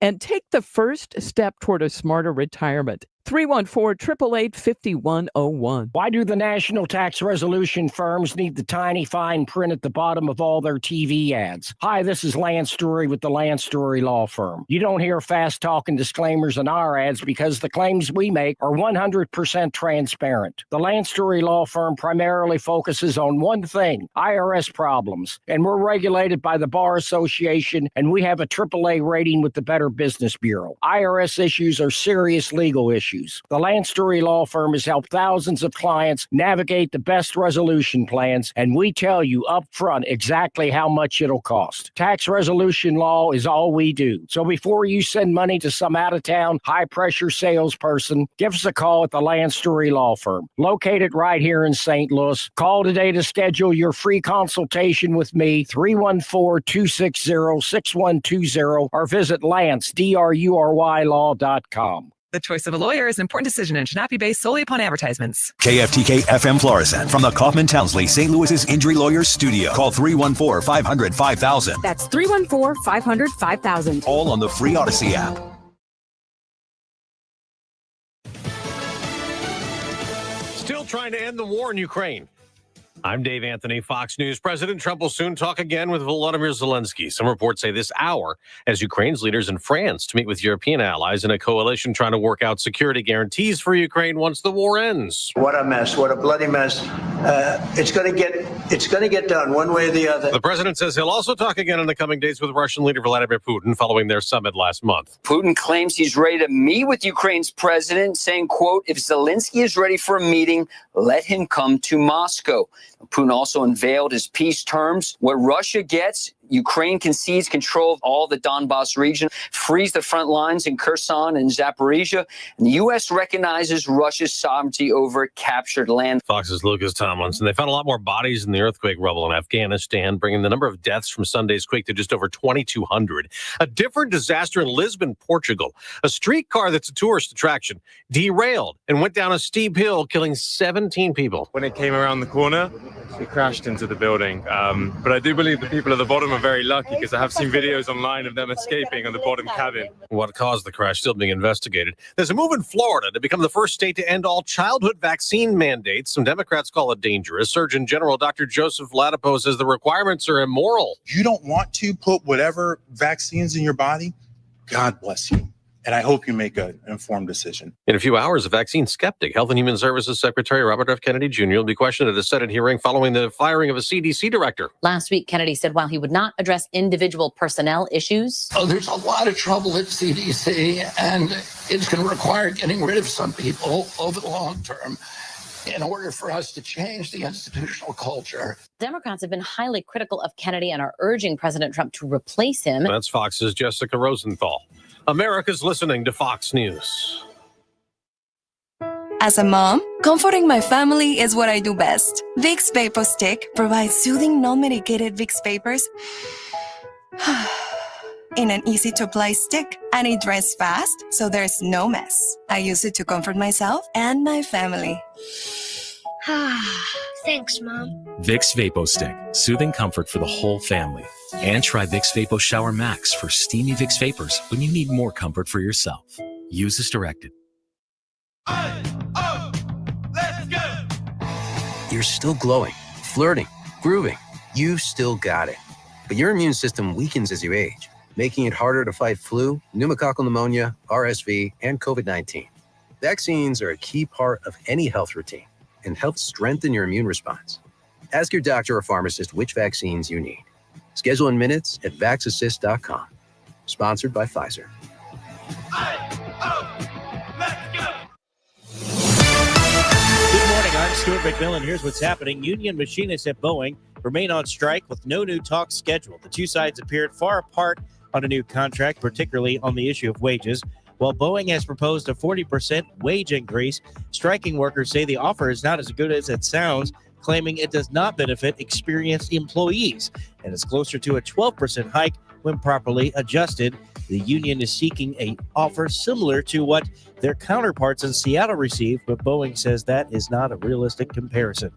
and take the first step toward a smarter retirement. 314-888-5101. Why do the national tax resolution firms need the tiny fine print at the bottom of all their TV ads? Hi, this is Lance Story with the Lance Story Law Firm. You don't hear fast talking disclaimers in our ads because the claims we make are 100% transparent. The Lance Story Law Firm primarily focuses on one thing, IRS problems, and we're regulated by the Bar Association, and we have a AAA rating with the Better Business Bureau. IRS issues are serious legal issues. The Lance Story Law Firm has helped thousands of clients navigate the best resolution plans, and we tell you up front exactly how much it'll cost. Tax resolution law is all we do. So before you send money to some out-of-town, high-pressure salesperson, give us a call at the Lance Story Law Firm, located right here in St. Louis. Call today to schedule your free consultation with me, 314-260-6120, or visit LanceDruryLaw.com. The choice of a lawyer is an important decision and should not be based solely upon advertisements. KFTK FM Florissant from the Kaufman Townsley St. Louis's Injury Lawyers Studio. Call 314-500-5000. That's 314-500-5000. All on the free Odyssey app. Still trying to end the war in Ukraine. I'm Dave Anthony, Fox News. President Trump will soon talk again with Volodymyr Zelensky. Some reports say this hour as Ukraine's leaders in France to meet with European allies in a coalition trying to work out security guarantees for Ukraine once the war ends. What a mess. What a bloody mess. It's going to get done one way or the other. The president says he'll also talk again in the coming days with Russian leader Vladimir Putin following their summit last month. Putin claims he's ready to meet with Ukraine's president, saying, quote, if Zelensky is ready for a meeting, let him come to Moscow. Putin also unveiled his peace terms. What Russia gets, Ukraine concedes control of all the Donbass region, frees the front lines in Kherson and Zaporizhia, and the U.S. recognizes Russia's sovereignty over captured land. Fox's Lucas Tomlinson. They found a lot more bodies in the earthquake rubble in Afghanistan, bringing the number of deaths from Sunday's quake to just over 2,200. A different disaster in Lisbon, Portugal. A streetcar that's a tourist attraction derailed and went down a steep hill, killing 17 people. When it came around the corner, it crashed into the building. But I do believe the people at the bottom are very lucky because I have seen videos online of them escaping on the bottom cabin. What caused the crash still being investigated. There's a move in Florida to become the first state to end all childhood vaccine mandates. Some Democrats call it dangerous. Surgeon General Dr. Joseph Ladapo says the requirements are immoral. You don't want to put whatever vaccines in your body. God bless you. And I hope you make an informed decision. In a few hours, a vaccine skeptic, Health and Human Services Secretary Robert F. Kennedy Jr. will be questioned at a Senate hearing following the firing of a CDC director. Last week, Kennedy said while he would not address individual personnel issues. Oh, there's a lot of trouble at CDC, and it's going to require getting rid of some people over the long term in order for us to change the institutional culture. Democrats have been highly critical of Kennedy and are urging President Trump to replace him. That's Fox's Jessica Rosenthal. America's listening to Fox News. As a mom, comforting my family is what I do best. Vicks Vapor Stick provides soothing, non-medicated Vicks vapors in an easy-to-apply stick, and it dries fast, so there's no mess. I use it to comfort myself and my family. Thanks, Mom. Vicks Vapo Stick, soothing comfort for the whole family. And try Vicks Vapo Shower Max for steamy Vicks vapors when you need more comfort for yourself. Use as directed. Let's go! You're still glowing, flirting, grooving. You still got it. But your immune system weakens as you age, making it harder to fight flu, pneumococcal pneumonia, RSV, and COVID-19. Vaccines are a key part of any health routine and help strengthen your immune response. Ask your doctor or pharmacist which vaccines you need. Schedule in minutes at VaxAssist.com. Sponsored by Pfizer. Good morning, I'm Stuart McMillan. Here's what's happening. Union machinists at Boeing remain on strike with no new talks scheduled. The two sides appeared far apart on a new contract, particularly on the issue of wages. While Boeing has proposed a 40% wage increase, striking workers say the offer is not as good as it sounds, claiming it does not benefit experienced employees and is closer to a 12% hike when properly adjusted. The union is seeking an offer similar to what their counterparts in Seattle received, but Boeing says that is not a realistic comparison.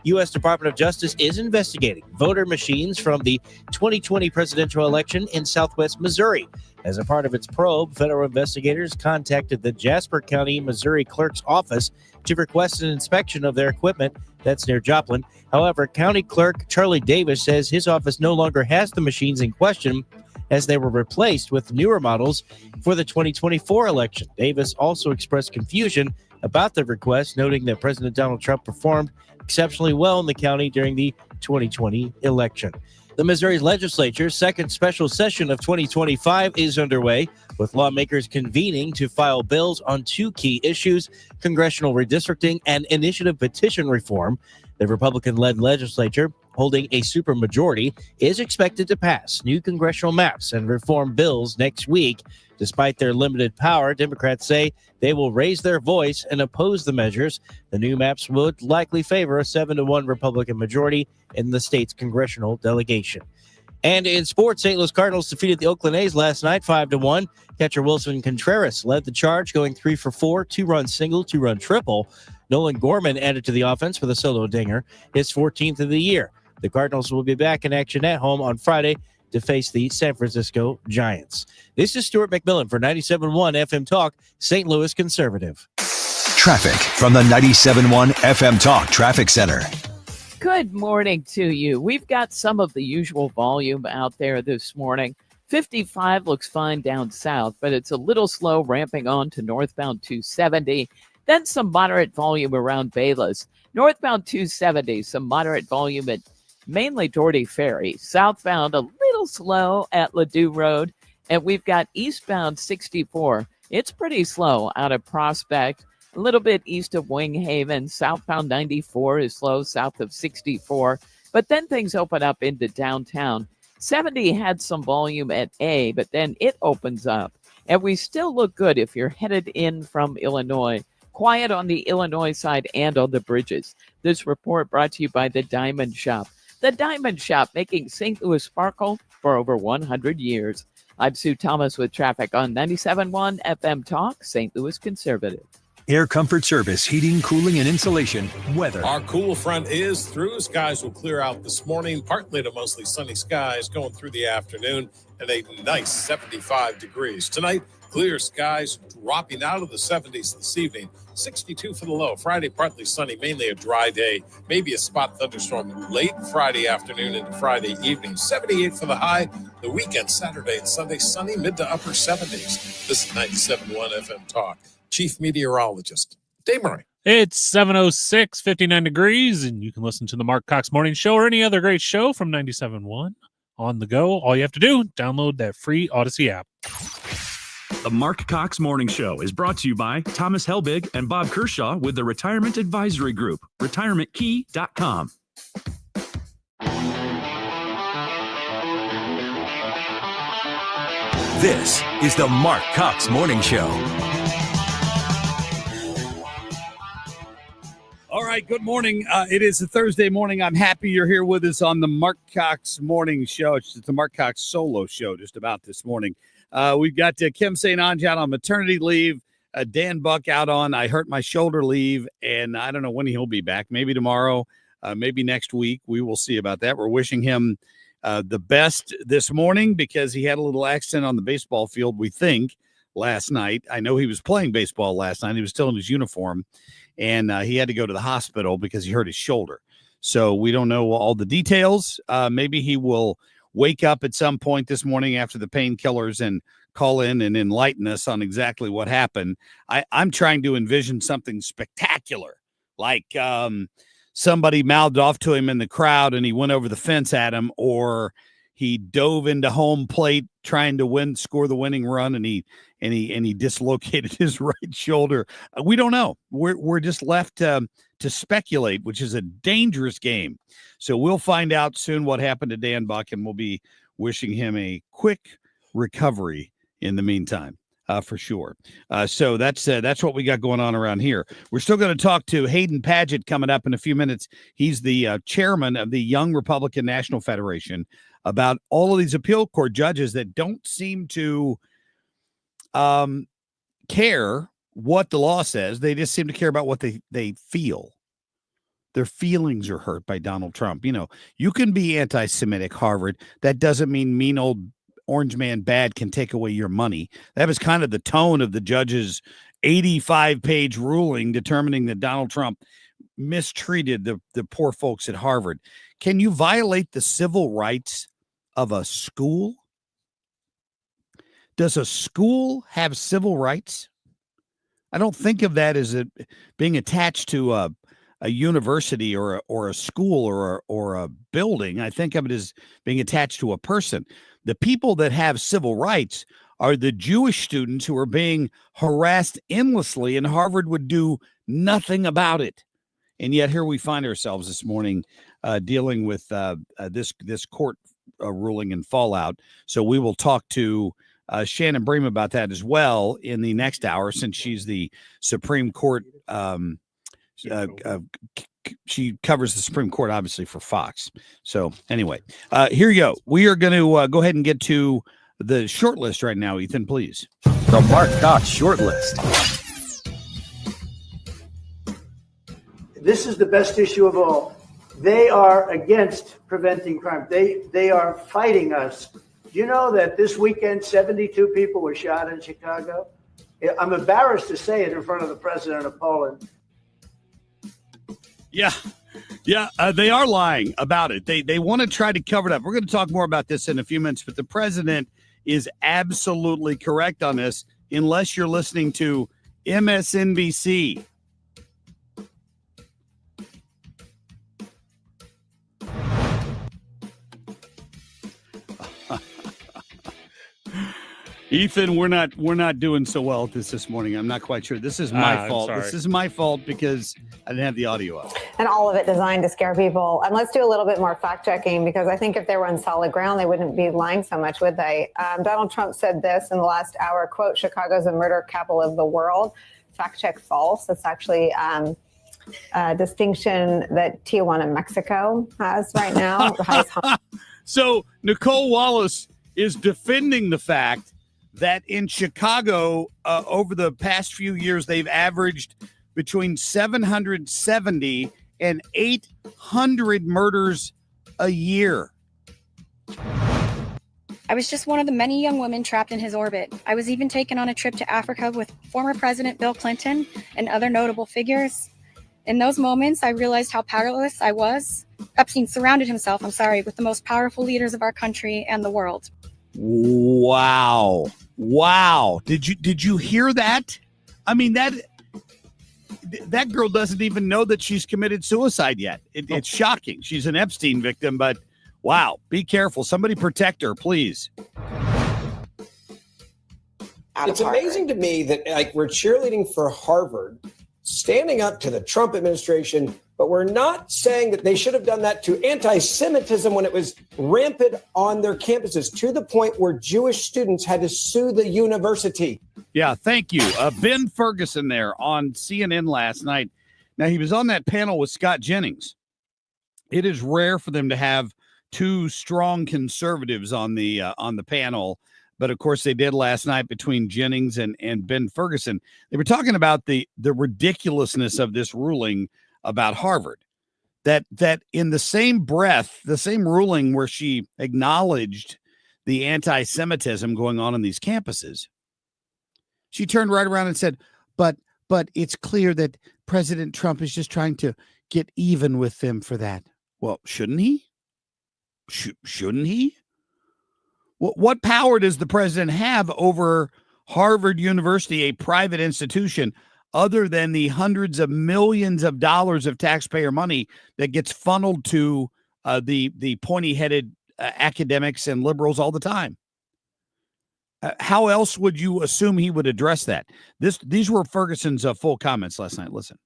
U.S. Department of Justice is investigating voter machines from the 2020 presidential election in southwest Missouri. As a part of its probe, federal investigators contacted the Jasper County, Missouri clerk's office to request an inspection of their equipment. That's near Joplin. However, County Clerk Charlie Davis says his office no longer has the machines in question, as they were replaced with newer models for the 2024 election. Davis also expressed confusion about the request, noting that President Donald Trump performed exceptionally well in the county during the 2020 election. The Missouri legislature's second special session of 2025 is underway, with lawmakers convening to file bills on two key issues: congressional redistricting and initiative petition reform. The Republican-led legislature, holding a supermajority, is expected to pass new congressional maps and reform bills next week. Despite their limited power, Democrats say they will raise their voice and oppose the measures. The new maps would likely favor a 7-1 Republican majority in the state's congressional delegation. And in sports, St. Louis Cardinals defeated the Oakland A's last night 5-1. Catcher Wilson Contreras led the charge, going 3 for 4, 2-run single, 2-run triple. Nolan Gorman added to the offense with a solo dinger, his 14th of the year. The Cardinals will be back in action at home on Friday to face the San Francisco Giants. This is Stuart McMillan for 97.1 FM Talk, St. Louis Conservative. Traffic from the 97.1 FM Talk Traffic Center. Good morning to you. We've got some of the usual volume out there this morning. 55 looks fine down south, but it's a little slow ramping on to northbound 270. Then some moderate volume around Bayless. Northbound 270, some moderate volume at mainly Doherty Ferry. Southbound, a little slow at Ladue Road. And we've got eastbound 64. It's pretty slow out of Prospect. A little bit east of Wing Haven. Southbound 94 is slow south of 64. But then things open up into downtown. 70 had some volume at A, but then it opens up. And we still look good if you're headed in from Illinois. Quiet on the Illinois side and on the bridges. This report brought to you by the Diamond Shop. The Diamond Shop, making St. Louis sparkle for over 100 years. I'm Sue Thomas with traffic on 97.1 FM Talk, St. Louis Conservative. Air Comfort Service, heating, cooling, and insulation. Weather. Our cool front is through. Skies will clear out this morning, partly to mostly sunny skies going through the afternoon, and a nice 75 degrees. Tonight, clear skies dropping out of the 70s this evening. 62 for the low. Friday, partly sunny, mainly a dry day. Maybe a spot thunderstorm late Friday afternoon into Friday evening. 78 for the high. The weekend, Saturday and Sunday, sunny, mid to upper 70s. This is 97.1 FM Talk. Chief Meteorologist, Dave Murray. It's 7:06, 59 degrees, and you can listen to the Marc Cox Morning Show or any other great show from 97.1 on the go. All you have to do, download that free Odyssey app. The Marc Cox Morning Show is brought to you by Thomas Helbig and Bob Kershaw with the Retirement Advisory Group, retirementkey.com. This is the Marc Cox Morning Show. All right, good morning. It is a Thursday morning. I'm happy you're here with us on the Marc Cox Morning Show. It's the Marc Cox solo show just about this morning. We've got Kim St. Ange out on maternity leave, Dan Buck out on I hurt my shoulder leave, and I don't know when he'll be back. Maybe tomorrow, maybe next week. We will see about that. We're wishing him the best this morning because he had a little accident on the baseball field, we think, last night. I know he was playing baseball last night. He was still in his uniform, and he had to go to the hospital because he hurt his shoulder. So we don't know all the details. Maybe he will wake up at some point this morning after the painkillers and call in and enlighten us on exactly what happened. I'm trying to envision something spectacular, like somebody mouthed off to him in the crowd and he went over the fence at him, or he dove into home plate trying to score the winning run, and he dislocated his right shoulder. We don't know. We're just left to speculate, which is a dangerous game. So we'll find out soon what happened to Dan Buck, and we'll be wishing him a quick recovery in the meantime, for sure. So that's what we got going on around here. We're still going to talk to Hayden Padgett coming up in a few minutes. He's the chairman of the Young Republican National Federation, about all of these appeal court judges that don't seem to care what the law says. They just seem to care about what they feel. Their feelings are hurt by Donald Trump. You know, you can be anti-Semitic, Harvard. That doesn't mean mean old orange man bad can take away your money. That was kind of the tone of the judge's 85-page ruling determining that Donald Trump mistreated the poor folks at Harvard. Can you violate the civil rights of a school? Does a school have civil rights? I don't think of that as being attached to a university or a school or a building. I think of it as being attached to a person. The people that have civil rights are the Jewish students who are being harassed endlessly, and Harvard would do nothing about it. And yet here we find ourselves this morning dealing with this court ruling and fallout. So we will talk to Shannon Bream about that as well in the next hour, since she's the Supreme Court. She covers the Supreme Court, obviously, for Fox. So anyway, here you go. We are going to go ahead and get to the short list right now, Ethan, please. The Marc Cox short list. This is the best issue of all. They are against preventing crime. They are fighting us. Do you know that this weekend 72 people were shot in Chicago? I'm embarrassed to say it in front of the president of Poland. Yeah, they are lying about it. They want to try to cover it up. We're going to talk more about this in a few minutes, but the president is absolutely correct on this, unless you're listening to MSNBC. Ethan, we're not doing so well at this morning. I'm not quite sure. This is my fault. This is my fault because I didn't have the audio up. And all of it designed to scare people. And let's do a little bit more fact checking, because I think if they were on solid ground, they wouldn't be lying so much, would they? Donald Trump said this in the last hour, quote, "Chicago's a murder capital of the world." Fact check false. It's actually a distinction that Tijuana, Mexico has right now. So Nicole Wallace is defending the fact that in Chicago, over the past few years, they've averaged between 770 and 800 murders a year. I was just one of the many young women trapped in his orbit. I was even taken on a trip to Africa with former President Bill Clinton and other notable figures. In those moments, I realized how powerless I was. Epstein surrounded himself, with the most powerful leaders of our country and the world. Wow. Did you hear that? I mean, that girl doesn't even know that she's committed suicide yet. It's shocking. She's an Epstein victim, but wow, be careful. Somebody protect her, please. It's amazing to me that we're cheerleading for Harvard, standing up to the Trump administration, but we're not saying that they should have done that to anti-Semitism when it was rampant on their campuses, to the point where Jewish students had to sue the university. Yeah, thank you. Ben Ferguson there on CNN last night. Now, he was on that panel with Scott Jennings. It is rare for them to have two strong conservatives on the panel. But, of course, they did last night between Jennings and Ben Ferguson. They were talking about the ridiculousness of this ruling about Harvard, that in the same breath, the same ruling where she acknowledged the anti-Semitism going on in these campuses, she turned right around and said, but it's clear that President Trump is just trying to get even with them for that. Well, shouldn't he? Shouldn't he? What power does the president have over Harvard University, a private institution, other than the hundreds of millions of dollars of taxpayer money that gets funneled to the pointy-headed academics and liberals all the time? How else would you assume he would address that? These were Ferguson's full comments last night. Listen.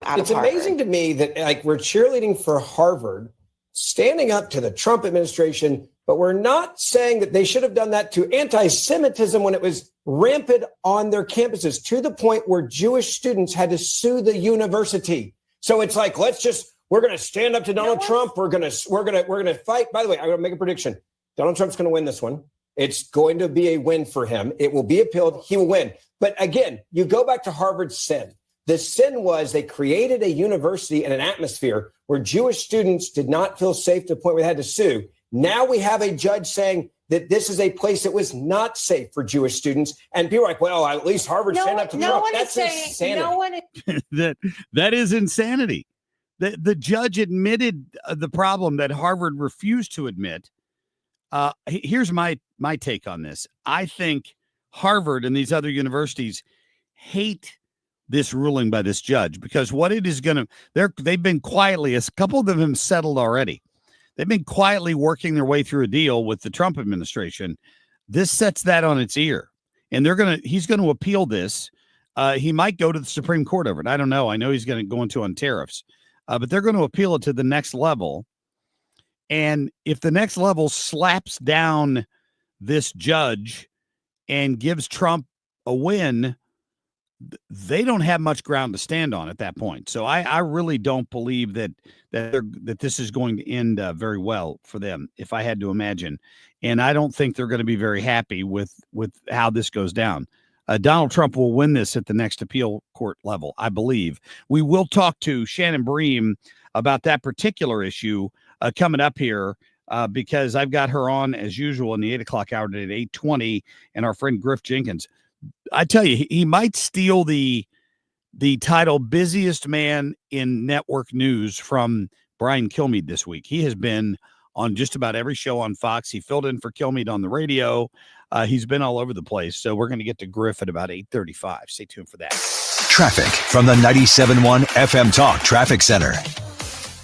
It's amazing to me that we're cheerleading for Harvard, standing up to the Trump administration, but we're not saying that they should have done that to anti-Semitism when it was rampant on their campuses, to the point where Jewish students had to sue the university. So it's we're going to stand up to Donald Trump. We're going to fight. By the way, I'm going to make a prediction. Donald Trump's going to win this one. It's going to be a win for him. It will be appealed. He will win. But again, you go back to Harvard's sin. The sin was they created a university and an atmosphere where Jewish students did not feel safe to the point where they had to sue. Now we have a judge saying that this is a place that was not safe for Jewish students. And people are like, well, at least Harvard stand up to Trump. That's insanity. That is insanity. The judge admitted the problem that Harvard refused to admit. Here's my take on this. I think Harvard and these other universities hate this ruling by this judge, because what it is going to, they've been quietly, a couple of them have settled already. They've been quietly working their way through a deal with the Trump administration. This sets that on its ear, and he's going to appeal this. He might go to the Supreme Court over it. I don't know. I know he's going to go into on tariffs, but they're going to appeal it to the next level. And if the next level slaps down this judge and gives Trump a win, they don't have much ground to stand on at that point. So I really don't believe that this is going to end very well for them, if I had to imagine. And I don't think they're going to be very happy with how this goes down. Donald Trump will win this at the next appeal court level, I believe. We will talk to Shannon Bream about that particular issue coming up here, because I've got her on as usual in the 8 o'clock hour today at 8:20, and our friend Griff Jenkins. I tell you, he might steal the title busiest man in network news from Brian Kilmeade this week. He has been on just about every show on Fox. He filled in for Kilmeade on the radio. He's been all over the place. So we're going to get to Griff at about 8:35. Stay tuned for that. Traffic from the 97.1 FM Talk Traffic Center.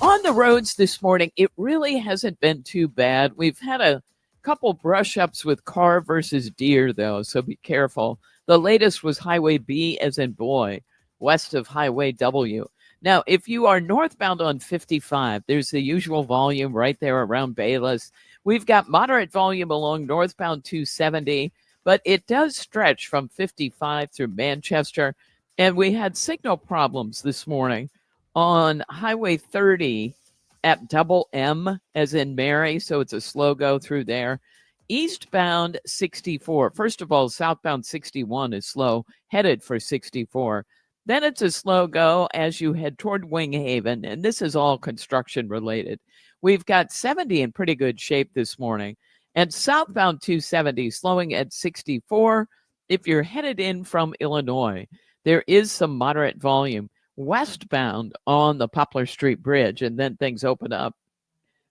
On the roads this morning, it really hasn't been too bad. We've had a couple brush ups with car versus deer, though, so be careful. The latest was Highway B as in boy, west of Highway W. Now, if you are northbound on 55, there's the usual volume right there around Bayless. We've got moderate volume along northbound 270, but it does stretch from 55 through Manchester. And we had signal problems this morning on Highway 30 at Double M, as in Mary, so it's a slow go through there. Eastbound 64. First of all, southbound 61 is slow, headed for 64. Then it's a slow go as you head toward Winghaven, and this is all construction related. We've got 70 in pretty good shape this morning, and southbound 270 slowing at 64. If you're headed in from Illinois, there is some moderate volume westbound on the Poplar Street Bridge, and then things open up.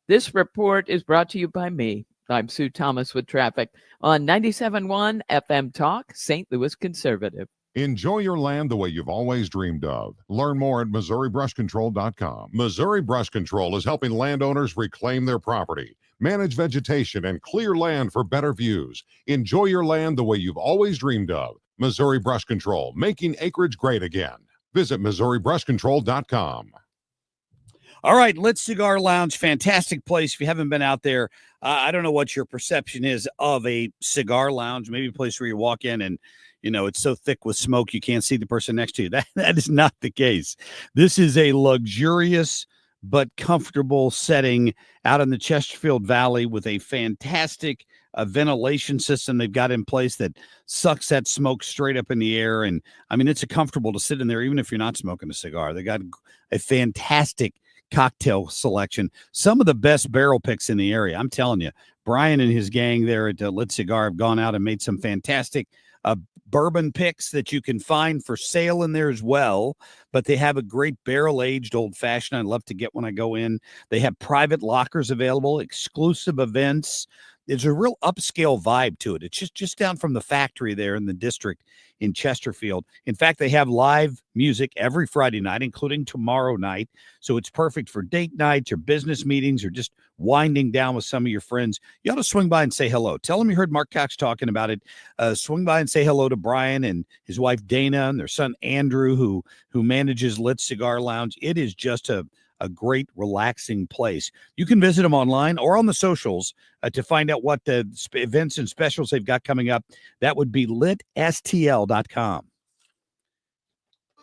This report is brought to you by me. I'm Sue Thomas with traffic on 97.1 FM Talk, St. Louis Conservative. Enjoy your land the way you've always dreamed of. Learn more at MissouriBrushControl.com. Missouri Brush Control is helping landowners reclaim their property, manage vegetation, and clear land for better views. Enjoy your land the way you've always dreamed of. Missouri Brush Control, making acreage great again. Visit MissouriBrushControl.com. All right, Lit Cigar Lounge, fantastic place. If you haven't been out there, I don't know what your perception is of a cigar lounge, maybe a place where you walk in and, it's so thick with smoke you can't see the person next to you. That is not the case. This is a luxurious but comfortable setting out in the Chesterfield Valley with a fantastic ventilation system they've got in place that sucks that smoke straight up in the air. And, it's comfortable to sit in there even if you're not smoking a cigar. They got a fantastic cocktail selection, some of the best barrel picks in the area. I'm telling you, Brian and his gang there at Lit Cigar have gone out and made some fantastic bourbon picks that you can find for sale in there as well. But they have a great barrel-aged old-fashioned. I love to get when I go in. They have private lockers available, exclusive events. There's a real upscale vibe to it. It's just down from the factory there in the district in Chesterfield. In fact, they have live music every Friday night, including tomorrow night. So it's perfect for date nights or business meetings or just winding down with some of your friends. You ought to swing by and say hello. Tell them you heard Marc Cox talking about it. Swing by and say hello to Brian and his wife Dana and their son Andrew, who manages Lit Cigar Lounge. It is just a great, relaxing place. You can visit them online or on the socials to find out what the events and specials they've got coming up. That would be litstl.com.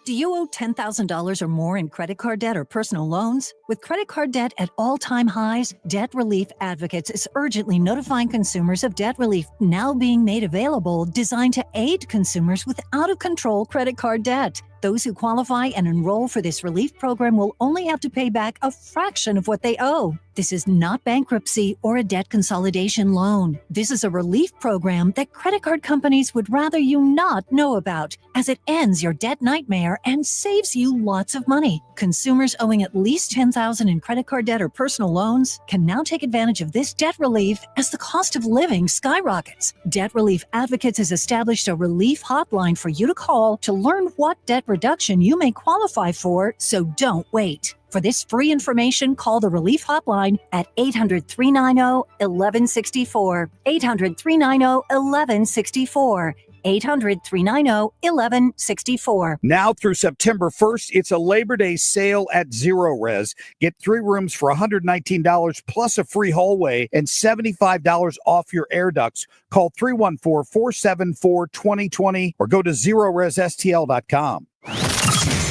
Do you owe $10,000 or more in credit card debt or personal loans? With credit card debt at all-time highs, Debt Relief Advocates is urgently notifying consumers of debt relief now being made available, designed to aid consumers with out-of-control credit card debt. Those who qualify and enroll for this relief program will only have to pay back a fraction of what they owe. This is not bankruptcy or a debt consolidation loan. This is a relief program that credit card companies would rather you not know about, as it ends your debt nightmare and saves you lots of money. Consumers owing at least $10,000 in credit card debt or personal loans can now take advantage of this debt relief as the cost of living skyrockets. Debt Relief Advocates has established a relief hotline for you to call to learn what debt reduction you may qualify for, so don't wait. For this free information, call the Relief Hotline at 800-390-1164. 800-390-1164. 800-390-1164. Now through September 1st, it's a Labor Day sale at Zero Res. Get 3 rooms for $119 plus a free hallway and $75 off your air ducts. Call 314-474-2020 or go to ZeroResSTL.com.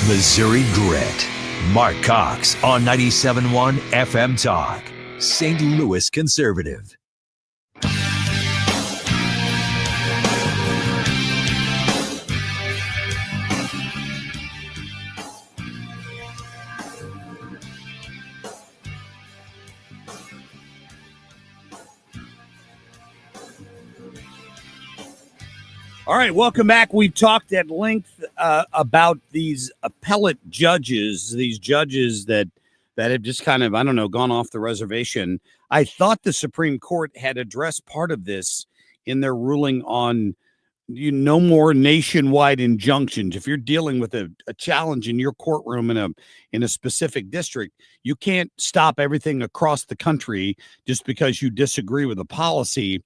Missouri Grit. Marc Cox on 97.1 FM Talk. St. Louis Conservative. All right, welcome back. We've talked at length about these appellate judges, these judges that have just kind of, I don't know, gone off the reservation. I thought the Supreme Court had addressed part of this in their ruling on no more nationwide injunctions. If you're dealing with a challenge in your courtroom in a specific district, you can't stop everything across the country just because you disagree with a policy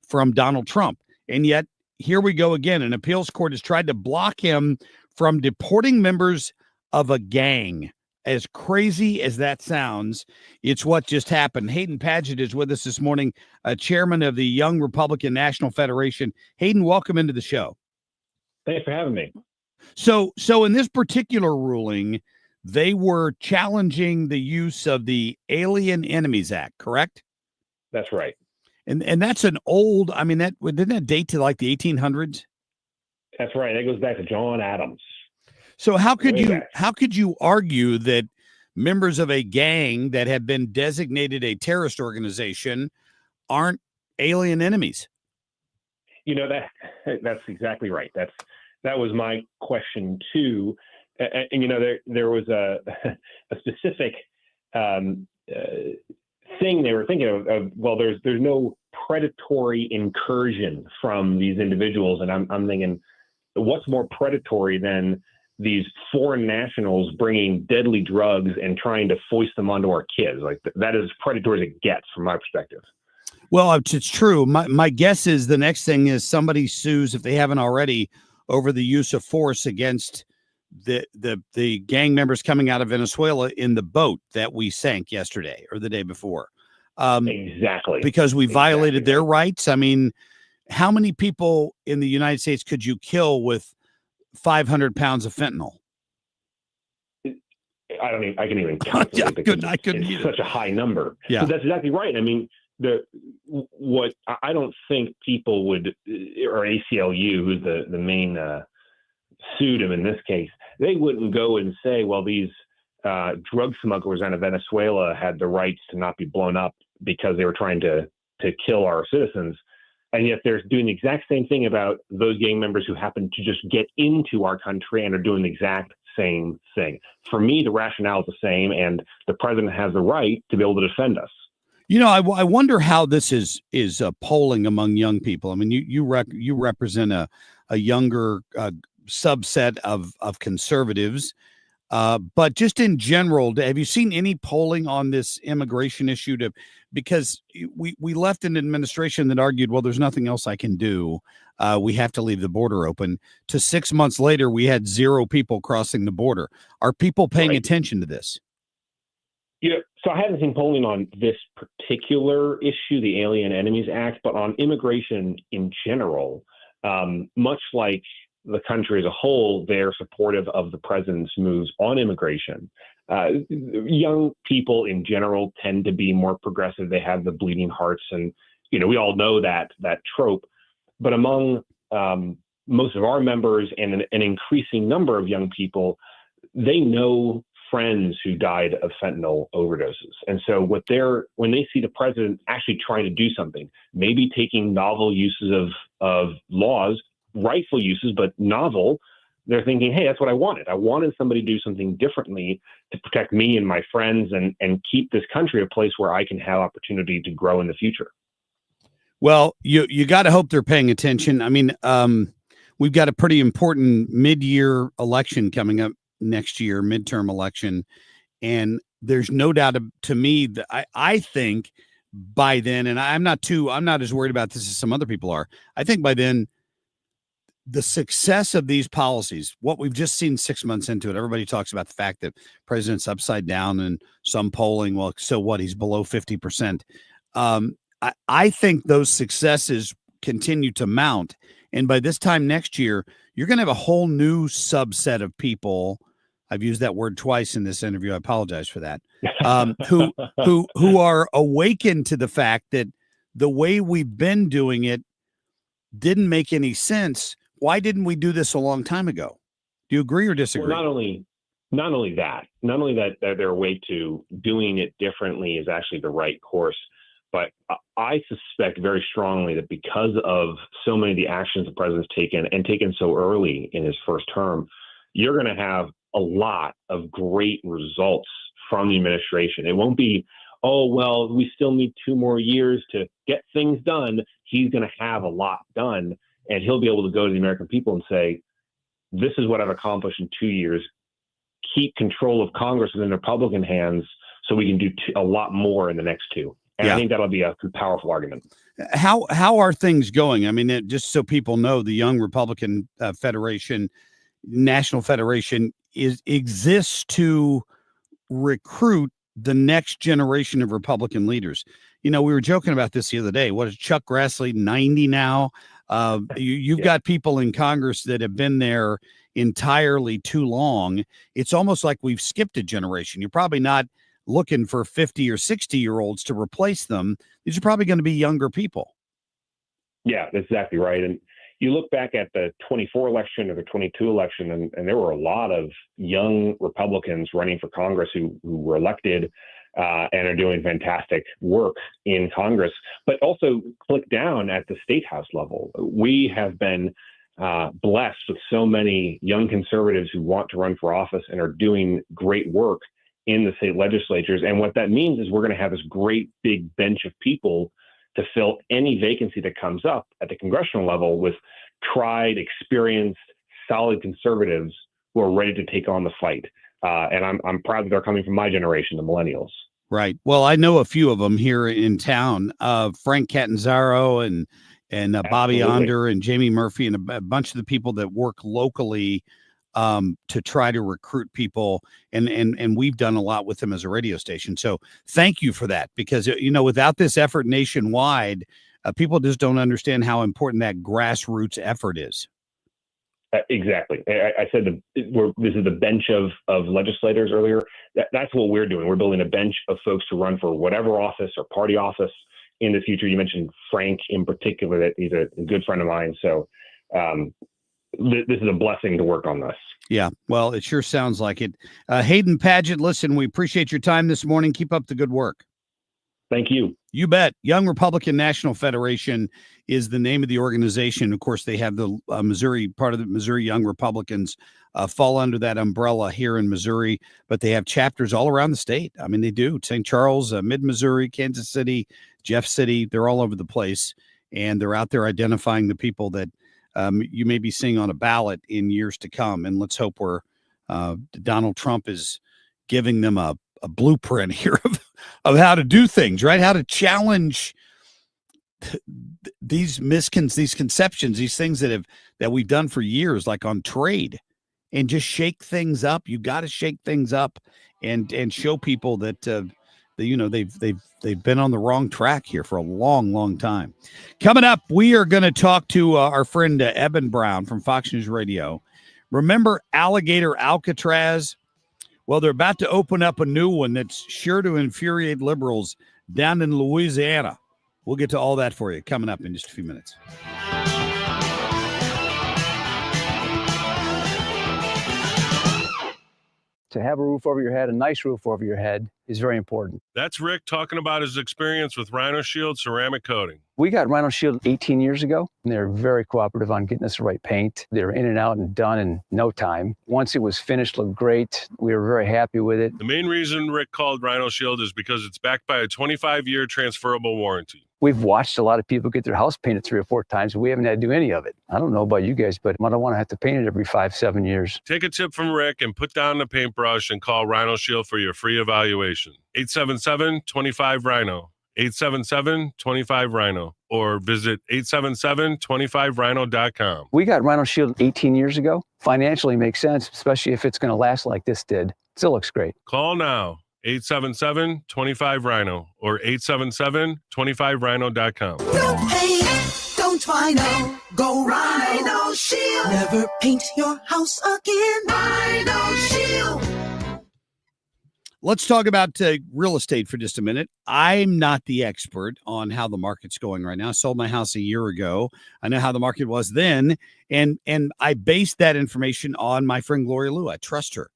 from Donald Trump. And yet, here we go again. An appeals court has tried to block him from deporting members of a gang. As crazy as that sounds, it's what just happened. Hayden Padgett is with us this morning, chairman of the Young Republican National Federation. Hayden, welcome into the show. Thanks for having me. So in this particular ruling, they were challenging the use of the Alien Enemies Act, correct? That's right. And that's an old, I mean, didn't that date to like the 1800s? That's right. That goes back to John Adams. So how could you argue that members of a gang that have been designated a terrorist organization aren't alien enemies? You know, that's exactly right. That was my question too. And you know, there was a specific thing they were thinking of. Well, there's no predatory incursion from these individuals, and I'm thinking, what's more predatory than these foreign nationals bringing deadly drugs and trying to foist them onto our kids? Like, that is as predatory as it gets from my perspective. Well, it's true. My guess is the next thing is somebody sues, if they haven't already, over the use of force against the gang members coming out of Venezuela in the boat that we sank yesterday or the day before. Exactly. Because we violated their rights. I mean, how many people in the United States could you kill with 500 pounds of fentanyl? I can even calculate. I couldn't it's either. Such a high number. Yeah. So that's exactly right. I mean, what I don't think people would, or ACLU, who's the main sued him in this case, they wouldn't go and say, well, these drug smugglers out of Venezuela had the rights to not be blown up because they were trying to kill our citizens. And yet they're doing the exact same thing about those gang members who happen to just get into our country and are doing the exact same thing. For me, the rationale is the same, and the president has the right to be able to defend us. You know, I wonder how this is polling among young people. I mean, you represent a younger subset of conservatives, but just in general, have you seen any polling on this immigration issue? Because we left an administration that argued, well, there's nothing else I can do. We have to leave the border open. To 6 months later, we had 0 people crossing the border. Are people paying attention to this? Yeah, so I haven't seen polling on this particular issue, the Alien Enemies Act, but on immigration in general, much like the country as a whole, they're supportive of the president's moves on immigration. Young people in general tend to be more progressive. They have the bleeding hearts, and we all know that trope. But among most of our members and an increasing number of young people, they know friends who died of fentanyl overdoses. And so when they see the president actually trying to do something, maybe taking novel uses of laws, rightful uses, but novel, they're thinking, hey, that's what I wanted. I wanted somebody to do something differently to protect me and my friends and keep this country a place where I can have opportunity to grow in the future. Well, you got to hope they're paying attention. I mean, we've got a pretty important mid-year election coming up next year, midterm election. And there's no doubt to me that I think by then, and I'm not as worried about this as some other people are. I think by then, the success of these policies, what we've just seen 6 months into it, everybody talks about the fact that president's upside down and some polling. Well, so what? He's below 50%. I think those successes continue to mount. And by this time next year, you're going to have a whole new subset of people. I've used that word twice in this interview. I apologize for that. Who are awakened to the fact that the way we've been doing it didn't make any sense. Why didn't we do this a long time ago? Do you agree or disagree? Well, not only that they're way to doing it differently is actually the right course. But I suspect very strongly that because of so many of the actions the president's taken so early in his first term, you're going to have a lot of great results from the administration. It won't be, oh, well, we still need 2 more years to get things done. He's going to have a lot done, and he'll be able to go to the American people and say, this is what I've accomplished in 2 years. Keep control of Congress within Republican hands so we can do a lot more in the next 2. And I think that'll be a powerful argument. How are things going? I mean, just so people know, the Young Republican Federation, National Federation, exists to recruit the next generation of Republican leaders. You know, we were joking about this the other day. What is Chuck Grassley, 90 now? You've got people in Congress that have been there entirely too long. It's almost like we've skipped a generation. You're probably not looking for 50 or 60-year-olds to replace them. These are probably going to be younger people. Yeah, that's exactly right. And you look back at the 24 election or the 22 election, and there were a lot of young Republicans running for Congress who were elected and are doing fantastic work in Congress, but also click down at the state house level. We have been blessed with so many young conservatives who want to run for office and are doing great work in the state legislatures. And what that means is we're going to have this great big bench of people to fill any vacancy that comes up at the congressional level with tried, experienced, solid conservatives who are ready to take on the fight. And I'm proud that they're coming from my generation, the millennials. Right. Well, I know a few of them here in town, Frank Catanzaro and Bobby Onder and Jamie Murphy and a bunch of the people that work locally to try to recruit people. And we've done a lot with them as a radio station. So thank you for that, because, you know, without this effort nationwide, people just don't understand how important that grassroots effort is. Exactly. I said this is the bench of legislators earlier. That's what we're doing. We're building a bench of folks to run for whatever office or party office in the future. You mentioned Frank in particular, that he's a good friend of mine. So this is a blessing to work on this. Yeah, well, it sure sounds like it. Hayden Padgett, listen, we appreciate your time this morning. Keep up the good work. Thank you. You bet. Young Republican National Federation is the name of the organization. Of course, they have the Missouri, part of the Missouri Young Republicans fall under that umbrella here in Missouri, but they have chapters all around the state. I mean, they do. St. Charles, Mid-Missouri, Kansas City, Jeff City, they're all over the place, and they're out there identifying the people that you may be seeing on a ballot in years to come. And let's hope Donald Trump is giving them a blueprint here of how to do things, right? How to challenge these conceptions, these things that we've done for years, like on trade, and just shake things up. You got to shake things up and show people that they've been on the wrong track here for a long, long time. Coming up, we are going to talk to our friend Eben Brown from Fox News Radio. Remember Alligator Alcatraz? Well, they're about to open up a new one that's sure to infuriate liberals down in Louisiana. We'll get to all that for you coming up in just a few minutes. to have a roof over your head, a nice roof over your head, is very important. That's Rick talking about his experience with Rhino Shield ceramic coating. We got Rhino Shield 18 years ago, and they're very cooperative on getting us the right paint. They're in and out and done in no time. Once it was finished, looked great. We were very happy with it. The main reason Rick called Rhino Shield is because it's backed by a 25-year transferable warranty. We've watched a lot of people get their house painted 3 or 4 times, and we haven't had to do any of it. I don't know about you guys, but I don't want to have to paint it every 5-7 years. Take a tip from Rick and put down the paintbrush and call Rhino Shield for your free evaluation. 877-25-RHINO. 877-25-RHINO. Or visit 877-25rhino.com. We got Rhino Shield 18 years ago. Financially makes sense, especially if it's going to last like this did. Still looks great. Call now. 877-25-RHINO or 877-25rhino.com. Don't paint, don't Rhino, go Rhino Shield. Never paint your house again. Rhino Shield. Let's talk about real estate for just a minute. I'm not the expert on how the market's going right now. I sold my house a year ago. I know how the market was then, and I based that information on my friend Gloria Liu. I trust her,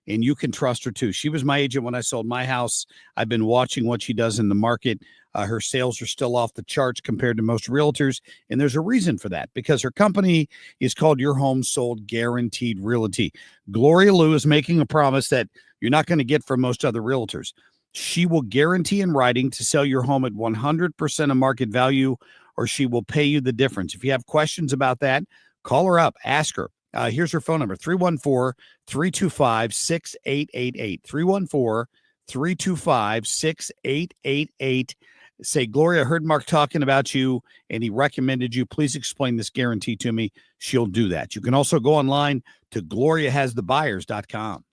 and you can trust her too. She was my agent when I sold my house. I've been watching what she does in the market. Her sales are still off the charts compared to most realtors, and there's a reason for that, because her company is called Your Home Sold Guaranteed Realty. Gloria Liu is making a promise that you're not going to get from most other realtors. She will guarantee in writing to sell your home at 100% of market value, or she will pay you the difference. If you have questions about that, call her up, ask her. Here's her phone number, 314-325-6888. 314-325-6888. Say, Gloria, I heard Mark talking about you, and he recommended you. Please explain this guarantee to me. She'll do that. You can also go online to gloriahasthebuyers.com.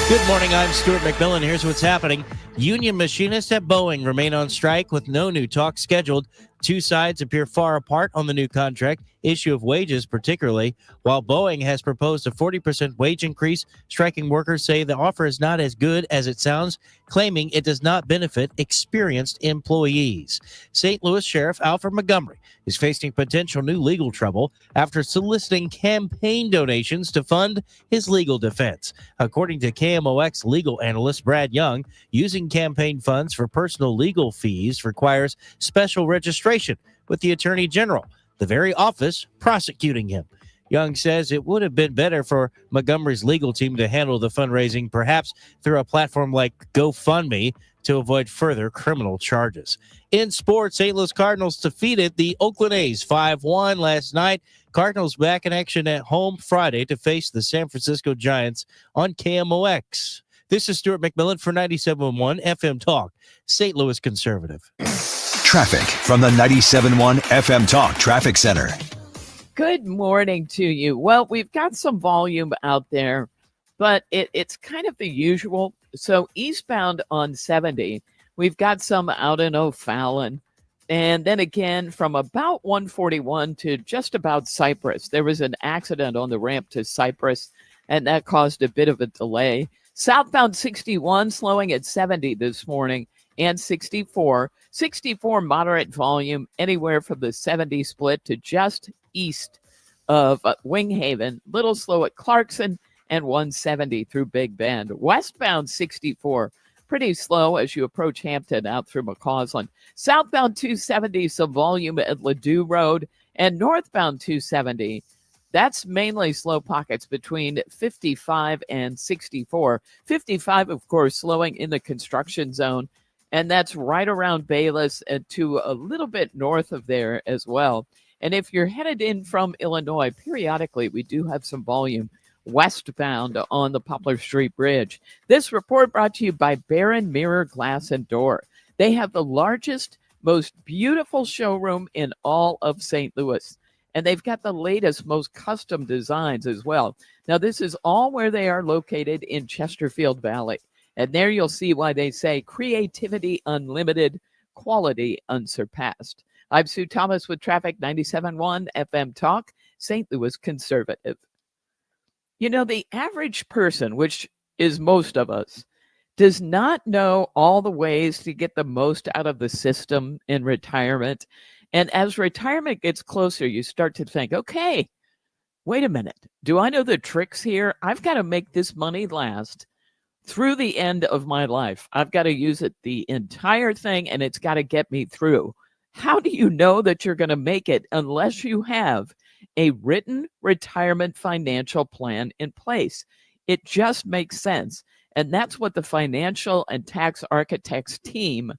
Good morning. I'm Stuart McMillan. Here's what's happening. Union machinists at Boeing remain on strike with no new talks scheduled. Two sides appear far apart on the new contract issue of wages, particularly. While Boeing has proposed a 40% wage increase, striking workers say the offer is not as good as it sounds, claiming it does not benefit experienced employees. St. Louis Sheriff Alfred Montgomery is facing potential new legal trouble after soliciting campaign donations to fund his legal defense. According to KMOX legal analyst Brad Young, using campaign funds for personal legal fees requires special registration with the Attorney General, the very office prosecuting him. Young says it would have been better for Montgomery's legal team to handle the fundraising, perhaps through a platform like GoFundMe, to avoid further criminal charges. In sports, St. Louis Cardinals defeated the Oakland A's 5-1 last night. Cardinals back in action at home Friday to face the San Francisco Giants on KMOX. This is Stuart McMillan for 97.1 FM Talk, St. Louis Conservative. Traffic from the 97.1 FM Talk Traffic Center. Good morning to you. Well, we've got some volume out there, but it's kind of the usual. So eastbound on 70, we've got some out in O'Fallon. And then again, from about 141 to just about Cypress, there was an accident on the ramp to Cypress, and that caused a bit of a delay. Southbound 61 slowing at 70 this morning, and 64. 64 moderate volume anywhere from the 70 split to just east of Winghaven. Little slow at Clarkson, and 170 through Big Bend. Westbound 64, pretty slow as you approach Hampton out through McCausland. Southbound 270, some volume at Ladue Road, and northbound 270. That's mainly slow pockets between 55 and 64. 55, of course, slowing in the construction zone, and that's right around Bayless and to a little bit north of there as well. And if you're headed in from Illinois, periodically we do have some volume westbound on the Poplar Street Bridge. This report brought to you by Barron Mirror Glass and Door. They have the largest, most beautiful showroom in all of St. Louis. And they've got the latest, most custom designs as well. Now, this is all where they are located in Chesterfield Valley. And there you'll see why they say creativity unlimited, quality unsurpassed. I'm Sue Thomas with Traffic 97.1 FM Talk, St. Louis Conservative. You know, the average person, which is most of us, does not know all the ways to get the most out of the system in retirement. And as retirement gets closer, you start to think, okay, wait a minute, do I know the tricks here? I've got to make this money last through the end of my life. I've got to use it the entire thing, and it's got to get me through. How do you know that you're going to make it unless you have a written retirement financial plan in place? It just makes sense. And that's what the financial and tax architects team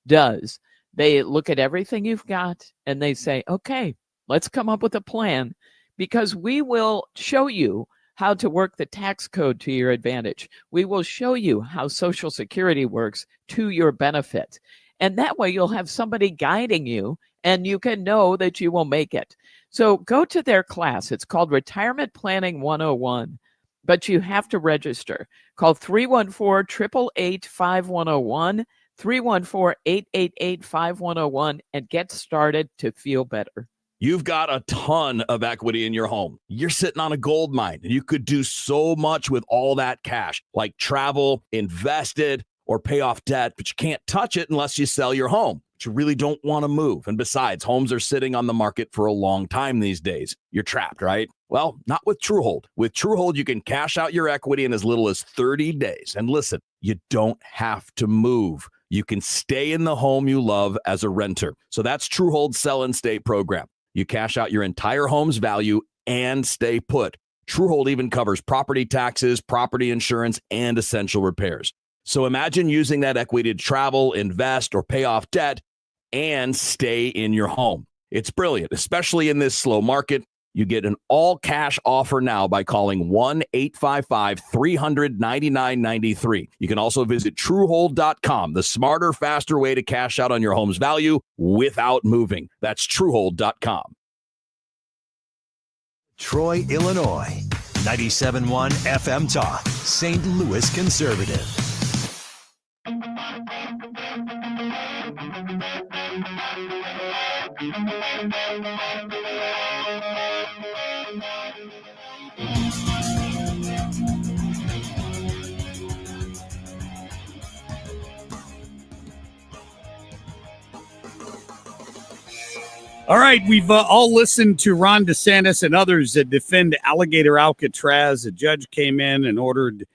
does. They look at everything you've got and they say, okay, let's come up with a plan, because we will show you how to work the tax code to your advantage. We will show you how Social Security works to your benefit. And that way you'll have somebody guiding you and you can know that you will make it. So go to their class. It's called Retirement Planning 101, but you have to register. Call 314-888-5101, 314-888-5101, and get started to feel better. You've got a ton of equity in your home. You're sitting on a gold mine, and you could do so much with all that cash, like travel, invest it, or pay off debt, but you can't touch it unless you sell your home. But you really don't want to move. And besides, homes are sitting on the market for a long time these days. You're trapped, right? Well, not with TrueHold. With TrueHold, you can cash out your equity in as little as 30 days. And listen, you don't have to move. You can stay in the home you love as a renter. So that's TrueHold's Sell and Stay program. You cash out your entire home's value and stay put. TrueHold even covers property taxes, property insurance, and essential repairs. So imagine using that equity to travel, invest, or pay off debt and stay in your home. It's brilliant, especially in this slow market. You get an all-cash offer now by calling 1-855-300-9993. You can also visit TrueHold.com, the smarter, faster way to cash out on your home's value without moving. That's TrueHold.com. Troy, Illinois. 97.1 FM Talk, St. Louis Conservative. All right, we've all listened to Ron DeSantis and others that defend Alligator Alcatraz. A judge came in and ordered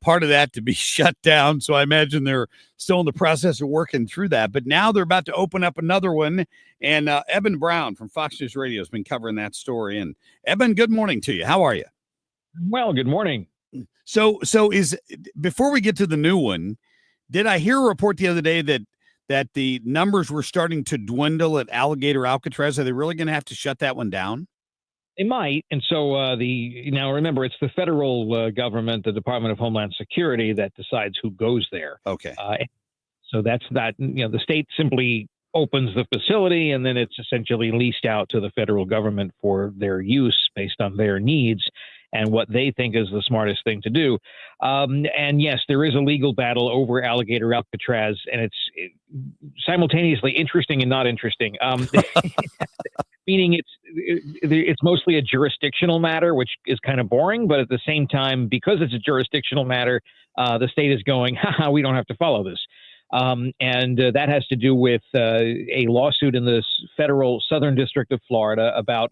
part of that to be shut down, so I imagine they're still in the process of working through that. But now they're about to open up another one, and Eben Brown from Fox News Radio has been covering that story. And Eben, good morning to you. How are you? Well, good morning. So is before we get to the new one, did I hear a report the other day that the numbers were starting to dwindle at Alligator Alcatraz? Are they really going to have to shut that one down? They might. And so now remember, it's the federal government, the Department of Homeland Security, that decides who goes there. Okay. So that's that. The state simply opens the facility and then it's essentially leased out to the federal government for their use based on their needs and what they think is the smartest thing to do. And yes, there is a legal battle over Alligator Alcatraz, and it's simultaneously interesting and not interesting. Meaning it's mostly a jurisdictional matter, which is kind of boring, but at the same time, because it's a jurisdictional matter, the state is going, haha, we don't have to follow this. And that has to do with a lawsuit in the federal Southern District of Florida about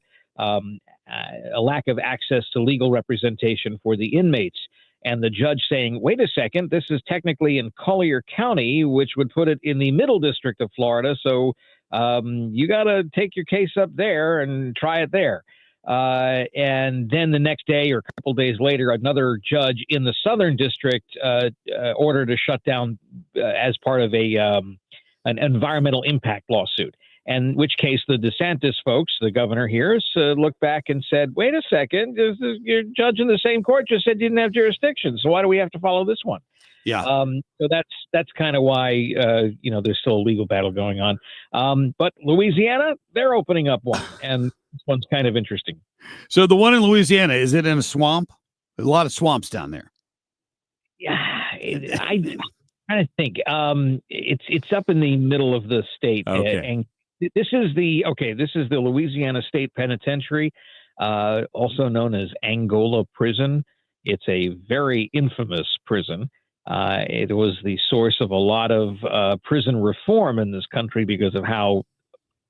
a lack of access to legal representation for the inmates. And the judge saying, wait a second, this is technically in Collier County, which would put it in the Middle District of Florida. So you got to take your case up there and try it there. And then the next day or a couple days later, another judge in the Southern District ordered a shutdown as part of an environmental impact lawsuit. In which case the DeSantis folks, the governor here, looked back and said, wait a second, your judge in the same court just said you didn't have jurisdiction. So why do we have to follow this one? Yeah. So that's kind of why, there's still a legal battle going on. But Louisiana, they're opening up one, and this one's kind of interesting. So the one in Louisiana, is it in a swamp? There's a lot of swamps down there. Yeah, I kind of think it's up in the middle of the state. Okay. And this is the Louisiana State Penitentiary, also known as Angola Prison. It's a very infamous prison. It was the source of a lot of prison reform in this country because of how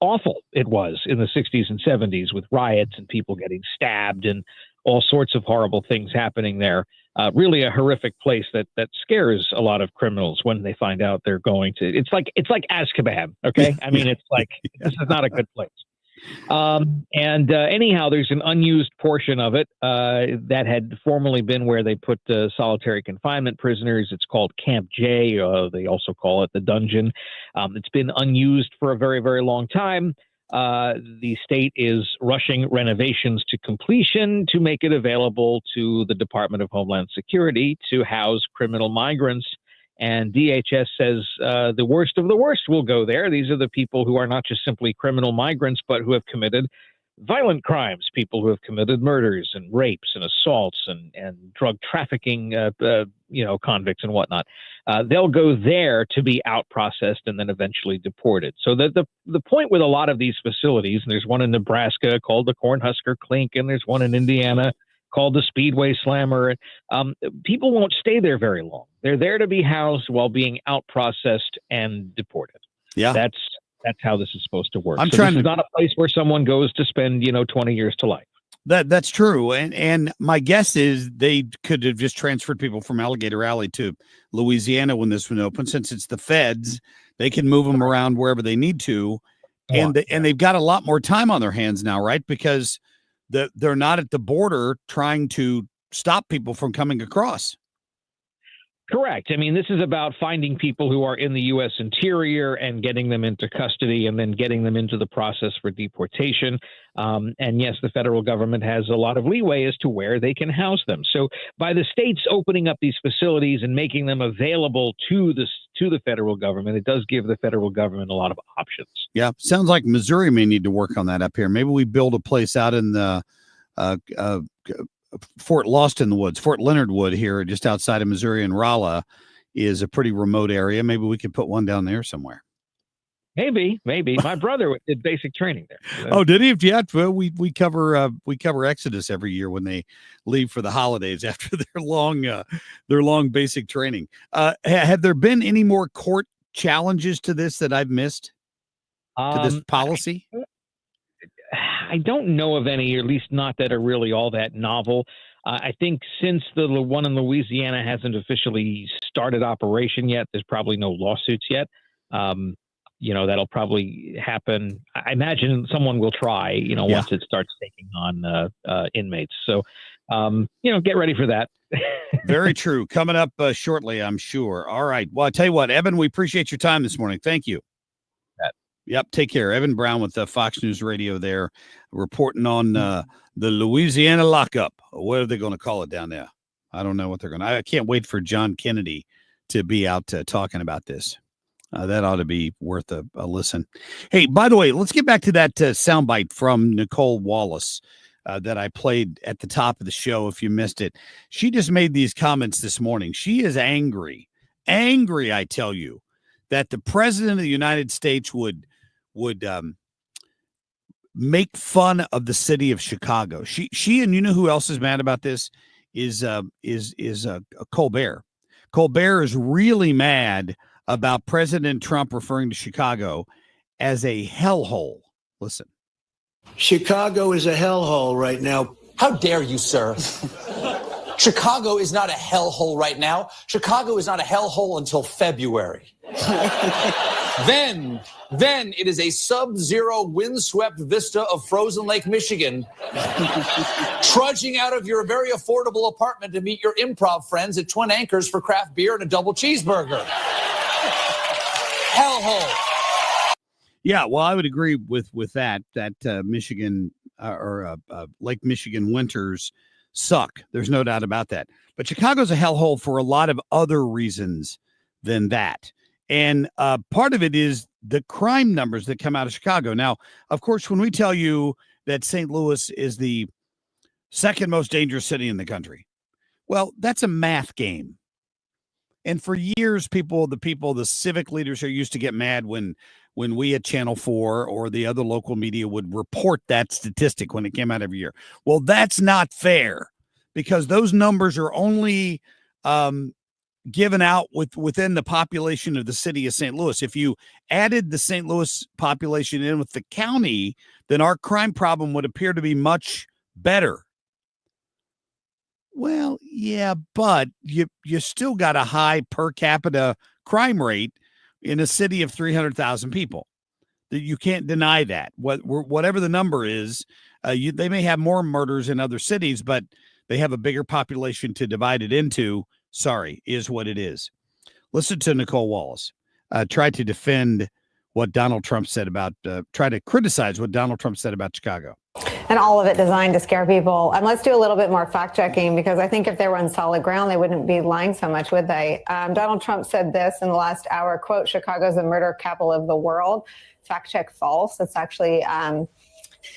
awful it was in the 60s and 70s with riots and people getting stabbed and all sorts of horrible things happening there. Really a horrific place that scares a lot of criminals when they find out they're going to. It's like Azkaban. Okay, I mean, it's like this is not a good place. Anyhow, there's an unused portion of it that had formerly been where they put solitary confinement prisoners. It's called Camp J. They also call it the dungeon. It's been unused for a very, very long time. The state is rushing renovations to completion to make it available to the Department of Homeland Security to house criminal migrants. And DHS says the worst of the worst will go there. These are the people who are not just simply criminal migrants, but who have committed violent crimes, people who have committed murders and rapes and assaults and drug trafficking, convicts and whatnot. They'll go there to be out processed and then eventually deported. So the point with a lot of these facilities, and there's one in Nebraska called the Cornhusker Clink, and there's one in Indiana called the Speedway Slammer. People won't stay there very long. They're there to be housed while being out processed and deported. Yeah. That's how this is supposed to work. I'm so trying this is to- not a place where someone goes to spend, 20 years to life. That's true. And my guess is they could have just transferred people from Alligator Alley to Louisiana when this one opened. Since it's the feds, they can move them around wherever they need to. And they've got a lot more time on their hands now, right? Because they're not at the border trying to stop people from coming across. Correct. I mean, this is about finding people who are in the U.S. interior and getting them into custody and then getting them into the process for deportation. And yes, the federal government has a lot of leeway as to where they can house them. So by the states opening up these facilities and making them available to the federal government, it does give the federal government a lot of options. Yeah. Sounds like Missouri may need to work on that up here. Maybe we build a place out in the Fort Leonard Wood here, just outside of Missouri, and Rolla is a pretty remote area. Maybe we could put one down there somewhere. Maybe. My brother did basic training there. Oh, did he? Yeah. Well, we cover Exodus every year when they leave for the holidays after their long basic training. Have there been any more court challenges to this that I've missed to this policy? I don't know of any, or at least not that are really all that novel. I think since the one in Louisiana hasn't officially started operation yet, there's probably no lawsuits yet. That'll probably happen. I imagine someone will try, once it starts taking on inmates. So, get ready for that. Very true. Coming up shortly, I'm sure. All right. Well, I tell you what, Evan, we appreciate your time this morning. Thank you. Yep. Take care. Evan Brown with Fox News Radio there, reporting on the Louisiana lockup. What are they going to call it down there? I don't know what they're going to. I can't wait for John Kennedy to be out talking about this. That ought to be worth a listen. Hey, by the way, let's get back to that soundbite from Nicole Wallace that I played at the top of the show. If you missed it, she just made these comments this morning. She is angry, I tell you, that the president of the United States would make fun of the city of Chicago. She and you know who else is mad about this is Colbert. Colbert is really mad about President Trump referring to Chicago as a hellhole. Listen. Chicago is a hellhole right now. How dare you, sir? Chicago is not a hellhole right now. Chicago is not a hellhole until February. Then it is a sub-zero windswept vista of frozen Lake Michigan, trudging out of your very affordable apartment to meet your improv friends at Twin Anchors for craft beer and a double cheeseburger. Hellhole. Yeah, well, I would agree with that Michigan Lake Michigan winters suck. There's no doubt about that. But Chicago's a hellhole for a lot of other reasons than that. And part of it is the crime numbers that come out of Chicago. Now, of course, when we tell you that St. Louis is the second most dangerous city in the country, well, that's a math game. And for years, the civic leaders are used to get mad when we at Channel 4 or the other local media would report that statistic when it came out every year. Well, that's not fair, because those numbers are only given out within the population of the city of St. Louis. If you added the St. Louis population in with the county, then our crime problem would appear to be much better. Well, yeah, but you still got a high per capita crime rate in a city of 300,000 people. You can't deny that. Whatever the number is, they may have more murders in other cities, but they have a bigger population to divide it into. Sorry, is what it is. Listen to Nicole Wallace try to defend what Donald Trump said about, try to criticize what Donald Trump said about Chicago. And all of it designed to scare people. And let's do a little bit more fact checking, because I think if they were on solid ground, they wouldn't be lying so much, would they? Donald Trump said this in the last hour, quote, Chicago's the murder capital of the world. Fact check false. It's actually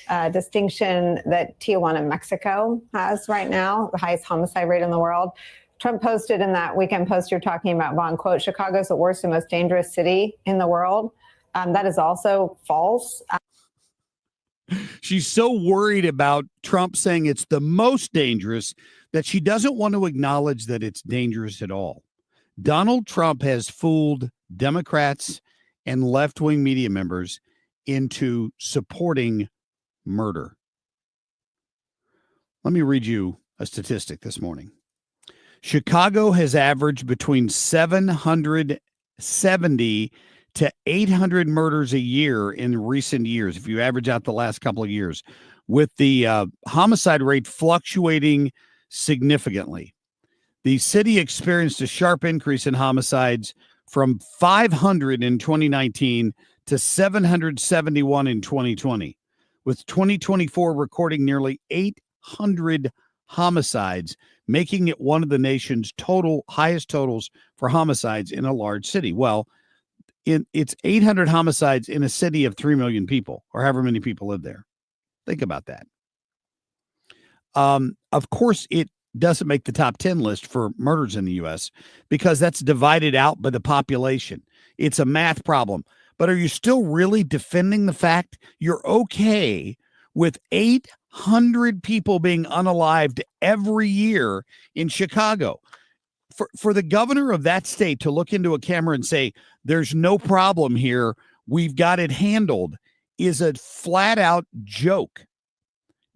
a distinction that Tijuana, Mexico has right now, the highest homicide rate in the world. Trump posted in that weekend post you're talking about, Vaughn, quote, Chicago's the worst and most dangerous city in the world. That is also false. She's so worried about Trump saying it's the most dangerous that she doesn't want to acknowledge that it's dangerous at all. Donald Trump has fooled Democrats and left-wing media members into supporting murder. Let me read you a statistic this morning. Chicago has averaged between 770 to 800 murders a year in recent years, if you average out the last couple of years, with the homicide rate fluctuating significantly. The city experienced a sharp increase in homicides from 500 in 2019 to 771 in 2020, with 2024 recording nearly 800 homicides, making it one of the nation's highest totals for homicides in a large city. Well, it's 800 homicides in a city of 3 million people, or however many people live there. Think about that. Of course, it doesn't make the top 10 list for murders in the U.S. because that's divided out by the population. It's a math problem. But are you still really defending the fact you're okay with 800 people being unalived every year in Chicago? For the governor of that state to look into a camera and say, there's no problem here, we've got it handled, is a flat out joke.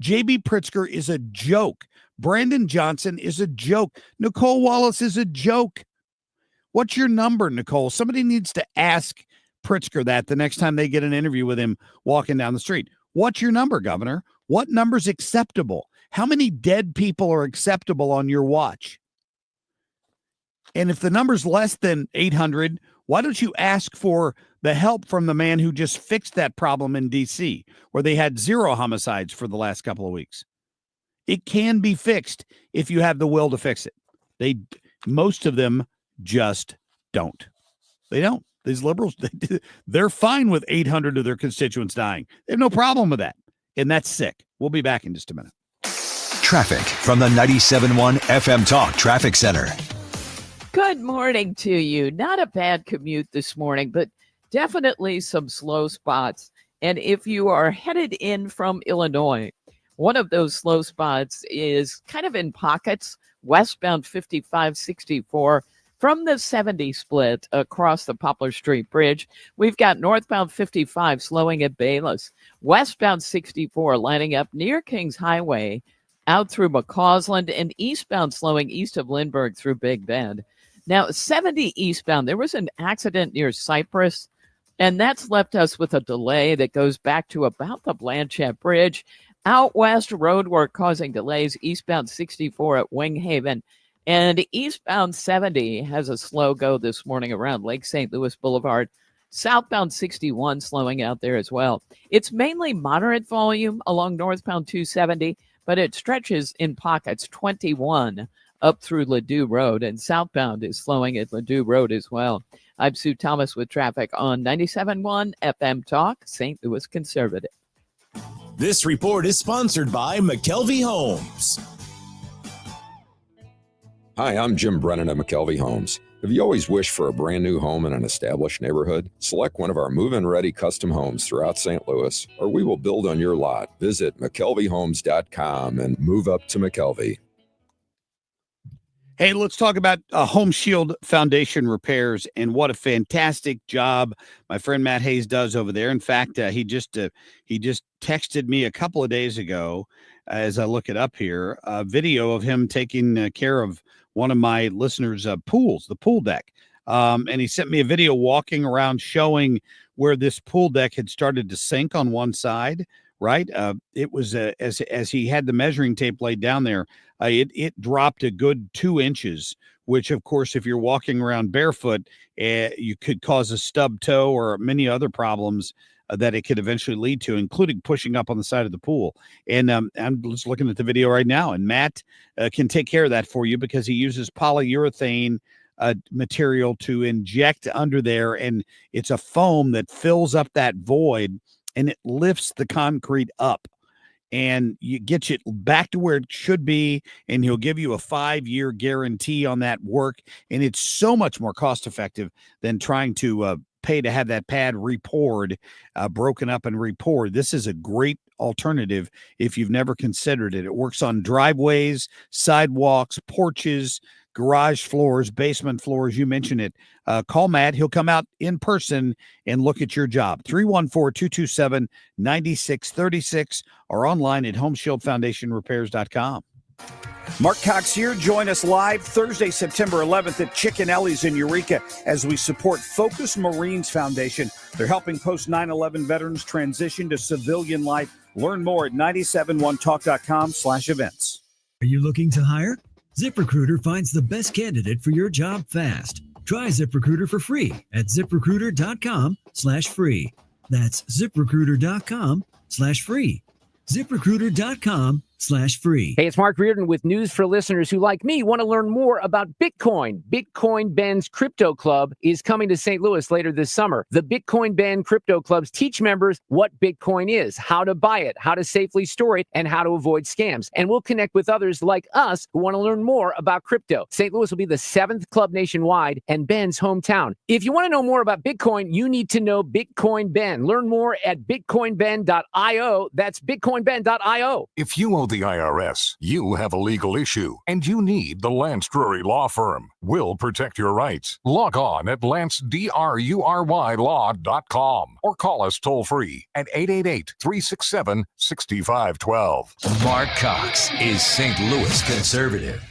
J.B. Pritzker is a joke. Brandon Johnson is a joke. Nicole Wallace is a joke. What's your number, Nicole? Somebody needs to ask Pritzker that the next time they get an interview with him walking down the street. What's your number, Governor? What number's acceptable? How many dead people are acceptable on your watch? And if the number's less than 800, why don't you ask for the help from the man who just fixed that problem in D.C., where they had 0 homicides for the last couple of weeks? It can be fixed if you have the will to fix it. Most of them just don't. They don't. These liberals, they're fine with 800 of their constituents dying. They have no problem with that. And that's sick. We'll be back in just a minute. Traffic from the 97.1 FM Talk Traffic Center. Good morning to you. Not a bad commute this morning, but definitely some slow spots. And if you are headed in from Illinois, one of those slow spots is kind of in pockets, westbound 5564 from the 70 split across the Poplar Street Bridge. We've got northbound 55 slowing at Bayless, westbound 64 lining up near Kings Highway out through McCausland, and eastbound slowing east of Lindbergh through Big Bend. Now, 70 eastbound, there was an accident near Cypress, and that's left us with a delay that goes back to about the Blanchette Bridge. Out west, road work causing delays, eastbound 64 at Wing Haven. And eastbound 70 has a slow go this morning around Lake St. Louis Boulevard. Southbound 61 slowing out there as well. It's mainly moderate volume along northbound 270, but it stretches in pockets 21 up through Ladue Road, and southbound is slowing at Ladue Road as well. I'm Sue Thomas with traffic on 97.1 FM Talk, St. Louis Conservative. This report is sponsored by McKelvey Homes. Hi, I'm Jim Brennan of McKelvey Homes. Have you always wished for a brand new home in an established neighborhood? Select one of our move-in ready custom homes throughout St. Louis, or we will build on your lot. Visit McKelveyhomes.com and move up to McKelvey. Hey, let's talk about Home Shield Foundation repairs and what a fantastic job my friend Matt Hayes does over there. In fact, he just texted me a couple of days ago, as I look it up here, a video of him taking care of one of my listeners' pools, the pool deck. And he sent me a video walking around showing where this pool deck had started to sink on one side. Right. It was as he had the measuring tape laid down there, it dropped a good 2 inches, which, of course, if you're walking around barefoot, you could cause a stub toe or many other problems that it could eventually lead to, including pushing up on the side of the pool. And I'm just looking at the video right now, and Matt can take care of that for you because he uses polyurethane material to inject under there. And it's a foam that fills up that void and it lifts the concrete up and you get it back to where it should be. And he'll give you a 5-year guarantee on that work. And it's so much more cost effective than trying to pay to have that pad repoured, broken up and repoured. This is a great alternative if you've never considered it. It works on driveways, sidewalks, porches, garage floors, basement floors. You mentioned it. Call Matt. He'll come out in person and look at your job. 314-227-9636 or online at homeshieldfoundationrepairs.com. Marc Cox here. Join us live Thursday, September 11th at Chicken Ellie's in Eureka as we support Focus Marines Foundation. They're helping post 9/11 veterans transition to civilian life. Learn more at 971talk.com/events. Are you looking to hire? ZipRecruiter finds the best candidate for your job fast. Try ZipRecruiter for free at ZipRecruiter.com/free. That's ZipRecruiter.com/free. ZipRecruiter.com/free. Hey, it's Mark Reardon with news for listeners who, like me, want to learn more about Bitcoin. Bitcoin Ben's Crypto Club is coming to St. Louis later this summer. The Bitcoin Ben Crypto Clubs teach members what Bitcoin is, how to buy it, how to safely store it, and how to avoid scams. And we'll connect with others like us who want to learn more about crypto. St. Louis will be the 7th club nationwide and Ben's hometown. If you want to know more about Bitcoin, you need to know Bitcoin Ben. Learn more at bitcoinben.io. That's bitcoinben.io. If you owe the IRS, you have a legal issue, and you need the Lance Drury Law Firm. We'll protect your rights. Log on at lancedrurylaw.com or call us toll-free at 888-367-6512. Marc Cox is St. Louis conservative.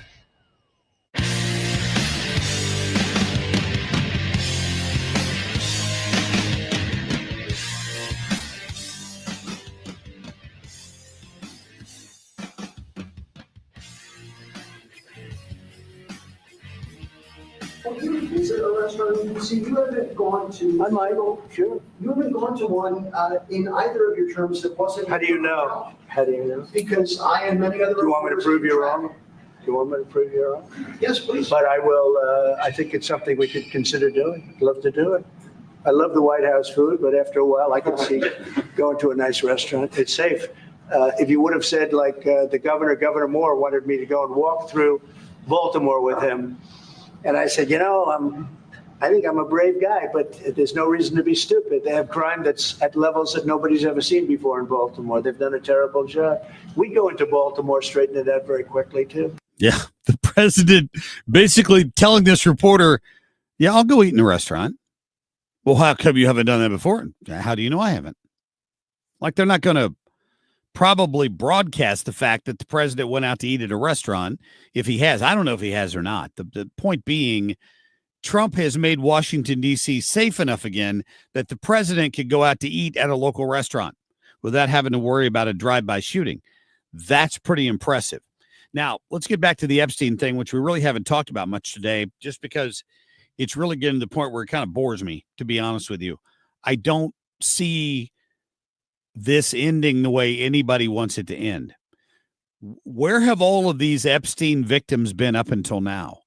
Is it a restaurant? See, you haven't gone to. I might. Sure. You haven't gone to one in either of your terms that wasn't. How do you know? How do you know? Because I and many other. Do you want me to prove you wrong? Do you want me to prove you wrong? Yes, please. But I will. I think it's something we could consider doing. I'd love to do it. I love the White House food, but after a while, I could see going to a nice restaurant. It's safe. If you would have said like the Governor Moore wanted me to go and walk through Baltimore with him. And I said, I think I'm a brave guy, but there's no reason to be stupid. They have crime that's at levels that nobody's ever seen before in Baltimore. They've done a terrible job. We go into Baltimore, straighten it out very quickly, too. Yeah, the president basically telling this reporter, yeah, I'll go eat in a restaurant. Well, how come you haven't done that before? How do you know I haven't? Like they're not going to probably broadcast the fact that the president went out to eat at a restaurant. If he has, I don't know if he has or not. The point being, Trump has made Washington, D.C. safe enough again that the president could go out to eat at a local restaurant without having to worry about a drive-by shooting. That's pretty impressive. Now, let's get back to the Epstein thing, which we really haven't talked about much today, just because it's really getting to the point where it kind of bores me, to be honest with you. I don't see this ending the way anybody wants it to end. Where have all of these Epstein victims been up until now?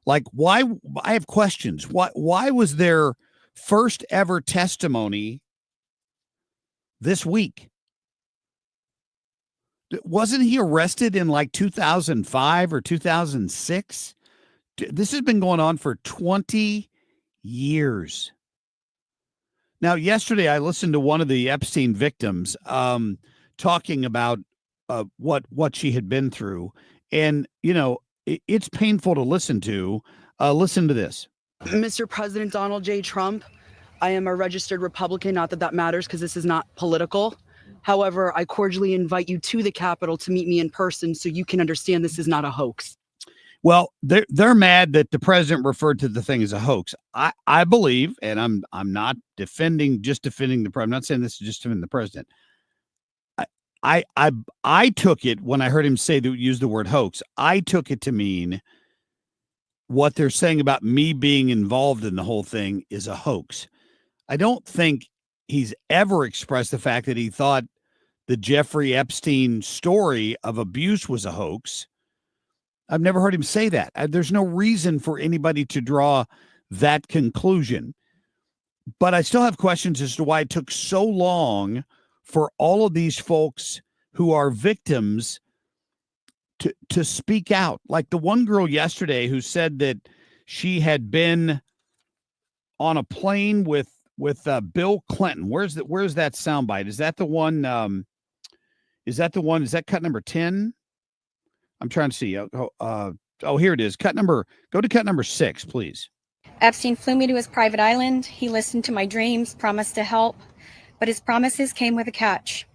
Like, why? I have questions. Why was their first ever testimony this week? Wasn't he arrested in like 2005 or 2006? This has been going on for 20 years. Now, yesterday I listened to one of the Epstein victims talking about what she had been through. And, it's painful to listen to. Listen to this. Mr. President Donald J. Trump, I am a registered Republican, not that that matters because this is not political. However, I cordially invite you to the Capitol to meet me in person so you can understand this is not a hoax. Well, they're mad that the president referred to the thing as a hoax. I believe, and I'm not defending the president. I'm not saying this is just defending the president. I took it when I heard him use the word hoax. I took it to mean what they're saying about me being involved in the whole thing is a hoax. I don't think he's ever expressed the fact that he thought the Jeffrey Epstein story of abuse was a hoax. I've never heard him say that. There's no reason for anybody to draw that conclusion. But I still have questions as to why it took so long for all of these folks who are victims to speak out. Like the one girl yesterday who said that she had been on a plane with Bill Clinton. Where's that soundbite? Is that the one? Is that cut number 10? I'm trying to see. Here it is. Go to cut number 6, please. Epstein flew me to his private island. He listened to my dreams, promised to help, but his promises came with a catch.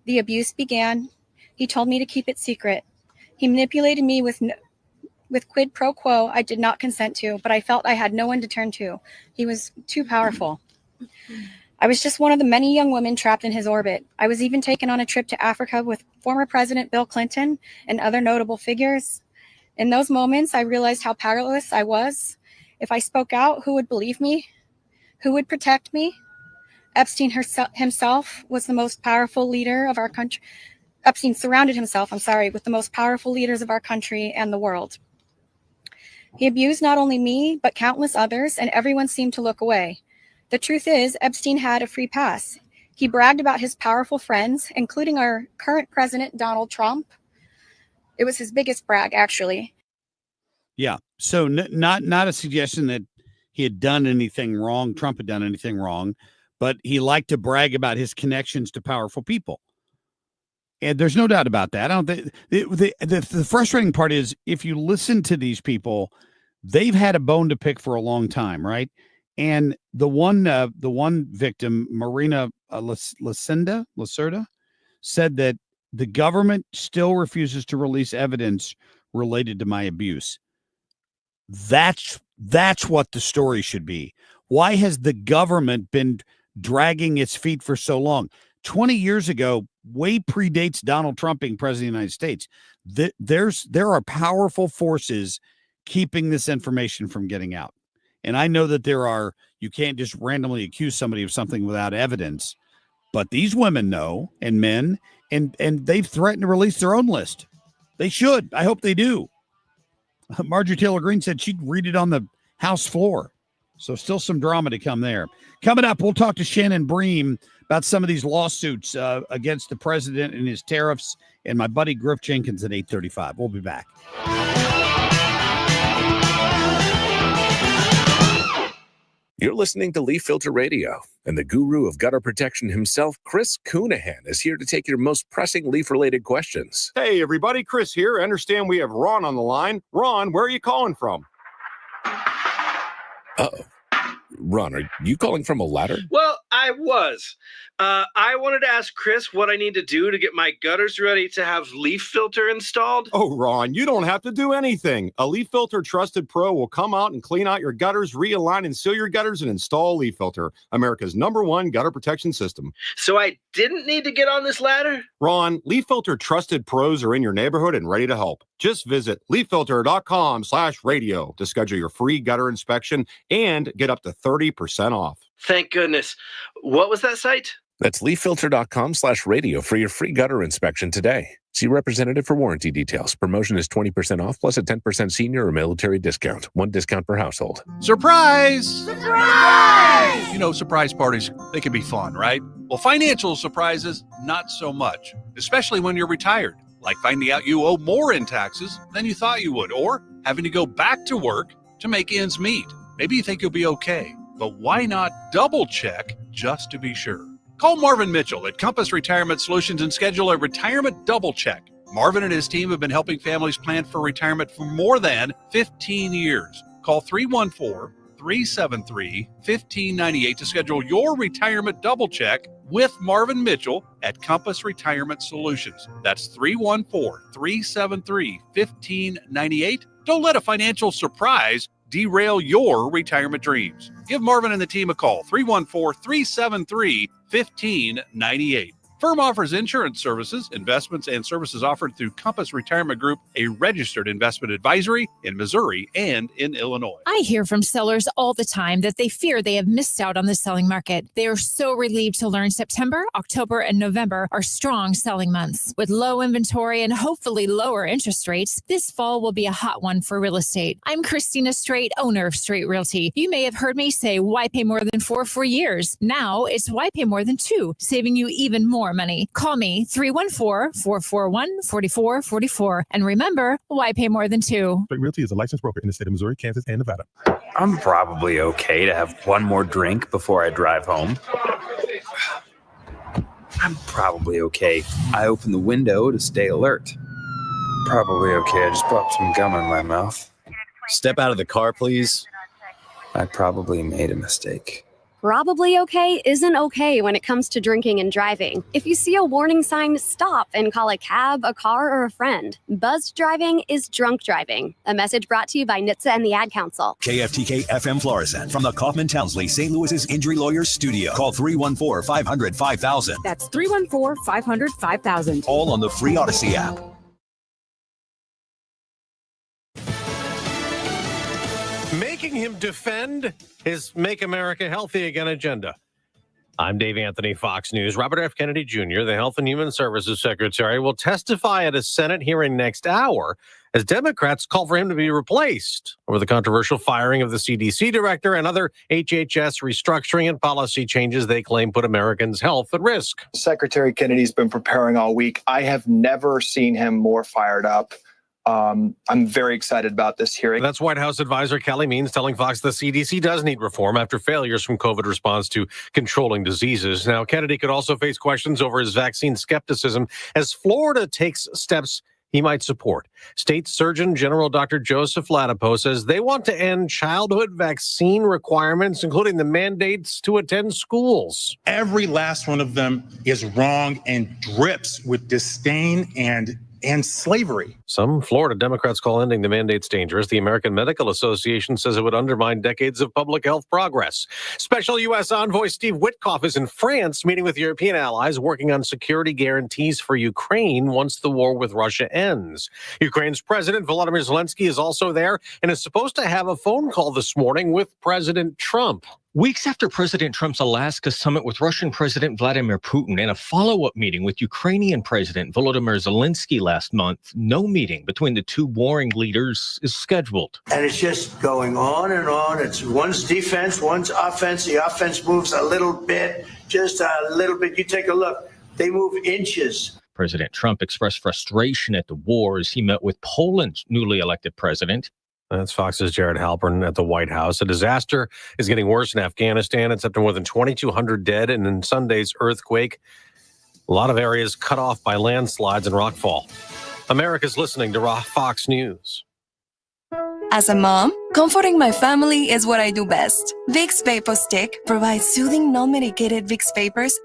The abuse began. He told me to keep it secret. He manipulated me with quid pro quo I did not consent to, but I felt I had no one to turn to. He was too powerful. I was just one of the many young women trapped in his orbit. I was even taken on a trip to Africa with former President Bill Clinton and other notable figures. In those moments, I realized how powerless I was. If I spoke out, who would believe me? Who would protect me? Epstein himself was the most powerful leader of our country. Epstein surrounded himself, with the most powerful leaders of our country and the world. He abused not only me, but countless others, and everyone seemed to look away. The truth is, Epstein had a free pass. He bragged about his powerful friends, including our current president, Donald Trump. It was his biggest brag, actually. Yeah. So not a suggestion that he had done anything wrong. Trump had done anything wrong, but he liked to brag about his connections to powerful people. And there's no doubt about that. I don't think the frustrating part is if you listen to these people, they've had a bone to pick for a long time, right? And the one victim, Marina Lacerda, said that the government still refuses to release evidence related to my abuse. That's what the story should be. Why has the government been dragging its feet for so long? 20 years ago, way predates Donald Trump being president of the United States. There are powerful forces keeping this information from getting out. And I know that you can't just randomly accuse somebody of something without evidence, but these women know, and men, and they've threatened to release their own list. They should. I hope they do. Marjorie Taylor Greene said she'd read it on the House floor. So still some drama to come there. Coming up, we'll talk to Shannon Bream about some of these lawsuits against the president and his tariffs, and my buddy Griff Jenkins at 8:35. We'll be back. You're listening to Leaf Filter Radio, and the guru of gutter protection himself, Chris Coonahan, is here to take your most pressing leaf-related questions. Hey, everybody, Chris here. I understand we have Ron on the line. Ron, where are you calling from? Uh-oh. Ron, are you calling from a ladder? Well, I was. I wanted to ask Chris what I need to do to get my gutters ready to have Leaf Filter installed. Oh, Ron, you don't have to do anything. A Leaf Filter Trusted Pro will come out and clean out your gutters, realign and seal your gutters, and install Leaf Filter, America's #1 gutter protection system. So I didn't need to get on this ladder? Ron, Leaf Filter Trusted Pros are in your neighborhood and ready to help. Just visit leaffilter.com/radio to schedule your free gutter inspection and get up to 30% off. Thank goodness. What was that site? That's leaffilter.com/radio for your free gutter inspection today. See representative for warranty details. Promotion is 20% off plus a 10% senior or military discount. One discount per household. Surprise! Surprise! You know, surprise parties, they can be fun, right? Well, financial surprises, not so much, especially when you're retired. Like finding out you owe more in taxes than you thought you would, or having to go back to work to make ends meet. Maybe you think you'll be okay, but why not double check just to be sure? Call Marvin Mitchell at Compass Retirement Solutions and schedule a retirement double check. Marvin and his team have been helping families plan for retirement for more than 15 years. Call 314-373-1598 to schedule your retirement double check with Marvin Mitchell at Compass Retirement Solutions. That's 314-373-1598. Don't let a financial surprise derail your retirement dreams. Give Marvin and the team a call, 314-373-1598. Firm offers insurance services, investments, and services offered through Compass Retirement Group, a registered investment advisory in Missouri and in Illinois. I hear from sellers all the time that they fear they have missed out on the selling market. They are so relieved to learn September, October, and November are strong selling months. With low inventory and hopefully lower interest rates, this fall will be a hot one for real estate. I'm Christina Straight, owner of Straight Realty. You may have heard me say, why pay more than 4 for years? Now it's why pay more than 2, saving you even more money. Call me 314-441-4444. And remember, why pay more than 2? Straight Realty is a licensed broker in the state of Missouri, Kansas, and Nevada. I'm probably okay to have one more drink before I drive home. I'm probably okay. I open the window to stay alert. Probably okay. I just popped some gum in my mouth. Step out of the car, please. I probably made a mistake. Probably okay isn't okay when it comes to drinking and driving. If you see a warning sign, stop and call a cab, a car, or a friend. Buzzed driving is drunk driving. A message brought to you by NHTSA and the Ad Council. KFTK FM Florissant from the Kaufman Townsley St. Louis's Injury Lawyers Studio. Call 314-500-5000. That's 314-500-5000. All on the free Odyssey app. Making him defend his Make America Healthy Again agenda. I'm Dave Anthony, Fox News. Robert F. Kennedy Jr., the Health and Human Services Secretary, will testify at a Senate hearing next hour as Democrats call for him to be replaced over the controversial firing of the CDC director and other HHS restructuring and policy changes they claim put Americans' health at risk. Secretary Kennedy's been preparing all week. I have never seen him more fired up. I'm very excited about this hearing. That's White House advisor Kelly Means telling Fox the CDC does need reform after failures from COVID response to controlling diseases. Now, Kennedy could also face questions over his vaccine skepticism as Florida takes steps he might support. State Surgeon General Dr. Joseph Ladapo says they want to end childhood vaccine requirements, including the mandates to attend schools. Every last one of them is wrong and drips with disdain and slavery. Some Florida Democrats call ending the mandates dangerous. The American Medical Association says it would undermine decades of public health progress. Special U.S. Envoy Steve Witkoff is in France meeting with European allies working on security guarantees for Ukraine once the war with Russia ends. Ukraine's President Volodymyr Zelensky is also there and is supposed to have a phone call this morning with President Trump. Weeks after President Trump's Alaska summit with Russian President Vladimir Putin and a follow-up meeting with Ukrainian President Volodymyr Zelensky last month, no meeting between the two warring leaders is scheduled. And it's just going on and on. It's one's defense, one's offense. The offense moves a little bit, just a little bit. You take a look. They move inches. President Trump expressed frustration at the war as he met with Poland's newly elected president. That's Fox's Jared Halpern at the White House. A disaster is getting worse in Afghanistan. It's up to more than 2,200 dead. And in Sunday's earthquake, a lot of areas cut off by landslides and rockfall. America's listening to Fox News. As a mom, comforting my family is what I do best. Vicks Vapor Stick provides soothing, non-medicated Vicks vapors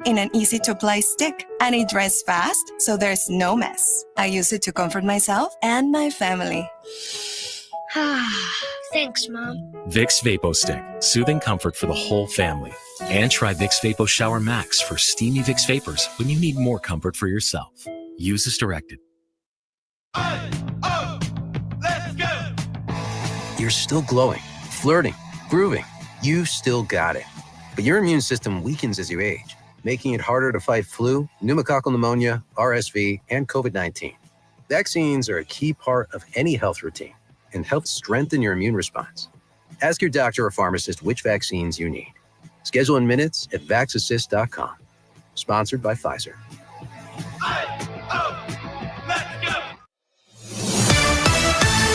in an easy-to-apply stick, and it dries fast, so there's no mess. I use it to comfort myself and my family. Thanks, Mom. Vicks Vapo Stick, soothing comfort for the whole family. And try Vicks Vapo Shower Max for steamy Vicks vapors when you need more comfort for yourself. Use as directed. Let's go! You're still glowing, flirting, grooving. You still got it. But your immune system weakens as you age, making it harder to fight flu, pneumococcal pneumonia, RSV, and COVID-19. Vaccines are a key part of any health routine and help strengthen your immune response. Ask your doctor or pharmacist which vaccines you need. Schedule in minutes at vaxassist.com. Sponsored by Pfizer.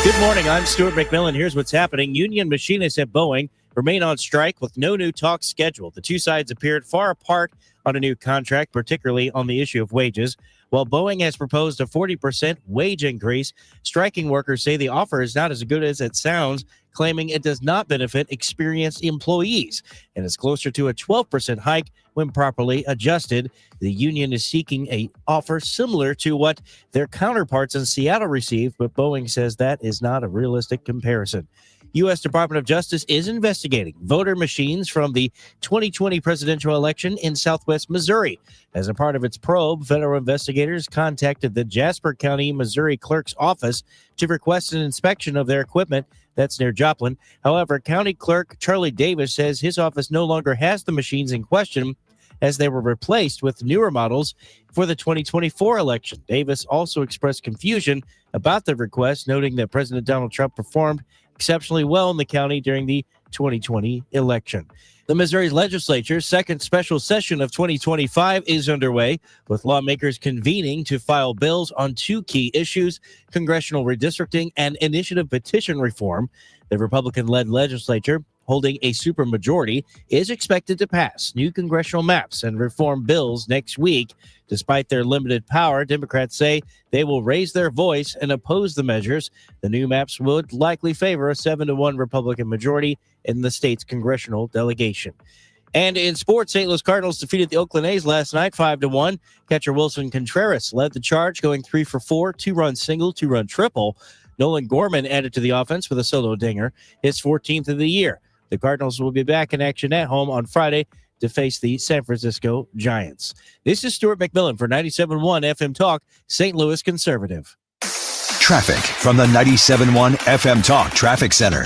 Good morning. I'm Stuart McMillan. Here's what's happening. Union machinists at Boeing remain on strike with no new talks scheduled. The two sides appeared far apart on a new contract, particularly on the issue of wages. While Boeing has proposed a 40% wage increase, striking workers say the offer is not as good as it sounds, claiming it does not benefit experienced employees and is closer to a 12% hike when properly adjusted. The union is seeking an offer similar to what their counterparts in Seattle received, but Boeing says that is not a realistic comparison. U.S. Department of Justice is investigating voter machines from the 2020 presidential election in southwest Missouri. As a part of its probe, federal investigators contacted the Jasper County, Missouri clerk's office to request an inspection of their equipment. That's near Joplin. However, County Clerk Charlie Davis says his office no longer has the machines in question, as they were replaced with newer models for the 2024 election. Davis also expressed confusion about the request, noting that President Donald Trump performed exceptionally well in the county during the 2020 election. The Missouri legislature's second special session of 2025 is underway, with lawmakers convening to file bills on two key issues: congressional redistricting and initiative petition reform. The Republican-led legislature, holding a supermajority, is expected to pass new congressional maps and reform bills next week. Despite their limited power, Democrats say they will raise their voice and oppose the measures. The new maps would likely favor a 7-1 Republican majority in the state's congressional delegation. And in sports, St. Louis Cardinals defeated the Oakland A's last night 5-1. Catcher Wilson Contreras led the charge, going 3 for 4, 2-run single, 2-run triple. Nolan Gorman added to the offense with a solo dinger, his 14th of the year. The Cardinals will be back in action at home on Friday to face the San Francisco Giants. This is Stuart McMillan for 97.1 FM Talk, St. Louis Conservative. Traffic from the 97.1 FM Talk Traffic Center.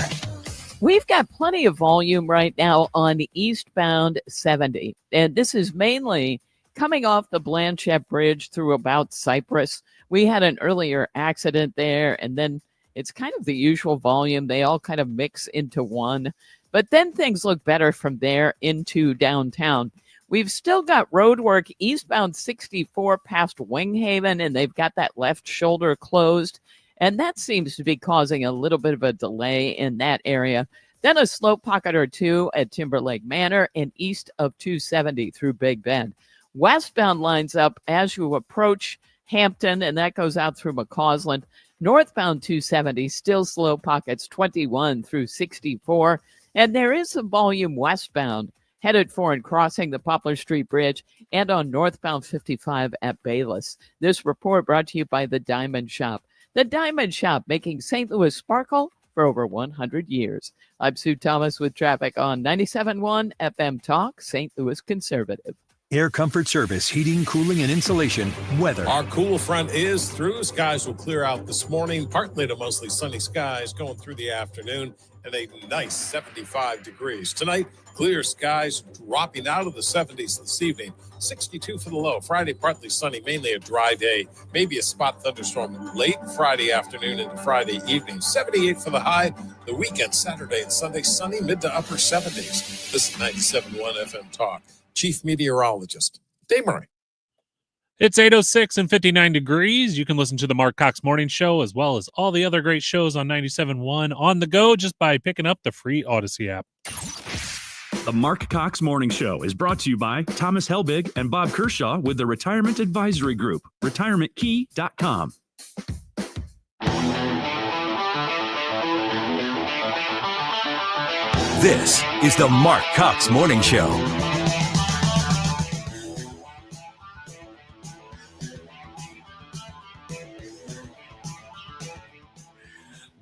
We've got plenty of volume right now on the eastbound 70. And this is mainly coming off the Blanchette Bridge through about Cypress. We had an earlier accident there, and then it's kind of the usual volume. They all kind of mix into one. But then things look better from there into downtown. We've still got road work eastbound 64 past Winghaven, and they've got that left shoulder closed. And that seems to be causing a little bit of a delay in that area. Then a slow pocket or two at Timberlake Manor and east of 270 through Big Bend. Westbound lines up as you approach Hampton, and that goes out through McCausland. Northbound 270, still slow pockets 21 through 64. And there is some volume westbound headed for and crossing the Poplar Street Bridge and on northbound 55 at Bayless. This report brought to you by the Diamond Shop. The Diamond Shop, making St. Louis sparkle for over 100 years. I'm Sue Thomas with traffic on 97.1 FM Talk, St. Louis Conservative. Air Comfort Service, heating, cooling, and insulation, weather. Our cool front is through. Skies will clear out this morning, partly to mostly sunny skies going through the afternoon, and a nice 75 degrees. Tonight, clear skies dropping out of the 70s this evening. 62 for the low. Friday, partly sunny, mainly a dry day. Maybe a spot thunderstorm late Friday afternoon into Friday evening. 78 for the high. The weekend, Saturday and Sunday, sunny, mid to upper 70s. This is 97.1 FM Talk. Chief Meteorologist, Dave Murray. It's 8:06 and 59 degrees. You can listen to the Marc Cox Morning Show as well as all the other great shows on 97.1 on the go just by picking up the free Odyssey app. The Marc Cox Morning Show is brought to you by Thomas Helbig and Bob Kershaw with the Retirement Advisory Group, retirementkey.com. This is the Marc Cox Morning Show.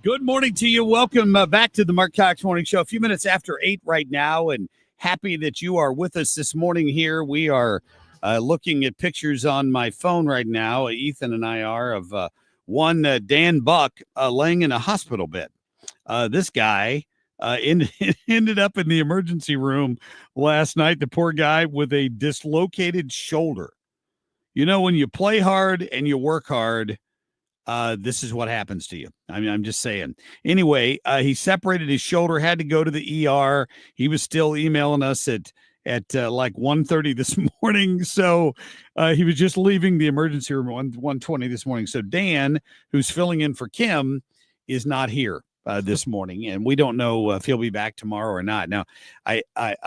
Good morning to you. Welcome back to the Marc Cox Morning Show. A few minutes after 8 right now, and happy that you are with us this morning here. We are looking at pictures on my phone right now. Ethan and I are of one Dan Buck laying in a hospital bed. This guy ended up in the emergency room last night. The poor guy with a dislocated shoulder. You know, when you play hard and you work hard, this is what happens to you. I mean, I'm just saying. Anyway, he separated his shoulder, had to go to the ER. He was still emailing us at like 1:30 this morning. So he was just leaving the emergency room at 1:20 this morning. So Dan, who's filling in for Kim, is not here. this morning, and we don't know if he'll be back tomorrow or not. Now, I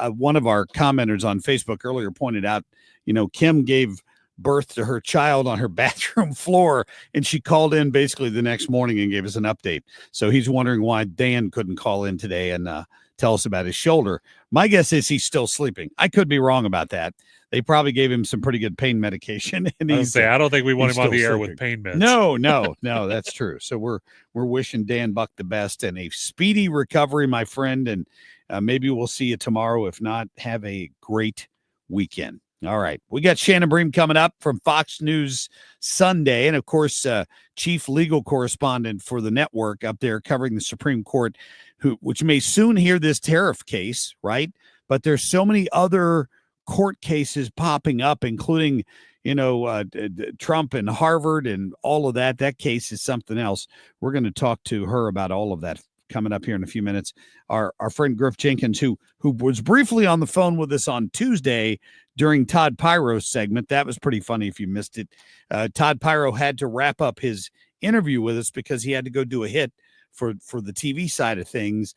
one of our commenters on Facebook earlier pointed out, Kim gave birth to her child on her bathroom floor, and she called in basically the next morning and gave us an update. So he's wondering why Dan couldn't call in today and tell us about his shoulder. My guess is he's still sleeping. I could be wrong about that. They probably gave him some pretty good pain medication. And I don't think we want him on the air sleeping with pain meds. No, that's true. So we're wishing Dan Buck the best and a speedy recovery, my friend. And maybe we'll see you tomorrow. If not, have a great weekend. All right. We got Shannon Bream coming up from Fox News Sunday. And of course, chief legal correspondent for the network up there covering the Supreme Court, which may soon hear this tariff case, right? But there's so many other court cases popping up, including, Trump and Harvard and all of that. That case is something else. We're going to talk to her about all of that coming up here in a few minutes. Our friend Griff Jenkins, who was briefly on the phone with us on Tuesday during Todd Pyro's segment. That was pretty funny if you missed it. Todd Pyro had to wrap up his interview with us because he had to go do a hit for the TV side of things.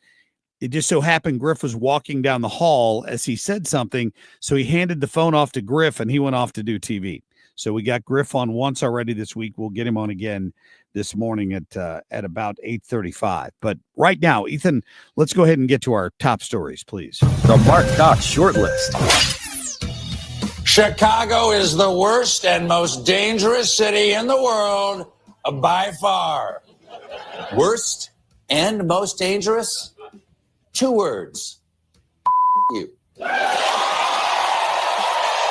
It just so happened Griff was walking down the hall as he said something, so he handed the phone off to Griff, and he went off to do TV. So we got Griff on once already this week. We'll get him on again this morning at about 8:35. But right now, Ethan, let's go ahead and get to our top stories, please. The Marc Cox shortlist. Chicago is the worst and most dangerous city in the world by far. Worst and most dangerous? 2 words. You.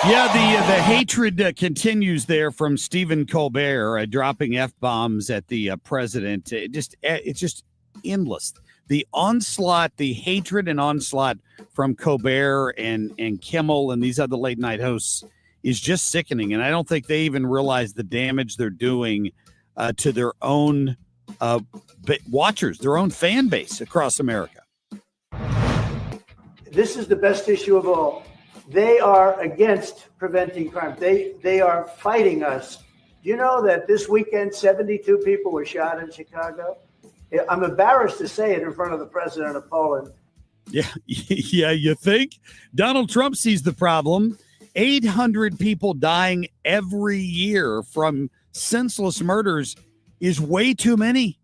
Yeah, the hatred continues there from Stephen Colbert, dropping F-bombs at the president. It's just endless. The onslaught, the hatred and onslaught from Colbert and Kimmel and these other late night hosts is just sickening. And I don't think they even realize the damage they're doing to their own watchers, their own fan base across America. This is the best issue of all. They are against preventing crime. They are fighting us. Do you know that this weekend 72 people were shot in Chicago? I'm embarrassed to say it in front of the president of Poland. Yeah, you think? Donald Trump sees the problem. 800 people dying every year from senseless murders is way too many.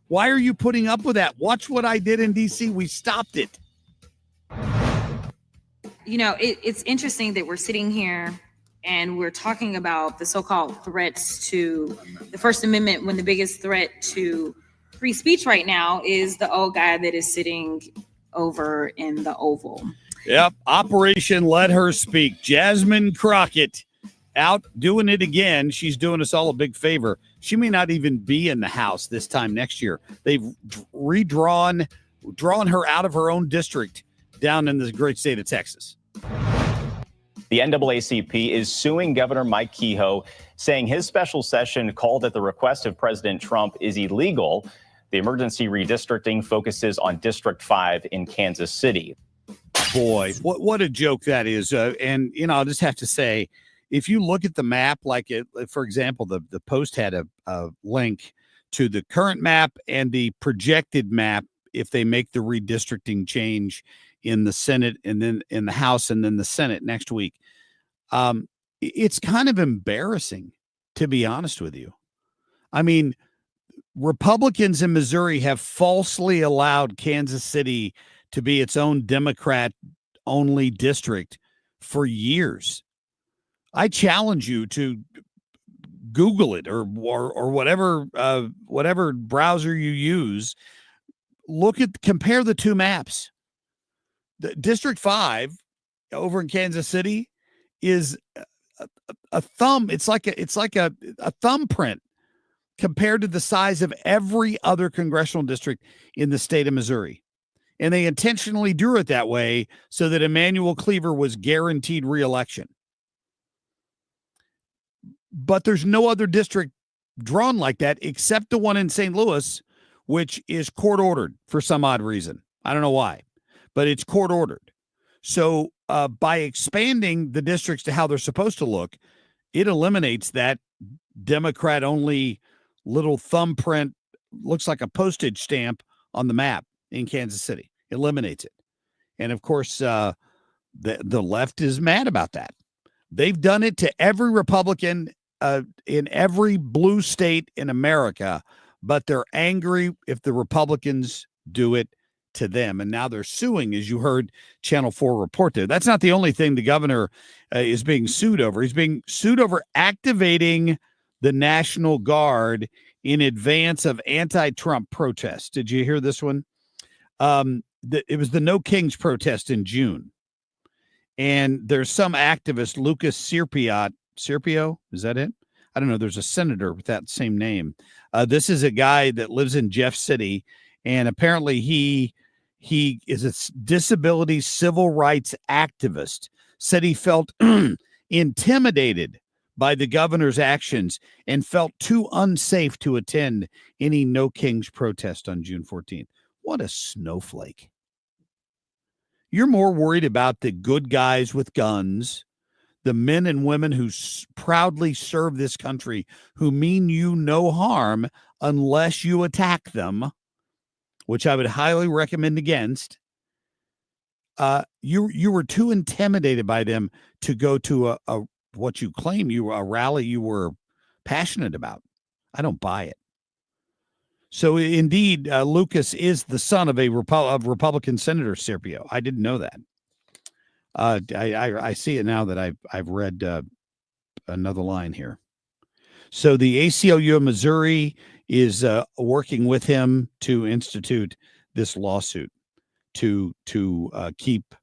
Why are you putting up with that? Watch what I did in D.C. We stopped it. It's interesting that we're sitting here and we're talking about the so-called threats to the First Amendment when the biggest threat to free speech right now is the old guy that is sitting over in the Oval. Yep. Operation Let Her Speak. Jasmine Crockett out doing it again. She's doing us all a big favor. She may not even be in the House this time next year. They've drawn her out of her own district down in the great state of Texas. The NAACP is suing Governor Mike Kehoe, saying his special session called at the request of President Trump is illegal. The emergency redistricting focuses on District 5 in Kansas City. Boy, what a joke that is. And, I'll just have to say, if you look at the map, for example, the Post had a link to the current map and the projected map if they make the redistricting change in the Senate and then in the House and then the Senate next week. It's kind of embarrassing, to be honest with you. I mean, Republicans in Missouri have falsely allowed Kansas City to be its own Democrat-only district for years. I challenge you to Google it or whatever browser you use. Compare the two maps. The District 5 over in Kansas City is a thumb. It's like a thumbprint compared to the size of every other congressional district in the state of Missouri. And they intentionally drew it that way so that Emmanuel Cleaver was guaranteed re-election. But there's no other district drawn like that except the one in St. Louis, which is court-ordered for some odd reason. I don't know why, but it's court-ordered. So by expanding the districts to how they're supposed to look, it eliminates that Democrat-only little thumbprint, looks like a postage stamp on the map in Kansas City. Eliminates it. And of course, the left is mad about that. They've done it to every Republican in every blue state in America, but they're angry if the Republicans do it to them. And now they're suing, as you heard Channel 4 report there. That's not the only thing the governor is being sued over. He's being sued over activating the National Guard in advance of anti-Trump protests. Did you hear this one? It was the No Kings protest in June. And there's some activist, Lucas Sirpio, is that it? I don't know. There's a senator with that same name. This is a guy that lives in Jeff City, and apparently he is a disability civil rights activist. Said he felt intimidated by the governor's actions and felt too unsafe to attend any No Kings protest on June 14th. What a snowflake. You're more worried about the good guys with guns, the men and women who proudly serve this country, who mean you no harm unless you attack them, which I would highly recommend against. You were too intimidated by them to go to a what you claim a rally you were passionate about. I don't buy it. So indeed, Lucas is the son of of Republican Senator Sirpio. I didn't know that. I see it now that I've read another line here. So the ACLU of Missouri is working with him to institute this lawsuit to keep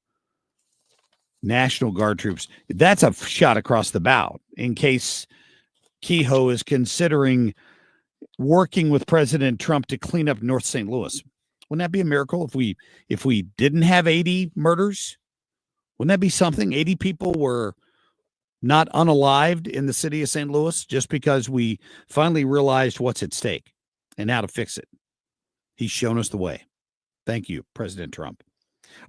National Guard troops. That's a shot across the bow in case Kehoe is considering working with President Trump to clean up North St. Louis. Wouldn't that be a miracle if we didn't have 80 murders? Wouldn't that be something? 80 people were not unalived in the city of St. Louis just because we finally realized what's at stake and how to fix it. He's shown us the way. Thank you, President Trump.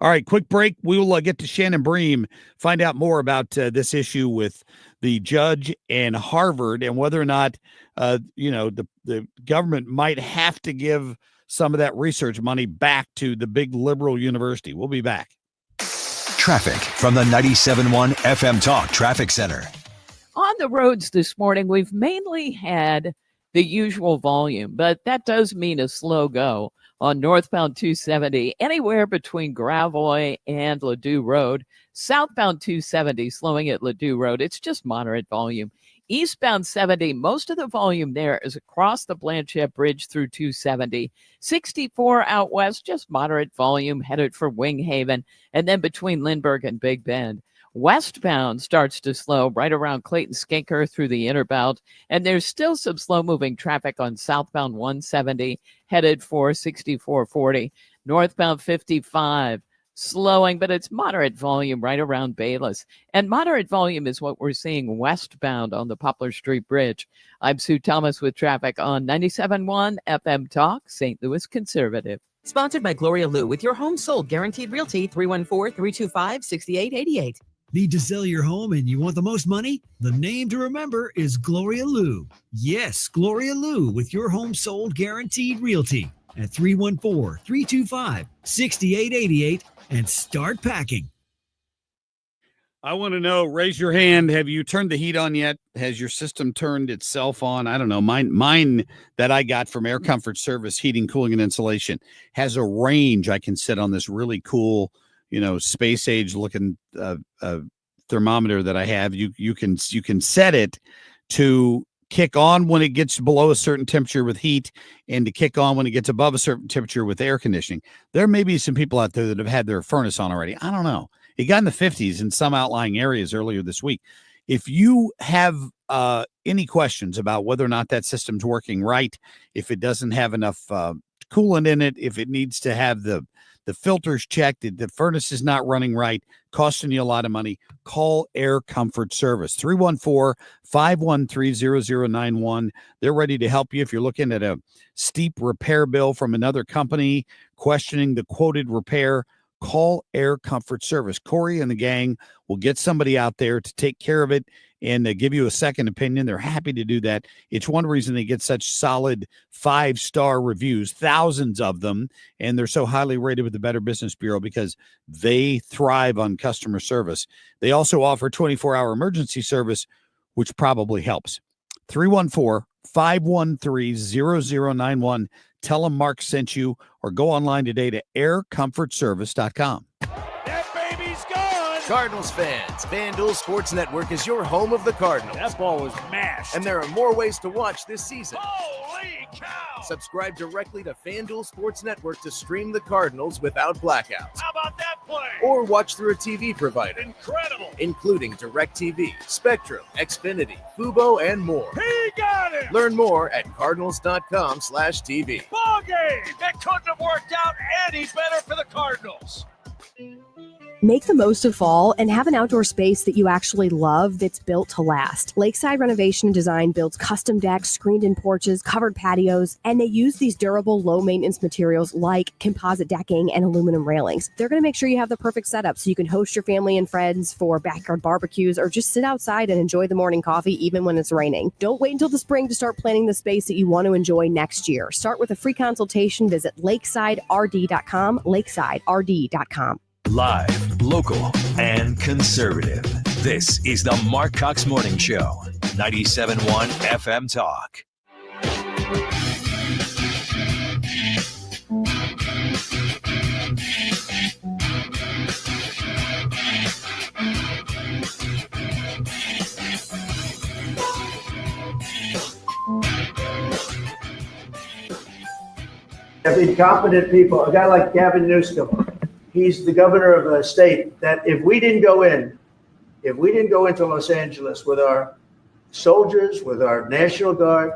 All right, quick break. We will get to Shannon Bream, find out more about this issue with the judge and Harvard and whether or not, the government might have to give some of that research money back to the big liberal university. We'll be back. Traffic from the 97.1 FM Talk Traffic Center. On the roads this morning, we've mainly had the usual volume, but that does mean a slow go on northbound 270, anywhere between Gravois and Ladue Road. Southbound 270, slowing at Ladue Road. It's just moderate volume. Eastbound 70, most of the volume there is across the Blanchette Bridge through 270. 64 out west, just moderate volume, headed for Wing Haven, and then between Lindbergh and Big Bend. Westbound starts to slow right around Clayton Skinker through the inner belt, and there's still some slow-moving traffic on southbound 170, headed for 6440. Northbound 55, slowing, but it's moderate volume right around Bayless. And moderate volume is what we're seeing westbound on the Poplar Street Bridge. I'm Sue Thomas with traffic on 97.1 FM Talk, St. Louis Conservative. Sponsored by Gloria Lou with your home sold guaranteed realty 314-325-6888. Need to sell your home and you want the most money? The name to remember is Gloria Lou. Yes, Gloria Lou with your home sold guaranteed realty at 314-325-6888 and start packing. I want to know, raise your hand. Have you turned the heat on yet? Has your system turned itself on? I don't know. Mine that I got from Air Comfort Service Heating, Cooling, and Insulation has a range. I can sit on this really cool, space age looking thermometer that I have. You can set it to kick on when it gets below a certain temperature with heat and to kick on when it gets above a certain temperature with air conditioning. There may be some people out there that have had their furnace on already. I don't know. It got in the 50s in some outlying areas earlier this week. If you have any questions about whether or not that system's working right, if it doesn't have enough coolant in it, if it needs to have the filters checked, the furnace is not running right, costing you a lot of money, call Air Comfort Service, 314-513-0091. They're ready to help you if you're looking at a steep repair bill from another company, questioning the quoted repair. Call Air Comfort Service. Corey and the gang will get somebody out there to take care of it and give you a second opinion. They're happy to do that. It's one reason they get such solid 5-star reviews, thousands of them, and they're so highly rated with the Better Business Bureau because they thrive on customer service. They also offer 24-hour emergency service, which probably helps. 314-513-0091. Tell them Mark sent you, or go online today to aircomfortservice.com. Cardinals fans, FanDuel Sports Network is your home of the Cardinals. That ball was mashed. And there are more ways to watch this season. Holy cow! Subscribe directly to FanDuel Sports Network to stream the Cardinals without blackouts. How about that play? Or watch through a TV provider. Incredible! Including DirecTV, Spectrum, Xfinity, Fubo, and more. He got it! Learn more at cardinals.com/TV. Ball game! That couldn't have worked out any better for the Cardinals. Make the most of fall and have an outdoor space that you actually love that's built to last. Lakeside Renovation and Design builds custom decks, screened-in porches, covered patios, and they use these durable, low-maintenance materials like composite decking and aluminum railings. They're going to make sure you have the perfect setup so you can host your family and friends for backyard barbecues or just sit outside and enjoy the morning coffee even when it's raining. Don't wait until the spring to start planning the space that you want to enjoy next year. Start with a free consultation. Visit lakesiderd.com, lakesiderd.com. Live, local, and conservative. This is the Marc Cox Morning Show. 97.1 FM Talk. I think competent people, a guy like Gavin Newsom, he's the governor of a state that if we didn't go into Los Angeles with our soldiers, with our National Guard,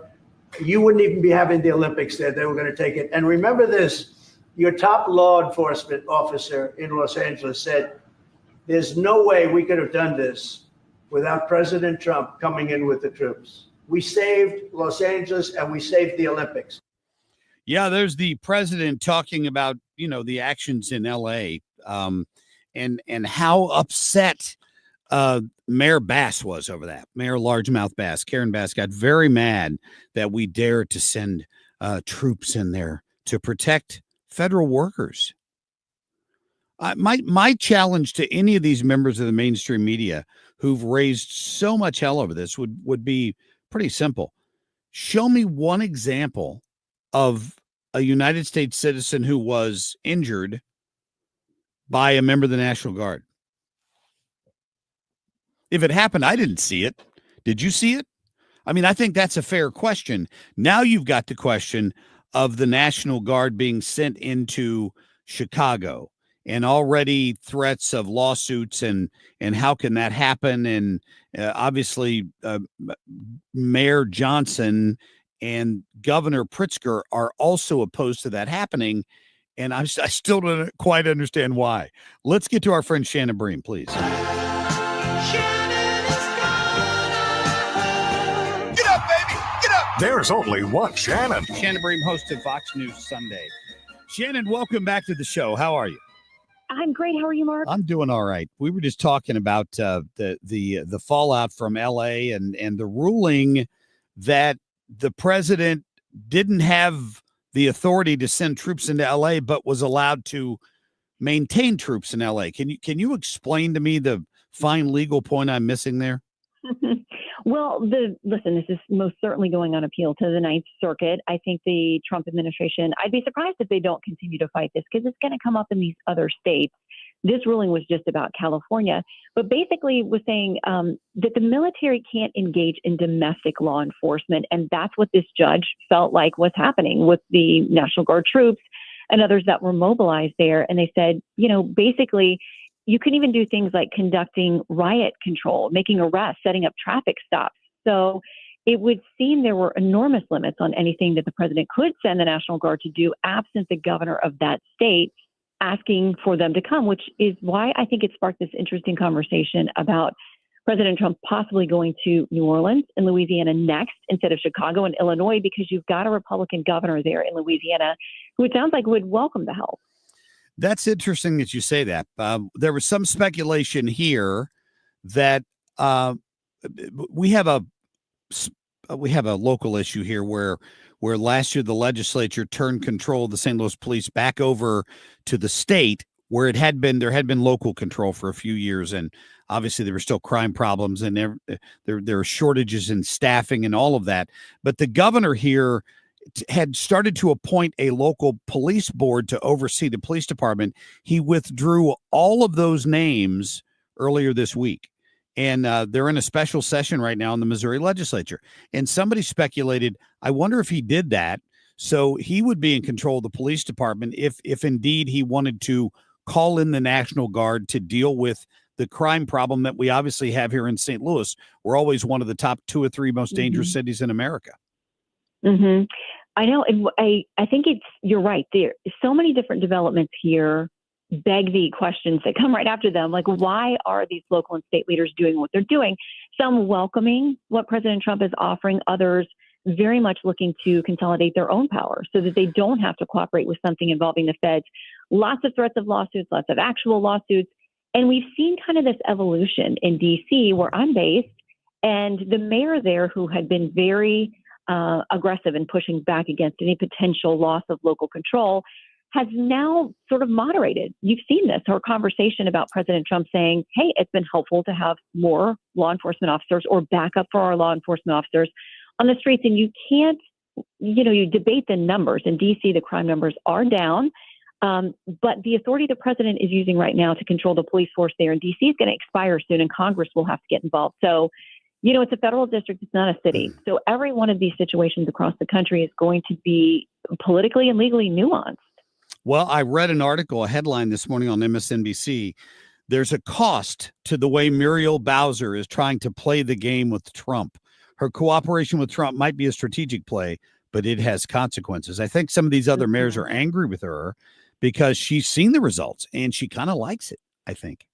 you wouldn't even be having the Olympics there. They were going to take it. And remember this, your top law enforcement officer in Los Angeles said, there's no way we could have done this without President Trump coming in with the troops. We saved Los Angeles and we saved the Olympics. Yeah, there's the president talking about, the actions in L.A. And how upset Mayor Bass was over that. Mayor Largemouth Bass, Karen Bass, got very mad that we dared to send troops in there to protect federal workers. My challenge to any of these members of the mainstream media who've raised so much hell over this would be pretty simple. Show me one example of a United States citizen who was injured by a member of the National Guard. If it happened, I didn't see it. Did you see it? I mean, I think that's a fair question. Now you've got the question of the National Guard being sent into Chicago and already threats of lawsuits and how can that happen? And obviously Mayor Johnson and Governor Pritzker are also opposed to that happening. And I still don't quite understand why. Let's get to our friend Shannon Bream, please. Get up, baby. Get up. There's only one Shannon. Shannon Bream, host of Fox News Sunday. Shannon, welcome back to the show. How are you? I'm great. How are you, Mark? I'm doing all right. We were just talking about the fallout from L.A. and the ruling that the president didn't have the authority to send troops into L.A., but was allowed to maintain troops in L.A. Can you explain to me the fine legal point I'm missing there? Well, listen, this is most certainly going on appeal to the Ninth Circuit. I think the Trump administration, I'd be surprised if they don't continue to fight this because it's going to come up in these other states. This ruling was just about California, but basically was saying that the military can't engage in domestic law enforcement. And that's what this judge felt like was happening with the National Guard troops and others that were mobilized there. And they said, basically, you can even do things like conducting riot control, making arrests, setting up traffic stops. So it would seem there were enormous limits on anything that the president could send the National Guard to do absent the governor of that state asking for them to come, which is why I think it sparked this interesting conversation about President Trump possibly going to New Orleans and Louisiana next instead of Chicago and Illinois, because you've got a Republican governor there in Louisiana who it sounds like would welcome the help. That's interesting that you say that. There was some speculation here that we have a local issue here where last year the legislature turned control of the St. Louis police back over to the state, where there had been local control for a few years, and obviously there were still crime problems, and there are shortages in staffing and all of that. But the governor here had started to appoint a local police board to oversee the police department. He withdrew all of those names earlier this week, and they're in a special session right now in the Missouri legislature. And somebody speculated, I wonder if he did that so he would be in control of the police department if indeed he wanted to call in the National Guard to deal with the crime problem that we obviously have here in St. Louis. We're always one of the top 2 or 3 most dangerous cities in America. Mm-hmm. I know. I think you're right. There so many different developments here beg the questions that come right after them. Like, why are these local and state leaders doing what they're doing? Some welcoming what President Trump is offering, others very much looking to consolidate their own power so that they don't have to cooperate with something involving the feds. Lots of threats of lawsuits, lots of actual lawsuits. And we've seen kind of this evolution in D.C., where I'm based, and the mayor there, who had been very aggressive in pushing back against any potential loss of local control, has now sort of moderated. You've seen this, her conversation about President Trump saying, hey, it's been helpful to have more law enforcement officers or backup for our law enforcement officers on the streets. And you can't, you debate the numbers. In D.C., the crime numbers are down. But the authority the president is using right now to control the police force there in D.C. is going to expire soon, and Congress will have to get involved. So, it's a federal district. It's not a city. So every one of these situations across the country is going to be politically and legally nuanced. Well, I read an article, a headline this morning on MSNBC. There's a cost to the way Muriel Bowser is trying to play the game with Trump. Her cooperation with Trump might be a strategic play, but it has consequences. I think some of these other mayors are angry with her because she's seen the results and she kind of likes it, I think.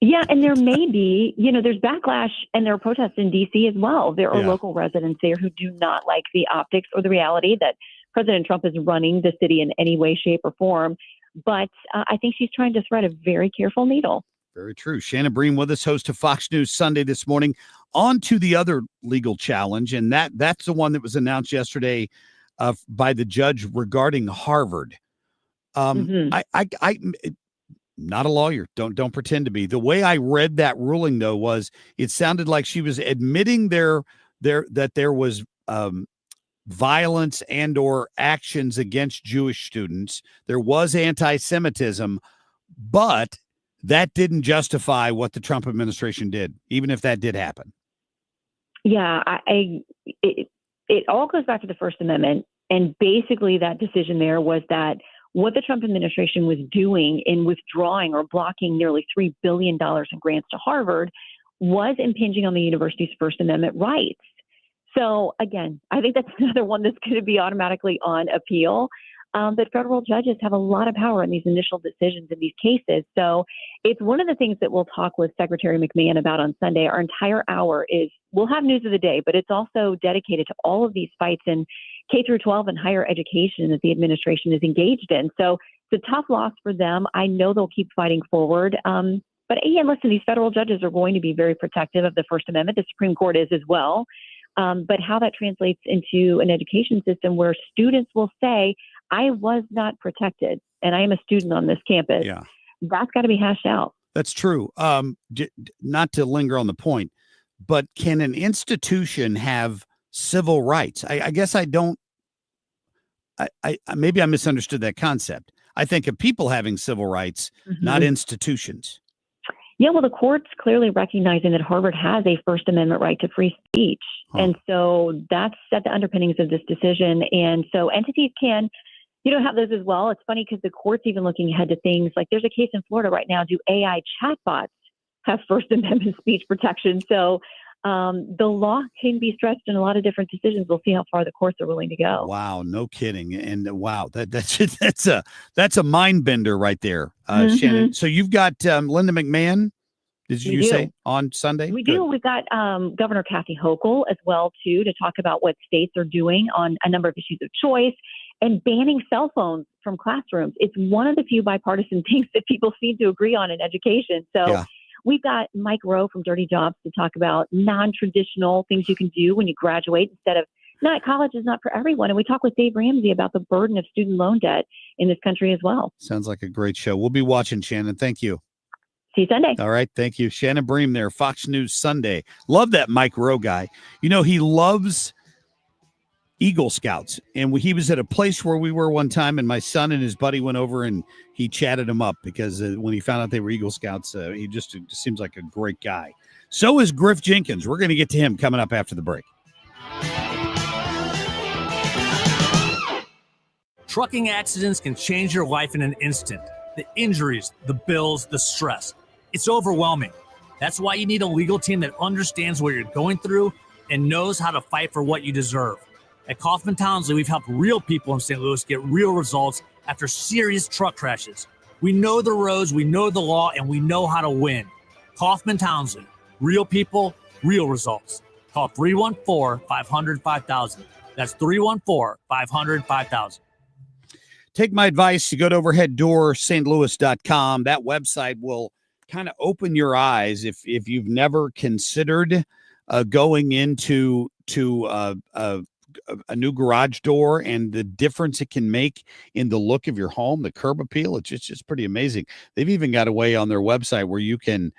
Yeah, and there may be, there's backlash and there are protests in D.C. as well. There are local residents there who do not like the optics or the reality that President Trump is running the city in any way, shape, or form. But I think she's trying to thread a very careful needle. Very true. Shannon Bream with us, host of Fox News Sunday this morning. On to the other legal challenge, and that's the one that was announced yesterday by the judge regarding Harvard. I not a lawyer. Don't pretend to be. The way I read that ruling, though, was it sounded like she was admitting that there was violence and or actions against Jewish students. There was anti-Semitism, but that didn't justify what the Trump administration did, even if that did happen. Yeah, it all goes back to the First Amendment. And basically that decision there was that what the Trump administration was doing in withdrawing or blocking nearly $3 billion in grants to Harvard was impinging on the university's First Amendment rights. So again, I think that's another one that's going to be automatically on appeal. But federal judges have a lot of power in these initial decisions in these cases. So it's one of the things that we'll talk with Secretary McMahon about on Sunday. Our entire hour we'll have news of the day, but it's also dedicated to all of these fights in K through 12 and higher education that the administration is engaged in. So it's a tough loss for them. I know they'll keep fighting forward. But again, listen, these federal judges are going to be very protective of the First Amendment. The Supreme Court is as well. But how that translates into an education system where students will say, I was not protected and I am a student on this campus. Yeah. That's got to be hashed out. That's true. Not to linger on the point, but can an institution have civil rights? I guess I don't. Maybe I misunderstood that concept. I think of people having civil rights, not institutions. Yeah, well, the court's clearly recognizing that Harvard has a First Amendment right to free speech. And so that's at the underpinnings of this decision. And so entities can, have those as well. It's funny because the court's even looking ahead to things like there's a case in Florida right now. Do AI chatbots have First Amendment speech protection? So the law can be stretched in a lot of different decisions. We'll see how far the courts are willing to go. Wow, no kidding. And wow, that's a mind bender right there, Shannon. So you've got Linda McMahon. Did you say on Sunday? We do. We've got Governor Kathy Hochul as well too to talk about what states are doing on a number of issues of choice and banning cell phones from classrooms. It's one of the few bipartisan things that people seem to agree on in education. So. Yeah. We've got Mike Rowe from Dirty Jobs to talk about non-traditional things you can do when you graduate instead of college is not for everyone. And we talk with Dave Ramsey about the burden of student loan debt in this country as well. Sounds like a great show. We'll be watching, Shannon. Thank you. See you Sunday. All right. Thank you. Shannon Bream there, Fox News Sunday. Love that Mike Rowe guy. You know, he loves Eagle Scouts. And he was at a place where we were one time, and my son and his buddy went over and he chatted him up because when he found out they were Eagle Scouts, he just seems like a great guy. So is Griff Jenkins. We're going to get to him coming up after the break. Trucking accidents can change your life in an instant. The injuries, the bills, the stress. It's overwhelming. That's why you need a legal team that understands what you're going through and knows how to fight for what you deserve. At Kaufman Townsley, we've helped real people in St. Louis get real results after serious truck crashes. We know the roads, we know the law, and we know how to win. Kaufman Townsley, real people, real results. Call 314-500-5000. That's 314-500-5000. Take my advice. You go to overheaddoorstlouis.com. That website will kind of open your eyes if you've never considered going into a new garage door and the difference it can make in the look of your home, the curb appeal. It's just pretty amazing. They've even got a way on their website where you can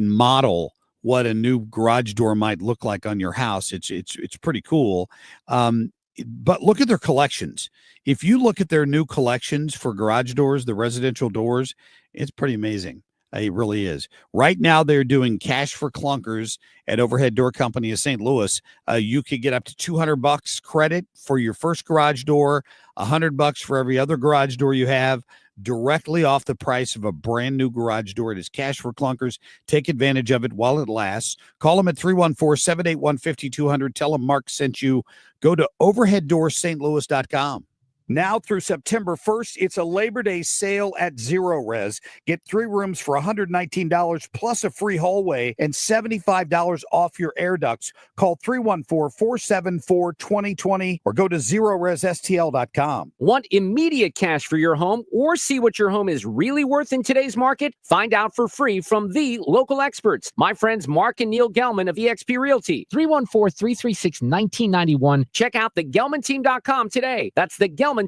model what a new garage door might look like on your house. It's pretty cool. But look at their collections. If you look at their new collections for garage doors, the residential doors, it's pretty amazing. It really is. Right now, they're doing cash for clunkers at Overhead Door Company of St. Louis. You could get up to $200 credit for your first garage door, $100 for every other garage door you have, directly off the price of a brand new garage door. It is cash for clunkers. Take advantage of it while it lasts. Call them at 314-781-5200. Tell them Mark sent you. Go to overheaddoorsstlouis.com. Now through September 1st, it's a Labor Day sale at Zero Res. Get 3 rooms for $119 plus a free hallway and $75 off your air ducts. Call 314-474-2020 or go to ZeroResSTL.com. Want immediate cash for your home or see what your home is really worth in today's market? Find out for free from the local experts. My friends Mark and Neil Gelman of eXp Realty. 314-336-1991. Check out thegelmanteam.com today. That's thegelmanteam.com.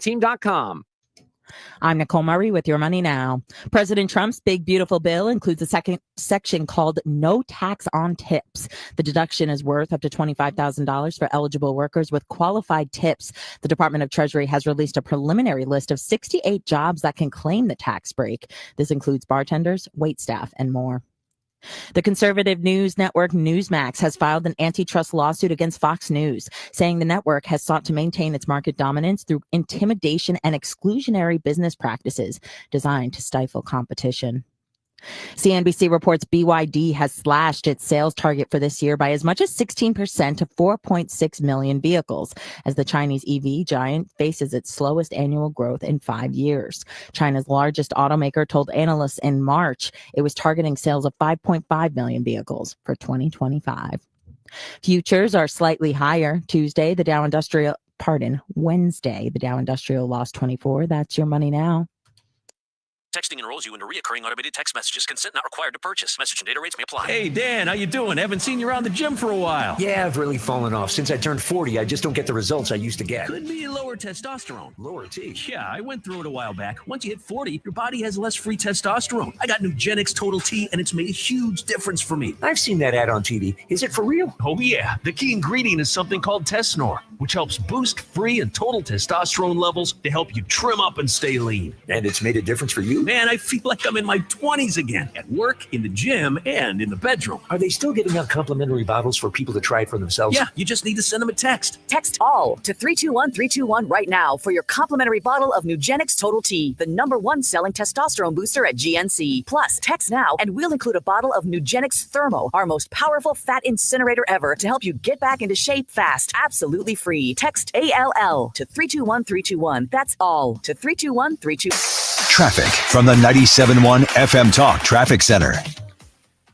I'm Nicole Murray with your money now. President Trump's big, beautiful bill includes a second section called No Tax on Tips. The deduction is worth up to $25,000 for eligible workers with qualified tips. The Department of Treasury has released a preliminary list of 68 jobs that can claim the tax break. This includes bartenders, waitstaff, and more. The conservative news network Newsmax has filed an antitrust lawsuit against Fox News, saying the network has sought to maintain its market dominance through intimidation and exclusionary business practices designed to stifle competition. CNBC reports BYD has slashed its sales target for this year by as much as 16% to 4.6 million vehicles, as the Chinese EV giant faces its slowest annual growth in 5 years. China's largest automaker told analysts in March it was targeting sales of 5.5 million vehicles for 2025. Futures are slightly higher. Wednesday, the Dow Industrial lost 24. That's your money now. Texting enrolls you into recurring automated text messages. Consent not required to purchase. Message and data rates may apply. Hey, Dan, how you doing? Haven't seen you around the gym for a while. Yeah, I've really fallen off. Since I turned 40, I just don't get the results I used to get. Could be lower testosterone. Lower T. Yeah, I went through it a while back. Once you hit 40, your body has less free testosterone. I got Nugenix Total T, and it's made a huge difference for me. I've seen that ad on TV. Is it for real? Oh, yeah. The key ingredient is something called Tesnor, which helps boost free and total testosterone levels to help you trim up and stay lean. And it's made a difference for you? Man, I feel like I'm in my 20s again, at work, in the gym, and in the bedroom. Are they still giving out complimentary bottles for people to try it for themselves? Yeah, you just need to send them a text. Text ALL to 321-321 right now for your complimentary bottle of Nugenix Total T, the #1 selling testosterone booster at GNC. Plus, text now and we'll include a bottle of Nugenix Thermo, our most powerful fat incinerator ever, to help you get back into shape fast, absolutely free. Text ALL to 321-321. That's ALL to 321-321. Traffic from the 97.1 FM Talk Traffic Center.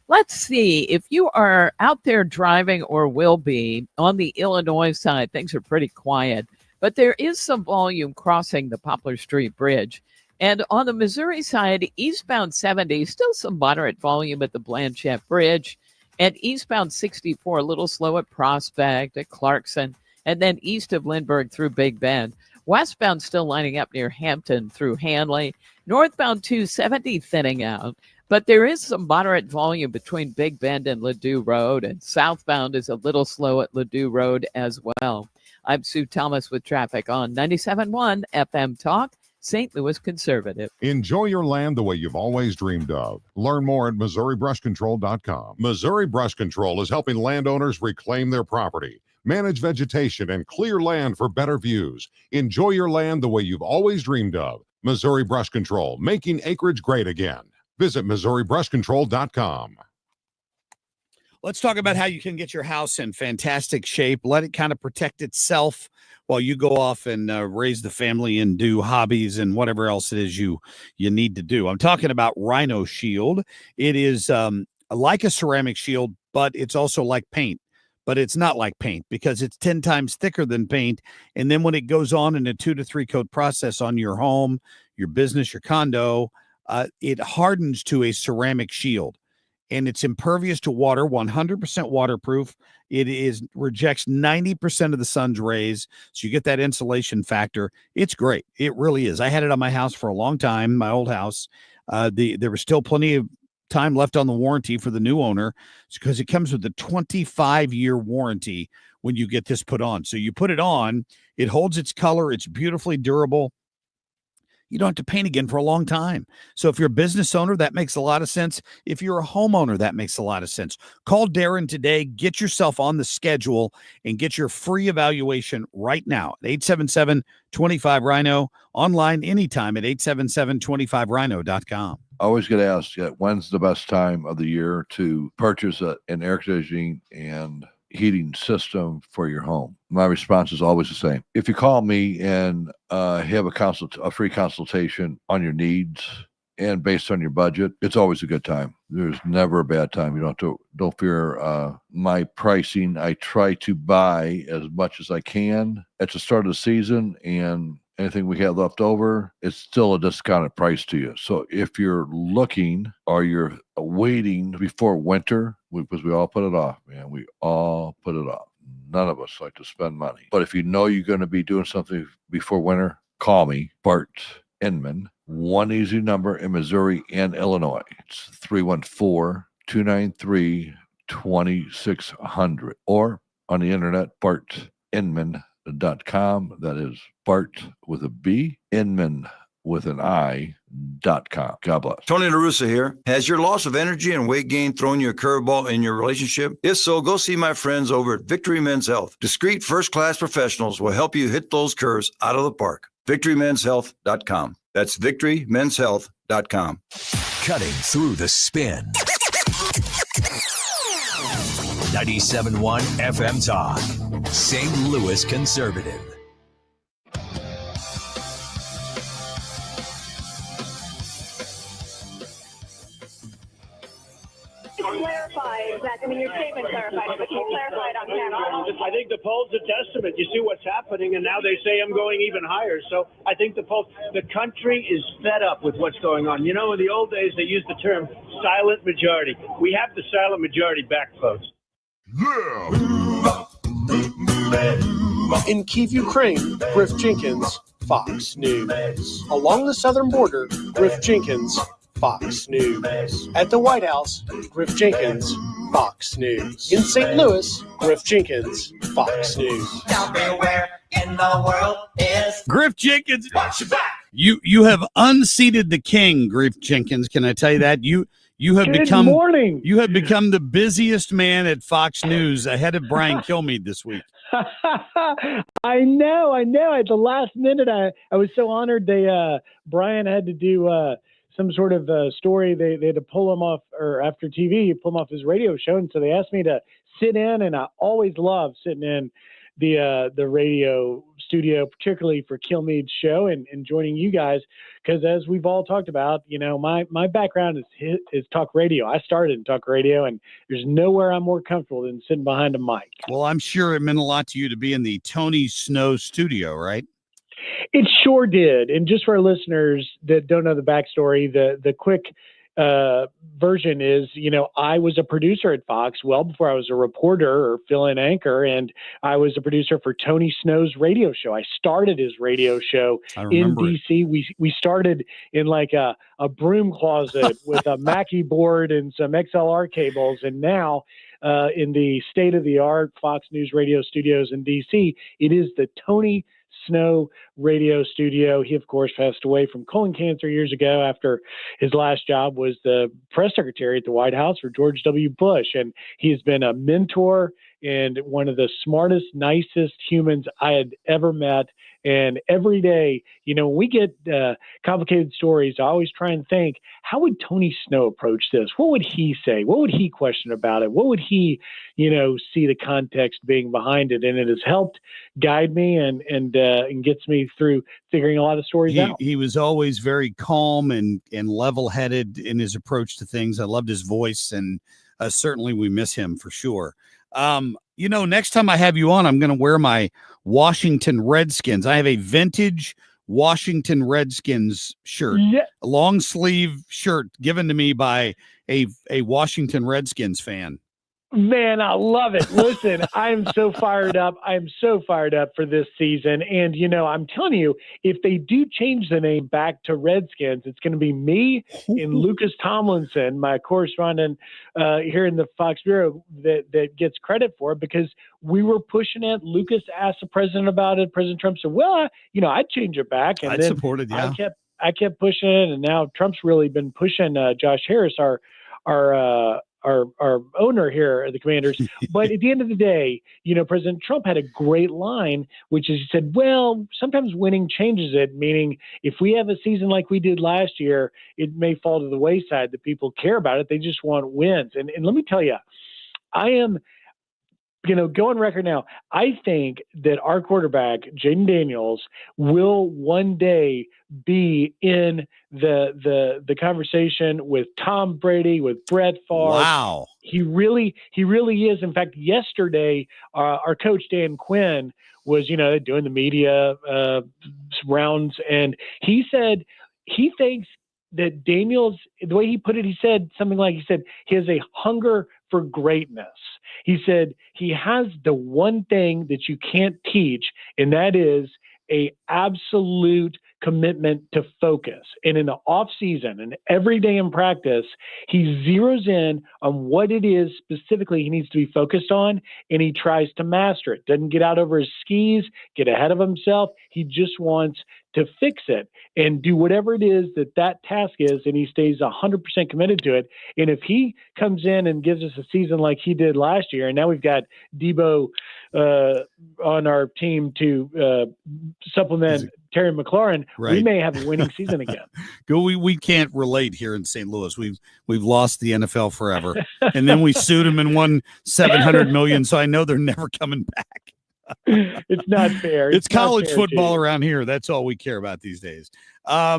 Let's see. If you are out there driving or will be on the Illinois side, things are pretty quiet, but there is some volume crossing the Poplar Street Bridge. And on the Missouri side, eastbound 70, still some moderate volume at the Blanchette Bridge. And eastbound 64, a little slow at Prospect, at Clarkson, and then east of Lindbergh through Big Bend. Westbound still lining up near Hampton through Hanley. Northbound 270 thinning out. But there is some moderate volume between Big Bend and Ladue Road, and southbound is a little slow at Ladue Road as well. I'm Sue Thomas with traffic on 97.1 FM Talk, St. Louis Conservative. Enjoy your land the way you've always dreamed of. Learn more at MissouriBrushControl.com. Missouri Brush Control is helping landowners reclaim their property, manage vegetation, and clear land for better views. Enjoy your land the way you've always dreamed of. Missouri Brush Control, making acreage great again. Visit MissouriBrushControl.com. Let's talk about how you can get your house in fantastic shape. Let it kind of protect itself while you go off and raise the family and do hobbies and whatever else it is you need to do. I'm talking about Rhino Shield. It is like a ceramic shield, but it's also like paint. But it's not like paint because it's 10 times thicker than paint. And then when it goes on in a 2 to 3 coat process on your home, your business, your condo, it hardens to a ceramic shield. And it's impervious to water, 100% waterproof. It rejects 90% of the sun's rays, so you get that insulation factor. It's great. It really is. I had it on my house for a long time, my old house. There was still plenty of time left on the warranty for the new owner because it comes with a 25-year warranty when you get this put on. So you put it on, it holds its color, it's beautifully durable. You don't have to paint again for a long time. So if you're a business owner, that makes a lot of sense. If you're a homeowner, that makes a lot of sense. Call Darren today, get yourself on the schedule, and get your free evaluation right now at 877-25-RHINO, online anytime at 877-25rhino.com. I always get asked, when's the best time of the year to purchase an air conditioning and heating system for your home? My response is always the same. If you call me and have a free consultation on your needs and based on your budget, it's always a good time. There's never a bad time. You don't fear my pricing. I try to buy as much as I can at the start of the season, and anything we have left over, it's still a discounted price to you. So if you're looking or you're waiting before winter, because we all put it off, man. We all put it off. None of us like to spend money. But if you know you're going to be doing something before winter, call me, Bart Inman. One easy number in Missouri and Illinois. It's 314-293-2600. Or on the internet, BartInman.com. That is Bart with a B, Inman with an I.com. God bless. Tony LaRussa here. Has your loss of energy and weight gain thrown you a curveball in your relationship? If so, go see my friends over at Victory Men's Health. Discreet first-class professionals will help you hit those curves out of the park. VictoryMen'sHealth.com. That's VictoryMen'sHealth.com. Cutting through the spin. 97.1 FM Talk, St. Louis Conservative. Clarify that. I mean, your statement clarified it, but can you clarify it on camera? I think the poll's a testament. You see what's happening, and now they say I'm going even higher. So I think the country is fed up with what's going on. You know, in the old days, they used the term silent majority. We have the silent majority back, folks. In Kyiv, Ukraine, Griff Jenkins, Fox News. Along the southern border, Griff Jenkins, Fox News. At the White House, Griff Jenkins, Fox News. In St. Louis, Griff Jenkins, Fox News. Tell me where in the world is Griff Jenkins. Watch your back. You have unseated the king, Griff Jenkins. Can I tell you that? You have Good become morning. You have become the busiest man at Fox News ahead of Brian Kilmeade this week. I know. At the last minute, I was so honored. Brian had to do some sort of story. They had to pull him off, or after TV, pull him off his radio show. And so they asked me to sit in, and I always love sitting in the radio studio, particularly for Kilmeade's show and joining you guys. Because as we've all talked about, you know, my background is talk radio. I started in talk radio, and there's nowhere I'm more comfortable than sitting behind a mic. Well, I'm sure it meant a lot to you to be in the Tony Snow studio, right? It sure did. And just for our listeners that don't know the backstory, the quick version is, I was a producer at Fox well before I was a reporter or fill-in anchor, and I was a producer for Tony Snow's radio show. I started his radio show in D.C. We started in like a broom closet with a Mackie board and some XLR cables, and now in the state-of-the-art Fox News radio studios in D.C., it is the Tony Snow radio studio. He, of course, passed away from colon cancer years ago after his last job was the press secretary at the White House for George W. Bush. And he has been a mentor and one of the smartest, nicest humans I had ever met. And every day, when we get complicated stories, I always try and think, how would Tony Snow approach this? What would he say? What would he question about it? What would he, see the context being behind it? And it has helped guide me and gets me through figuring a lot of stories out. He was always very calm and level-headed in his approach to things. I loved his voice, and certainly we miss him for sure. Next time I have you on, I'm going to wear my Washington Redskins. I have a vintage Washington Redskins shirt, a long sleeve shirt given to me by a Washington Redskins fan. Man, I love it. Listen, I'm so fired up. I'm so fired up for this season. And, I'm telling you, if they do change the name back to Redskins, it's going to be me and Lucas Tomlinson, my correspondent here in the Fox Bureau, that gets credit for it, because we were pushing it. Lucas asked the president about it. President Trump said, well, I'd change it back. And I'd then support it, yeah. I kept pushing it. And now Trump's really been pushing Josh Harris, our owner here at the Commanders. But at the end of the day, President Trump had a great line, which is he said, well, sometimes winning changes it, meaning if we have a season like we did last year, it may fall to the wayside that people care about it. They just want wins. And let me tell you, I am go on record now. I think that our quarterback, Jaden Daniels, will one day be in the conversation with Tom Brady, with Brett Favre. Wow. He really is. In fact, yesterday, our coach, Dan Quinn, was, doing the media rounds, and he said he thinks that Daniels, the way he put it, he said he has a hunger for greatness. He said he has the one thing that you can't teach, and that is a absolute commitment to focus. And in the off season and every day in practice, he zeroes in on what it is specifically he needs to be focused on, and he tries to master it. Doesn't get out over his skis, get ahead of himself. He just wants to fix it and do whatever it is that task is, and he stays 100% committed to it. And if he comes in and gives us a season like he did last year, and now we've got Debo on our team to supplement Terry McLaurin, right, we may have a winning season again. We can't relate here in St. Louis. We've lost the NFL forever, and then we sued them and won $700 million. So I know they're never coming back. It's not fair. It's college football around here. That's all we care about these days. I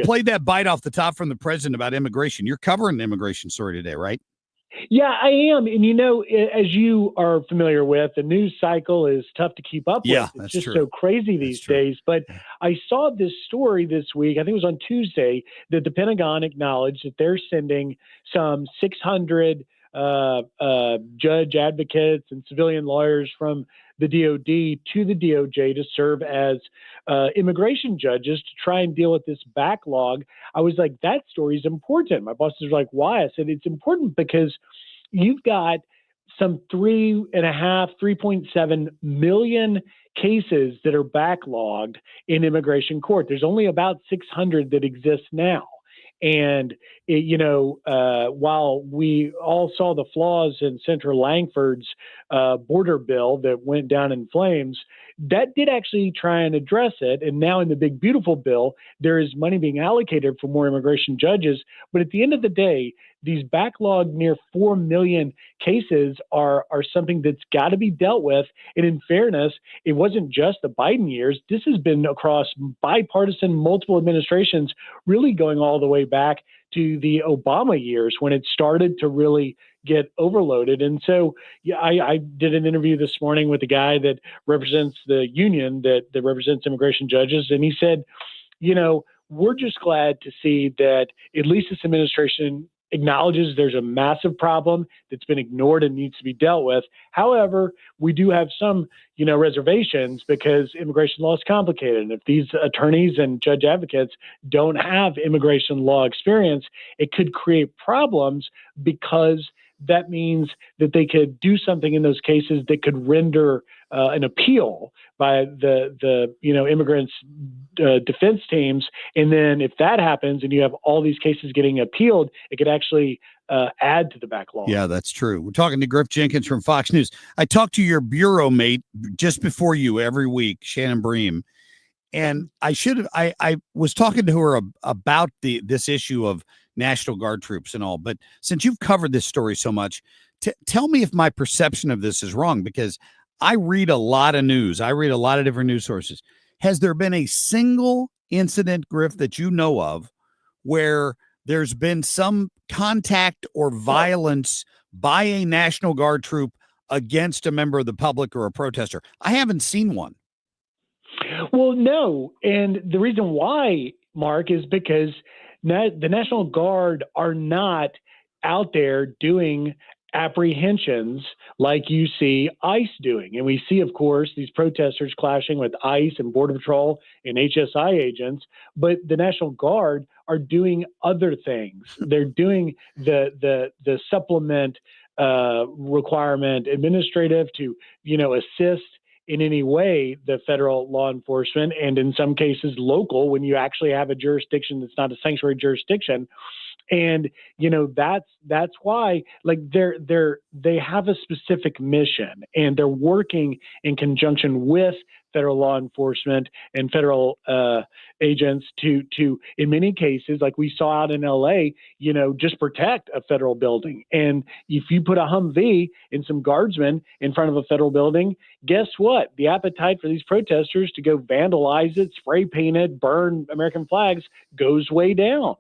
played that bite off the top from the president about immigration. You're covering the immigration story today, right? Yeah, I am. And, as you are familiar with, the news cycle is tough to keep up with. It's just so crazy these days. But I saw this story this week, I think it was on Tuesday, that the Pentagon acknowledged that they're sending some 600 judge advocates and civilian lawyers from the DOD to the DOJ to serve as immigration judges to try and deal with this backlog. I was like, that story is important. My boss was like, why? I said, it's important because you've got some 3.7 million cases that are backlogged in immigration court. There's only about 600 that exist now. And, while we all saw the flaws in Senator Langford's border bill that went down in flames, that did actually try and address it. And now in the big, beautiful bill, there is money being allocated for more immigration judges. But at the end of the day, these backlogged near 4 million cases are something that's got to be dealt with. And in fairness, it wasn't just the Biden years. This has been across bipartisan, multiple administrations, really going all the way back to the Obama years when it started to really get overloaded. And so I did an interview this morning with a guy that represents the union that represents immigration judges. And he said, we're just glad to see that at least this administration acknowledges there's a massive problem that's been ignored and needs to be dealt with. However, we do have some, reservations because immigration law is complicated. And if these attorneys and judge advocates don't have immigration law experience, it could create problems because that means that they could do something in those cases that could render an appeal by the immigrants' defense teams. And then if that happens and you have all these cases getting appealed, it could actually add to the backlog. Yeah, that's true. We're talking to Griff Jenkins from Fox News. I talked to your bureau mate just before you every week, Shannon Bream. And I was talking to her about this issue of National Guard troops and all. But since you've covered this story so much, tell me if my perception of this is wrong, because I read a lot of news. I read a lot of different news sources. Has there been a single incident, Griff, that you know of where there's been some contact or violence by a National Guard troop against a member of the public or a protester? I haven't seen one. Well, no. And the reason why, Mark, is because the National Guard are not out there doing apprehensions like you see ICE doing. And we see, of course, these protesters clashing with ICE and Border Patrol and HSI agents, but the National Guard are doing other things. They're doing the supplement requirement administrative to, assist in any way the federal law enforcement, and in some cases local, when you actually have a jurisdiction that's not a sanctuary jurisdiction. And that's why, like, they have a specific mission, and they're working in conjunction with federal law enforcement and federal agents to in many cases, like we saw out in LA, just protect a federal building. And if you put a Humvee and some guardsmen in front of a federal building, guess what? The appetite for these protesters to go vandalize it, spray paint it, burn American flags goes way down.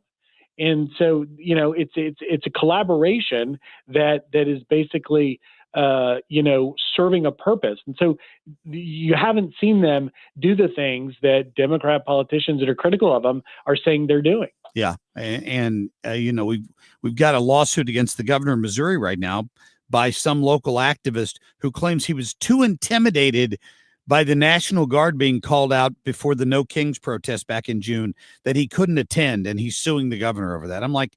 And so, it's a collaboration that is basically, serving a purpose. And so you haven't seen them do the things that Democrat politicians that are critical of them are saying they're doing. Yeah. And we've got a lawsuit against the governor of Missouri right now by some local activist who claims he was too intimidated by the National Guard being called out before the No Kings protest back in June, that he couldn't attend, and he's suing the governor over that. I'm like,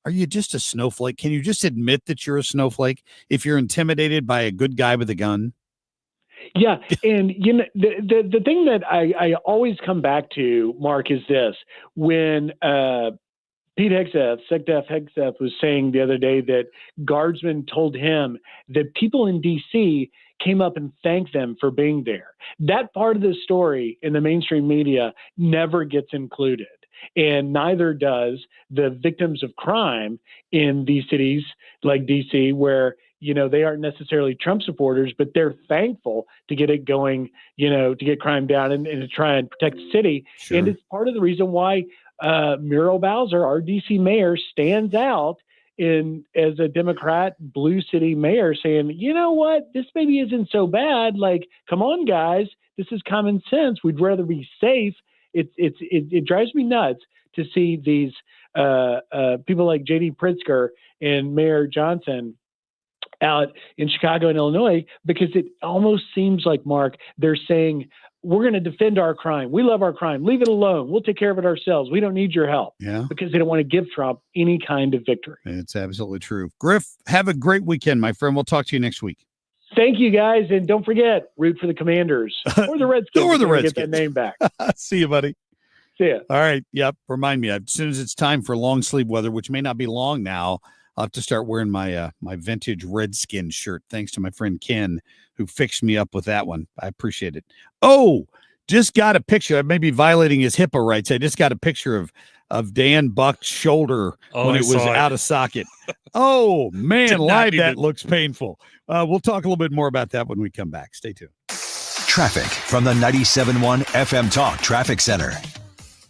are you just a snowflake? Can you just admit that you're a snowflake if you're intimidated by a good guy with a gun? Yeah. And, the thing that I always come back to, Mark, is this. When Pete Hegseth, SecDef Hegseth, was saying the other day that guardsmen told him that people in D.C. came up and thanked them for being there. That part of the story in the mainstream media never gets included. And neither does the victims of crime in these cities like D.C., where, they aren't necessarily Trump supporters, but they're thankful to get it going, to get crime down and to try and protect the city. Sure. And it's part of the reason why Muriel Bowser, our D.C. mayor, stands out as a Democrat blue city mayor, saying, you know what, this maybe isn't so bad. Like, come on, guys, this is common sense. We'd rather be safe. It drives me nuts to see these people like J.D. Pritzker and Mayor Johnson out in Chicago and Illinois, because it almost seems like, Mark, they're saying, we're going to defend our crime. We love our crime. Leave it alone. We'll take care of it ourselves. We don't need your help. Yeah. Because they don't want to give Trump any kind of victory. It's absolutely true. Griff, have a great weekend, my friend. We'll talk to you next week. Thank you, guys. And don't forget, root for the Commanders or the Redskins. Or the Redskins. Get that name back. See you, buddy. See ya. All right. Yep. Remind me, as soon as it's time for long sleeve weather, which may not be long now, I'll have to start wearing my my vintage Redskin shirt. Thanks to my friend Ken, who fixed me up with that one. I appreciate it. Oh, just got a picture. I may be violating his HIPAA rights. I just got a picture of Dan Buck's shoulder when it was out of socket. Oh, man, live that looks painful. We'll talk a little bit more about that when we come back. Stay tuned. Traffic from the 97.1 FM Talk Traffic Center.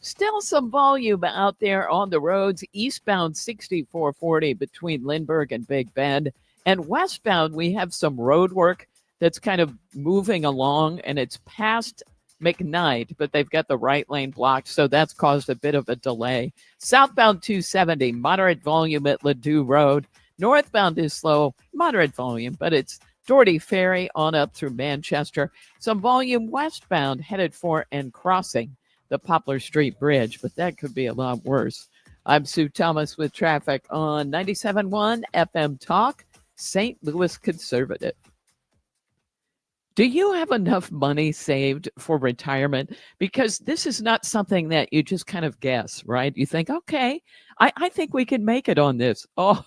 Still some volume out there on the roads. Eastbound 6440 between Lindbergh and Big Bend. And westbound, we have some road work that's kind of moving along, and it's past McKnight, but they've got the right lane blocked, so that's caused a bit of a delay. Southbound 270, moderate volume at Ladue Road. Northbound is slow, moderate volume, but it's Doherty Ferry on up through Manchester. Some volume westbound headed for and crossing the Poplar Street Bridge, but that could be a lot worse. I'm Sue Thomas with traffic on 97.1 FM Talk, St. Louis Conservative. Do you have enough money saved for retirement? Because this is not something that you just kind of guess, right? You think, okay, I think we can make it on this. Oh,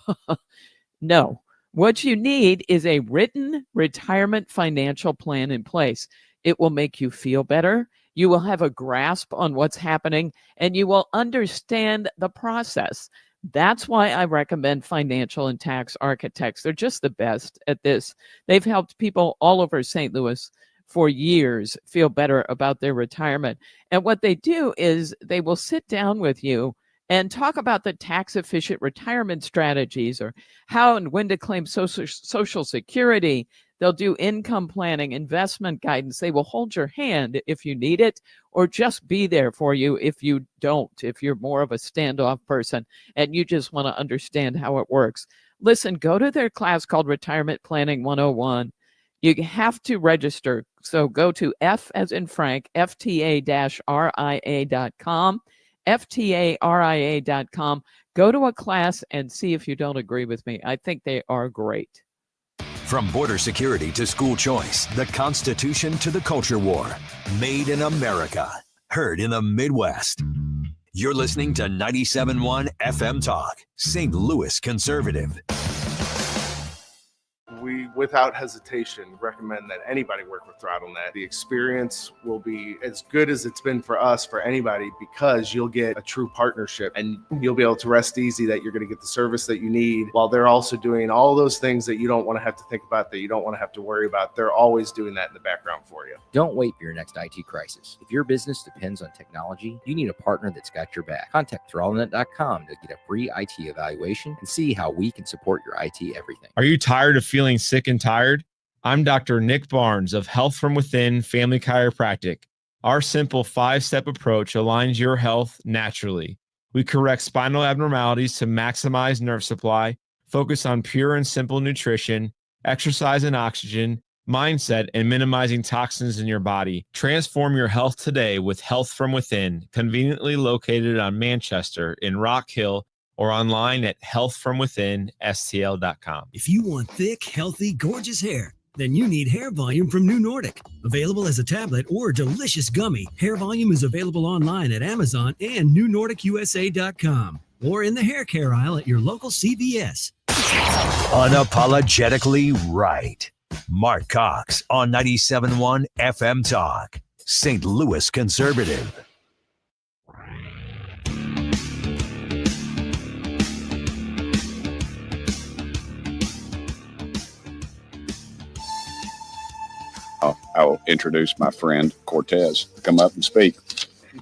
no. What you need is a written retirement financial plan in place. It will make you feel better. You will have a grasp on what's happening, and you will understand the process. That's why I recommend Financial and Tax Architects. They're just the best at this. They've helped people all over St. Louis for years feel better about their retirement. And what they do is they will sit down with you and talk about the tax-efficient retirement strategies, or how and when to claim Social Security. They'll do income planning, investment guidance. They will hold your hand if you need it, or just be there for you if you don't, if you're more of a standoff person and you just want to understand how it works. Listen, go to their class called Retirement Planning 101. You have to register. So go to F as in Frank, FTA-RIA.com. FTARIA.com. Go to a class and see if you don't agree with me. I think they are great. From border security to school choice, the Constitution to the culture war. Made in America. Heard in the Midwest. You're listening to 97.1 FM Talk, St. Louis Conservative. We, without hesitation, recommend that anybody work with ThrottleNet. The experience will be as good as it's been for us, for anybody, because you'll get a true partnership and you'll be able to rest easy that you're going to get the service that you need, while they're also doing all those things that you don't want to have to think about, that you don't want to have to worry about. They're always doing that in the background for you. Don't wait for your next IT crisis. If your business depends on technology, you need a partner that's got your back. Contact ThrottleNet.com to get a free IT evaluation and see how we can support your IT everything. Are you tired of feeling sick and tired? I'm Dr. Nick Barnes of Health From Within Family Chiropractic. Our simple 5-step approach aligns your health naturally. We correct spinal abnormalities to maximize nerve supply, focus on pure and simple nutrition, exercise and oxygen, mindset, and minimizing toxins in your body. Transform your health today with Health From Within, conveniently located on Manchester in Rock Hill, or online at healthfromwithinstl.com. If you want thick, healthy, gorgeous hair, then you need Hair Volume from New Nordic. Available as a tablet or delicious gummy, Hair Volume is available online at Amazon and NewNordicUSA.com, or in the hair care aisle at your local CVS. Unapologetically right. Marc Cox on 97.1 FM Talk, St. Louis Conservative. I will introduce my friend Cortez. Come up and speak.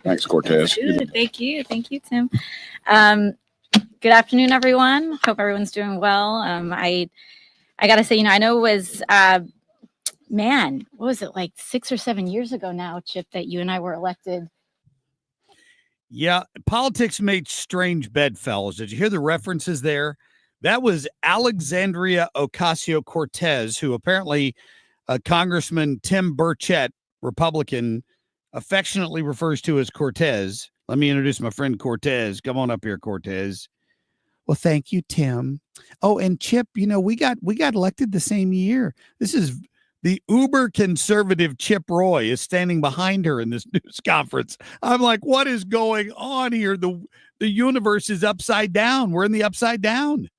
Thanks, Cortez. Good. Thank you. Thank you, Tim. Good afternoon, everyone. Hope everyone's doing well. I got to say, I know it was, what was it, like 6 or 7 years ago now, Chip, that you and I were elected. Yeah, politics made strange bedfellows. Did you hear the references there? That was Alexandria Ocasio-Cortez, who apparently Congressman Tim Burchett, Republican, affectionately refers to as Cortez. Let me introduce my friend Cortez. Come on up here, Cortez. Well, thank you, Tim. Oh, and Chip, we got elected the same year. This is the uber conservative Chip Roy is standing behind her in this news conference. I'm like, what is going on here? The universe is upside down. We're in the upside down.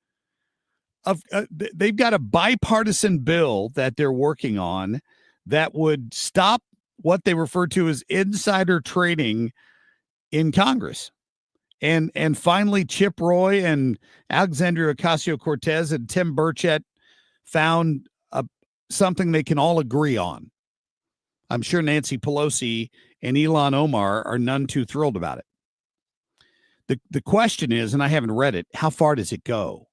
They've got a bipartisan bill that they're working on that would stop what they refer to as insider trading in Congress. And finally, Chip Roy and Alexandria Ocasio-Cortez and Tim Burchett found something they can all agree on. I'm sure Nancy Pelosi and Ilhan Omar are none too thrilled about it. The question is, and I haven't read it, how far does it go?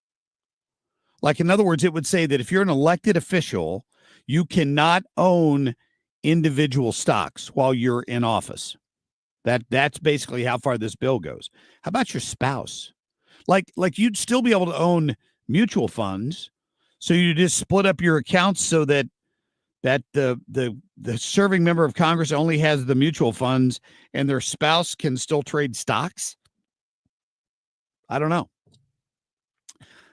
Like, in other words, it would say that if you're an elected official, you cannot own individual stocks while you're in office. That's basically how far this bill goes. How about your spouse? Like you'd still be able to own mutual funds, so you just split up your accounts so that the serving member of Congress only has the mutual funds and their spouse can still trade stocks. I don't know.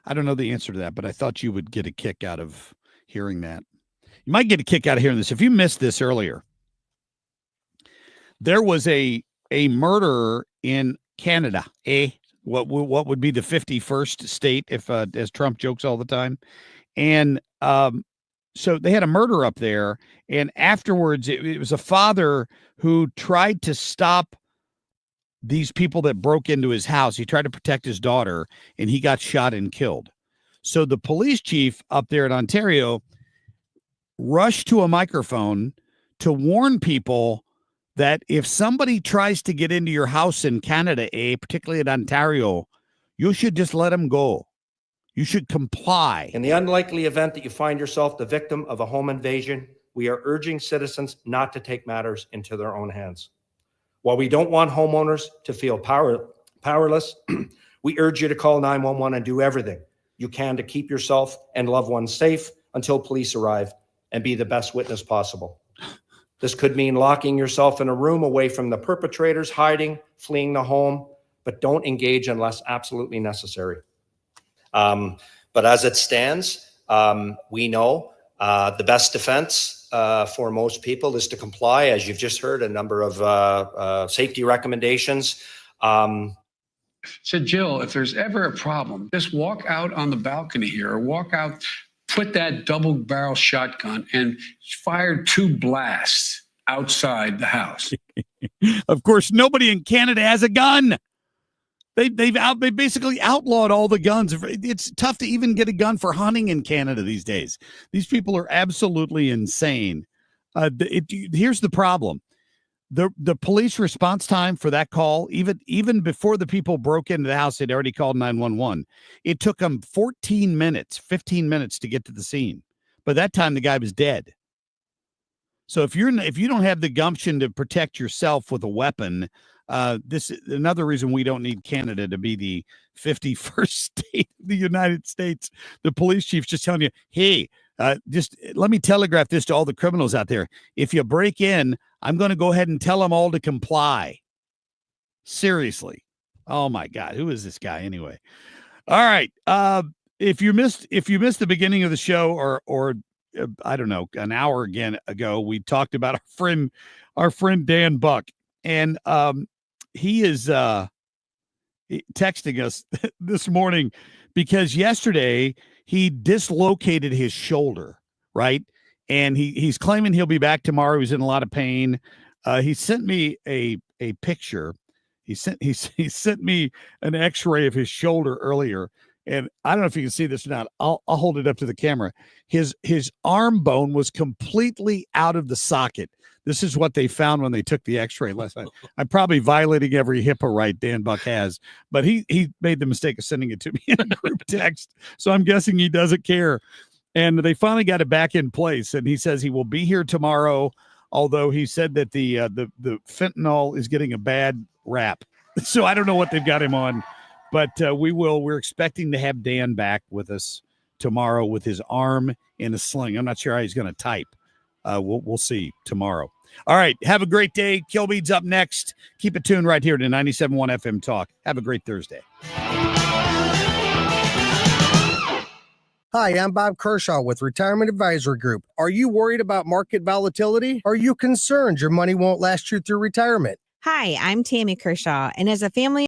I don't know the answer to that, but I thought you would get a kick out of hearing that. You might get a kick out of hearing this. If you missed this earlier, there was a murder in Canada, what would be the 51st state, if as Trump jokes all the time. And so they had a murder up there, and afterwards it was a father who tried to stop these people that broke into his house. He tried to protect his daughter, and he got shot and killed. So the police chief up there in Ontario rushed to a microphone to warn people that if somebody tries to get into your house in Canada, particularly in Ontario, you should just let them go. You should comply. In the unlikely event that you find yourself the victim of a home invasion, we are urging citizens not to take matters into their own hands. While we don't want homeowners to feel powerless, we urge you to call 911 and do everything you can to keep yourself and loved ones safe until police arrive, and be the best witness possible. This could mean locking yourself in a room away from the perpetrators, hiding, fleeing the home, but don't engage unless absolutely necessary. But as it stands, we know the best defense for most people is to comply, as you've just heard, a number of safety recommendations. So Jill, if there's ever a problem, just walk out on the balcony here, or walk out, put that double barrel shotgun and fire 2 blasts outside the house. Of course, nobody in Canada has a gun. They basically outlawed all the guns. It's tough to even get a gun for hunting in Canada these days. These people are absolutely insane. Here's the problem. The police response time for that call, even before the people broke into the house, they'd already called 911. It took them 15 minutes to get to the scene. By that time, the guy was dead. So if you don't have the gumption to protect yourself with a weapon, this is another reason we don't need Canada to be the 51st state of the United States. The police chief's just telling you, hey, just let me telegraph this to all the criminals out there. If you break in, I'm going to go ahead and tell them all to comply. Seriously. Oh my God. Who is this guy anyway? All right. If you missed the beginning of the show, or I don't know, an hour ago, we talked about our friend Dan Buck, and he is texting us this morning because yesterday he dislocated his shoulder, right? And he's claiming he'll be back tomorrow. He's in a lot of pain. He sent me a picture. He sent me an X-ray of his shoulder earlier, and I don't know if you can see this or not. I'll hold it up to the camera. His arm bone was completely out of the socket. This is what they found when they took the X-ray last night. I'm probably violating every HIPAA right Dan Buck has, but he made the mistake of sending it to me in a group text, so I'm guessing he doesn't care. And they finally got it back in place, and he says he will be here tomorrow, although he said that the fentanyl is getting a bad rap. So I don't know what they've got him on, but we're expecting to have Dan back with us tomorrow with his arm in a sling. I'm not sure how he's going to type. We'll see tomorrow. All right. Have a great day. Kilbead's up next. Keep it tuned right here to 97.1 FM Talk. Have a great Thursday. Hi, I'm Bob Kershaw with Retirement Advisory Group. Are you worried about market volatility? Are you concerned your money won't last you through retirement? Hi, I'm Tammy Kershaw, and as a family